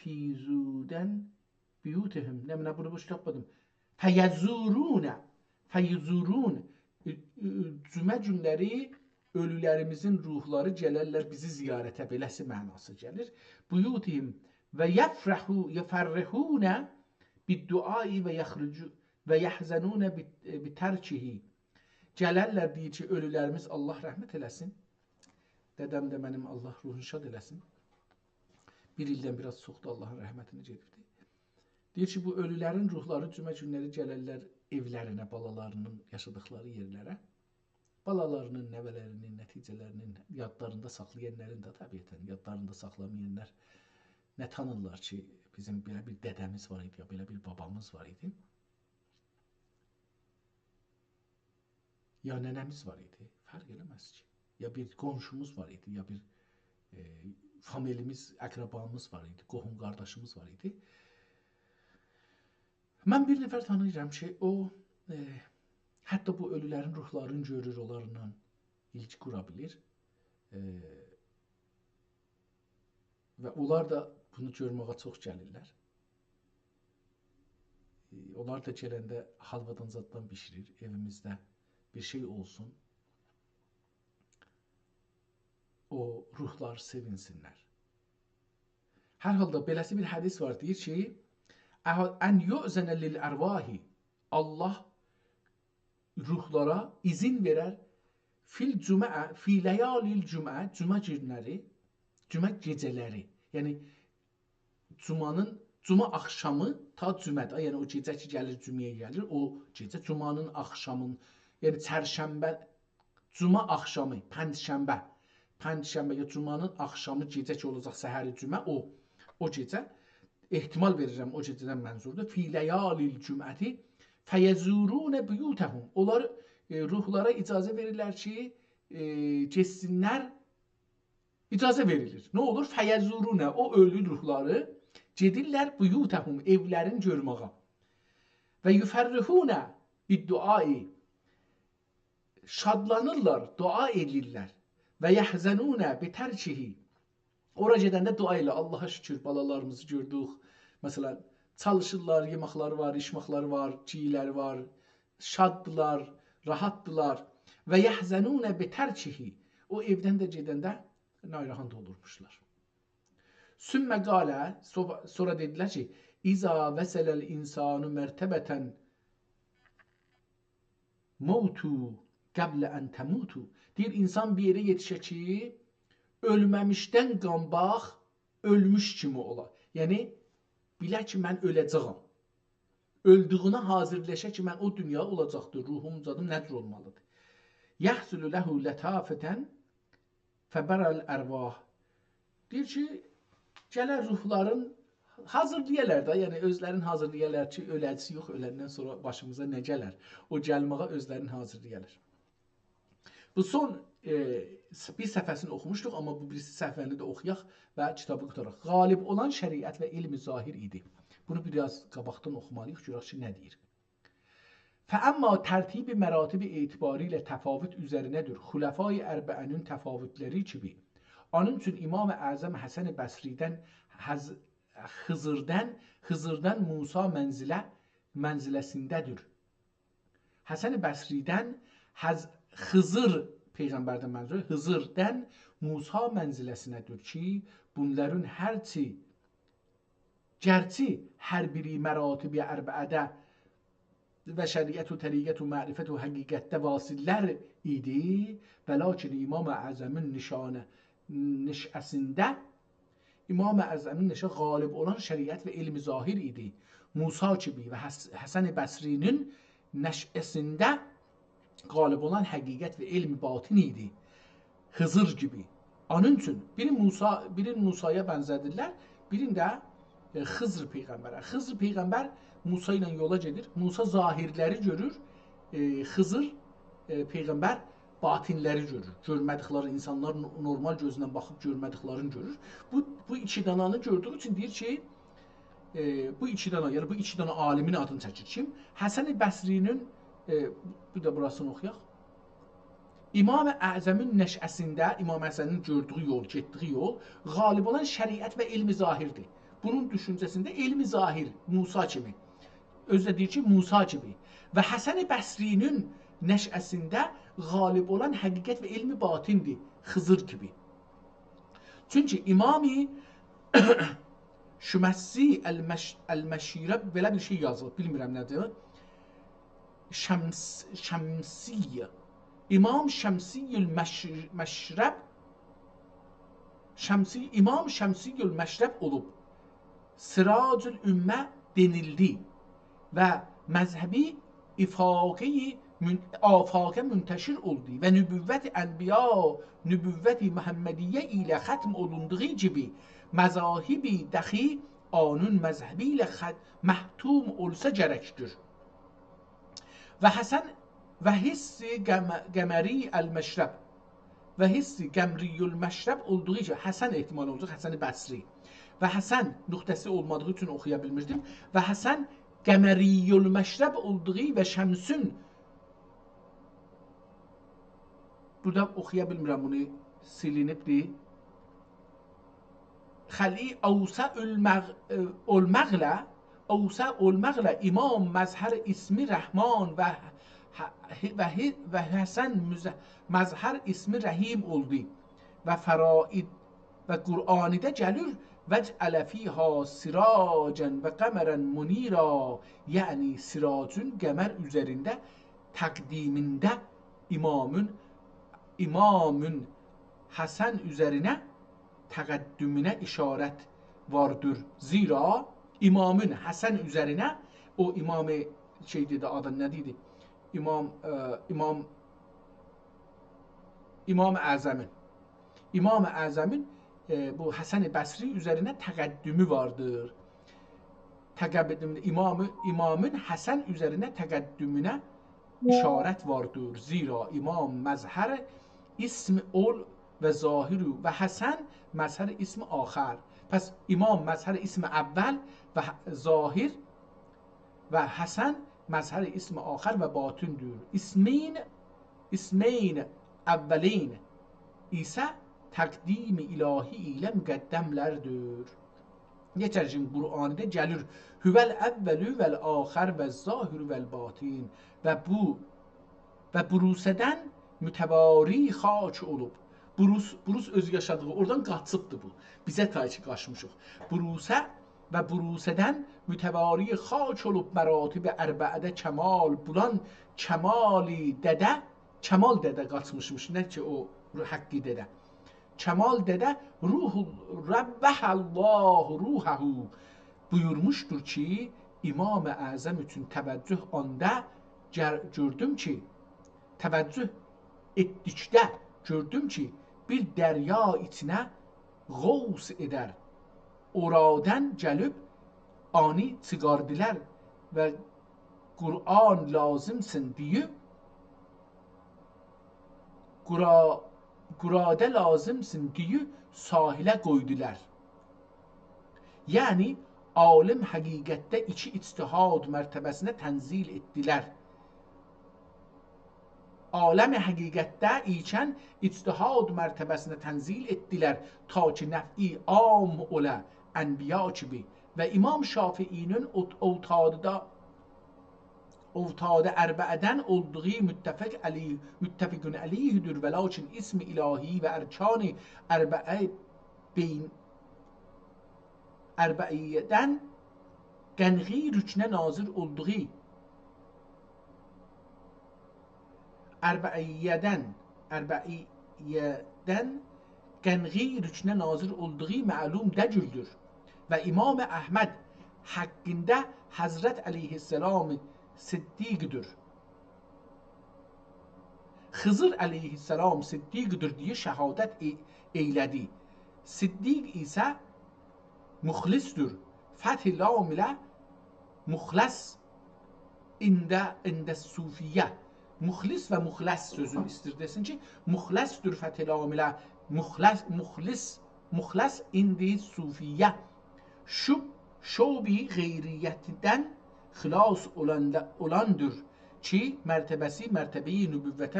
fi zudən biyutihim. Nə bunu boş tapmadım. Fəyəzurun cümə günləri ölülərimizin ruhları gələrlər bizi ziyarətə, beləsi mənası gəlir. Buyutihim və yəfrəhunə bid-duai və yahzanun bi-tərkihi. Gələrlər deyir ki, ölülərimiz Allah rəhmət eləsin. Dədəm də mənim Allah ruhunu şad eləsin. Bir ildən biraz çoxdur Allahın rəhmətini gedibdir. Deyir ki, bu ölülərin ruhları cümə günləri gələrlər evlərinə, balalarının yaşadıkları yerlərə. Balalarının, nəvələrinin, nəticələrinin yadlarında saxlayanların da təbiətən yadlarında saxlamayanlar nə tanırlar ki, bizim belə bir dədəmiz var idi, ya belə bir babamız var idi. Ya nənəmiz var idi, fərq eləməz ki. Ya bir qonşumuz var idi, ya bir familimiz, əqrabamız var idi, qohum qardaşımız var idi. Mən bir nəfər tanıyıram ki, o hətta bu ölülərin ruhlarını görür, onlarla ilgi qura bilir. Və onlar da bunu görməyə çox gəlirlər. Onlar da gələndə halvadan zaddan bişirir, evimizdə bir şey olsun. O ruhlar sevinsinlər. Hər halda beləsi bir hədis var, deyir ki, ən yu'zənə lil-ərvahi, Allah ruhlara izin verər fil cümə, fi ləyalil cümə, cümə günləri, cümə gecələri. Yəni cuma axşamı ta cümədə, yəni o gecə ki gəlir cüməyə gəlir, o gecə cumanın axşamın, yəni çərşənbə, cuma axşamı, pəncşənbə ya cumanın axşamı gecə ki olacaq səhəri cümə, o gecə ehtimal verirəm o gecədən mənzurdur. Fi ləyalil cüməti fəyəzurunə buyutəhum. Onlar ruhlara icazə verirlər ki, getsinlər. İcazə verilir. Nə olur? Fəyəzurunə, o ölü ruhları gedirlər buyutəhum, evlərin görməyə. Və yüfərrihunə bid-duai, şadlanırlar, dua edirlər. Və yəhzənunə bitərkihi, ora gedəndə dua ilə, Allaha şükür, balalarımızı gördük. Məsələn, çalışırlar, yeməkləri var, içməkləri var, çiyləri var, şaddılar, rahatdılar. Və yəhzənunə bitərkihi, o evdən də gedəndə narahat olurmuşlar. Sümmə qalə, sonra dedilər ki, İza vəsələl insanu mərtəbətən mautu qəblə ən təmutu. Deyir, insan bir yerə yetişə ki, ölməmişdən qambaq, ölmüş kimi ola. Yəni, bilə ki, mən öləcəyəm. Öldüğünə hazırləşə ki, mən o dünya olacaqdır, ruhum, zadım nədir olmalıdır. Yəhsülü ləhu lətafətən fəbərəl ərvah. Deyir ki, gələr ruhların hazırlayırlar da, yəni özlərini hazırlayırlar ki, öləcəsi yox, öləndən sonra başımıza nə gələr? O gəlməyə özlərini hazırlayırlar. Bu son bir səhifəsini oxumuşduq, amma bu birisi səhifəni də oxuyaq və kitabı qutaraq. Qalib olan şəriət və ilmi zahir idi. Bunu biraz qabaqdan oxumalıyıq, görək ki, nə deyir? Fəəmma tərtibi məratibi etibarilə təfavüt üzərinədir. Xulafai ərbəənin təfavütləri kimi. Onun üçün İmam-ı Əzəm Həsən-i Bəsridən Xızırdan Musa mənziləsindədir. Həsən-i Bəsridən Xızır Peyğəmbərdən mənzur, Xızırdan Musa mənziləsinədir ki, bunların gərçi hər biri məratibi ərbəədə və şəriət və təriqət və mərifət və həqiqətdə vasillər idi və lakin İmam-ı Əzəmin nişəsində İmam-ı Əzəmin nişə qalib olan şəriət və ilmi zahir idi. Musa kimi və Həsən-i Bəsrinin nəşəsində qalib olan həqiqət və ilmi batin idi. Xızır gibi. Onun üçün birini Musaya bənzədirlər, birini də Xızır Peyğəmbərə. Xızır Peyğəmbər Musa ilə yola gedir. Musa zahirləri görür, Xızır Peyğəmbər batinləri görür. Görmədikləri, insanlar normal gözlə baxıb görmədiklərini görür. Bu iki dananı gördüyü üçün deyir ki, bu iki dana alimin adını çəkir. Kim? Həsən-i Bəsrinin, bir də burasını oxuyaq. İmam-ı Əzəmin nəşəsində, İmam Həsənin gördüyü yol, getdiyi yol, qalib olan şəriət və ilmi zahirdir. Bunun düşüncəsində ilmi zahir, Musa kimi. Özü deyir ki, Musa kimi. Və Həsən-i Bəsrinin nəşəsində qalib olan həqiqət və ilmi batindir, Xızır kimi. Çünki İmam-ı Şüməsi əl-məşirə belə bir şey yazılıb, bilmirəm nədir. Şəmsiyyə. İmam Şəmsiyyül Məşrəb İmam Şəmsiyyül Məşrəb olub. Siracül Ümmə denildi və məzhəbi afaqə münteşir oldu və nübüvvət ənbiya, nübüvvət Muhammediyyə ilə xətm olunduğu gibi məzahibi dəxi anun məzhəbi ilə məhtum olsa gərəkdir. Və Həsən və hissi qəməri əl-məşrəb və hissi qəmriyül məşrəb olduğu için Həsən ehtimal olacaq, Həsən-i Bəsri. Və Həsən nöqtəsi olmadığı üçün oxuya bilmirdim. Və Həsən qəməriyül məşrəb olduğu və Şəmsün, burada oxuya bilmirəm, bunu silinibdir. Xəli Avsə olməqlə İmam məzhər ismi Rəhman və Həsən məzhər ismi Rəhim oldu və fəraid və Qur'anidə gəlir vəcələ fîhâ siracən və qəmərən munira, yəni siracın qəmər üzərində təqdimində imamın Həsən üzərinə təqəddümünə işarət vardır. Zira imamın Həsən üzərinə, o imam-ı şey dedi, adı nə dedi? İmam-ı Əzəmin. İmam-ı Əzəmin bu Həsən-i Bəsri üzərinə təqəddümü vardır. İmamın Həsən üzərinə təqəddümünə işarət vardır. Zira imam məzhər ism ol və zahiru və Həsən məzhər ism axər. Pəs imam məzhər ism əvvəl və zahir və Həsən məzhər ism axər və batündür. İsmeyn əvvəlin isə təqdim-i ilahi ilə müqəddəmlərdir. Geçərcin Qur'an'da gəlir hüvel əvvəlü vəl axər və zahir vəl batin və burusədən mütəvari xaç olub. Burus öz yaşadığı, oradan qaçıbdır bu. Bizə tayki qaçmışıq. Burusə və burusədən mütəvari xaç olub məratib ərbəədə kəmal bulan kəmali dədə, kəmal dədə qaçmışmış, nə ki o haqqi dədə. Kemal dede Rabbəhallahu ruhahu buyurmuştur ki, İmam-ı Əzəm üçün təvəccüh onda gördüm ki, təvəccüh etdikdə gördüm ki, bir dərya içinəğovs edər. Oradan gəlib ani çıxardilər və Qur'an lazımsın deyib Qurada lazımsın deyib sahilə qoydular. Yəni, alim həqiqətdə iki ictihad mərtəbəsinə tənzil etdilər. Aləm həqiqətdə ikən ictihad mərtəbəsinə tənzil etdilər ta ki nəf'i am olə ənbiya kimi və İmam Şafiinin ovtadı ərbəədən olduğu müttəfiqün əleyhüdür və lakin ismi ilahi və ərkani ərbəiyyədən qənği rüknə nazir olduğu qənği rüknə nazir olduğu məlum dəcüldür və İmam Əhməd haqqında Həzrət əleyhisselam siddiqdir. Xızır əleyhisselam siddiqdir deyə şəhadət eylədi. Siddiq isə müxlisdir. Fəth-i lam ilə müxləs ində sufiyyə. Müxlis və müxləs sözünü istir desin ki, müxləsdir fəth-i lam ilə müxləs indi sufiyyə. Şubi qeyriyyətindən xilas olandır ki, mərtəbəsi mərtəbəyi nübüvvətə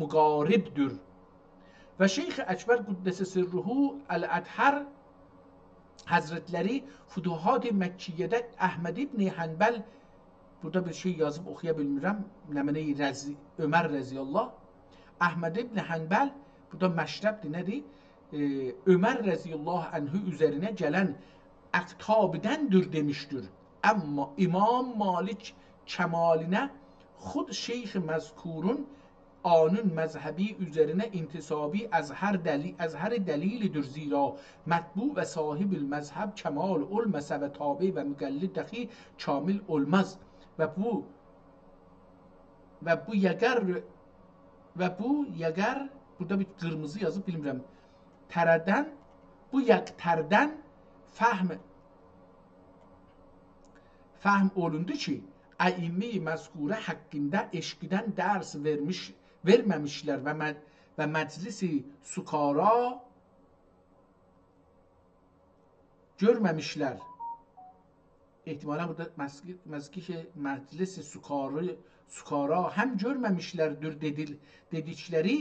müqaribdir. Və Şeyx-i Əkbər Qüddəsə Sirruhu Əl-Ədhər Həzrətləri Fütuhat-ı Məkkiyədə Əhməd ibn Hənbəl, burada bir şey yazıb oxuya bilmirəm, Ömər Rəziyallah, Əhməd ibn Hənbəl, burada məşrəbdir, nədir? Ömer rəziyallahu anhu üzərinə gələn əqtabidəndir demişdir. Amma İmam Malik kemalinə xud şeyx məzkurun anın məzhəbi üzərinə intisabi az hər dəlilidir, zira mətbu və sahib məzhəb kemal olmasa və tabi və müqəllid dəxi kamil olmaz və bu yəgər burada bir qırmızı yazıb bilmirəm tərədən bu yəqtərdən fəhm olundu ki, əimmi məzkurə haqqında eşqidən dərs verməmişlər və məclisi sukara görməmişlər. Ehtimalən burada məclisi sukara həm görməmişlərdir dedikləri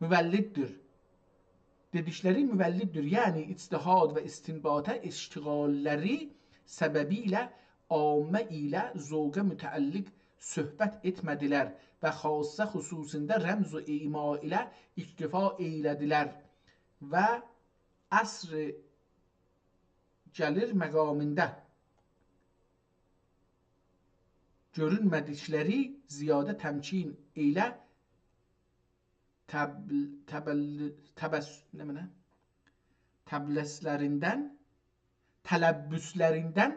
müvəlliddir. Dedikləri müvəlliddir. Yəni ictihad və istinbata iştiğalləri səbəbilə ammə ilə zövqə mütəalliq söhbət etmədilər və xasə xüsusunda rəmz və ima ilə iktifa eylədilər və əsr gəlir məqamında görünmədikləri ziyadə təmkin ilə tələbbüslərindən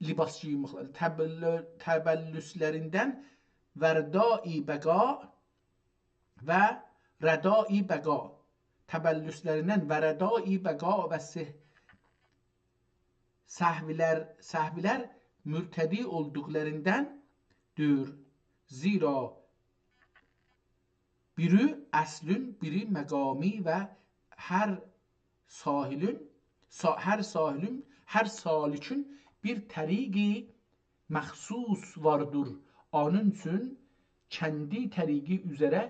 libas giyinməklər, təbəllüslərindən vərdai bəqa və rədai bəqa, təbəllüslərindən vərdai bəqa və səhvilər mürtədi olduqlarından dür. Zira biri əslün, biri məqami və hər salikün bir təriqi məxsus vardır. Onun üçün kəndi təriqi üzərə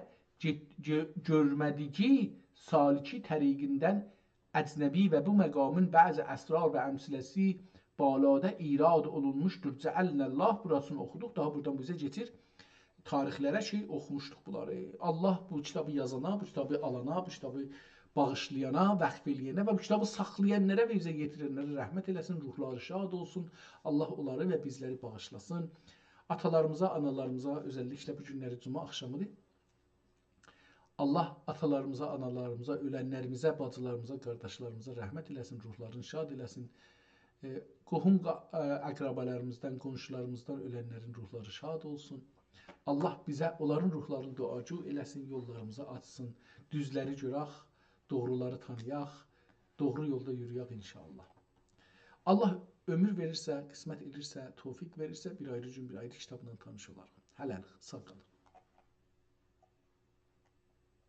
görmədiyi saliki təriqindən əcnəbi və bu məqamın bəzi əsrar və əmsiləsi balada irad olunmuşdur. Cəəlnəllah burasını oxuduq. Daha buradan bizə getir. Tarixlərə ki, oxumuşduq bunları. Allah bu kitabı yazana, bu kitabı alana, bu kitabı bağışlayana, vəqf eləyənə və bu kitabı saxlayanlara və bizə yetirənlərə rəhmət eləsin, ruhları şad olsun. Allah onları və bizləri bağışlasın. Atalarımıza, analarımıza, özəlliklə bu günləri cuma axşamıdır. Allah atalarımıza, analarımıza, ölənlərimizə, bacılarımıza, qardaşlarımıza rəhmət eləsin, ruhlarını şad eləsin. Qohum əqrabalarımızdan, qonşularımızdan ölənlərin ruhları şad olsun. Allah bizə onların ruhlarını duacı eləsin, yollarımızı açsın, düzləri görək, doğruları tanıyaq, doğru yolda yürüyək inşallah. Allah ömür verirsə, qismət edirsə, tövfiq verirsə, bir ayrı gün, bir ayrı kitabla tanış olarıq. Hələlik, sağ qalın.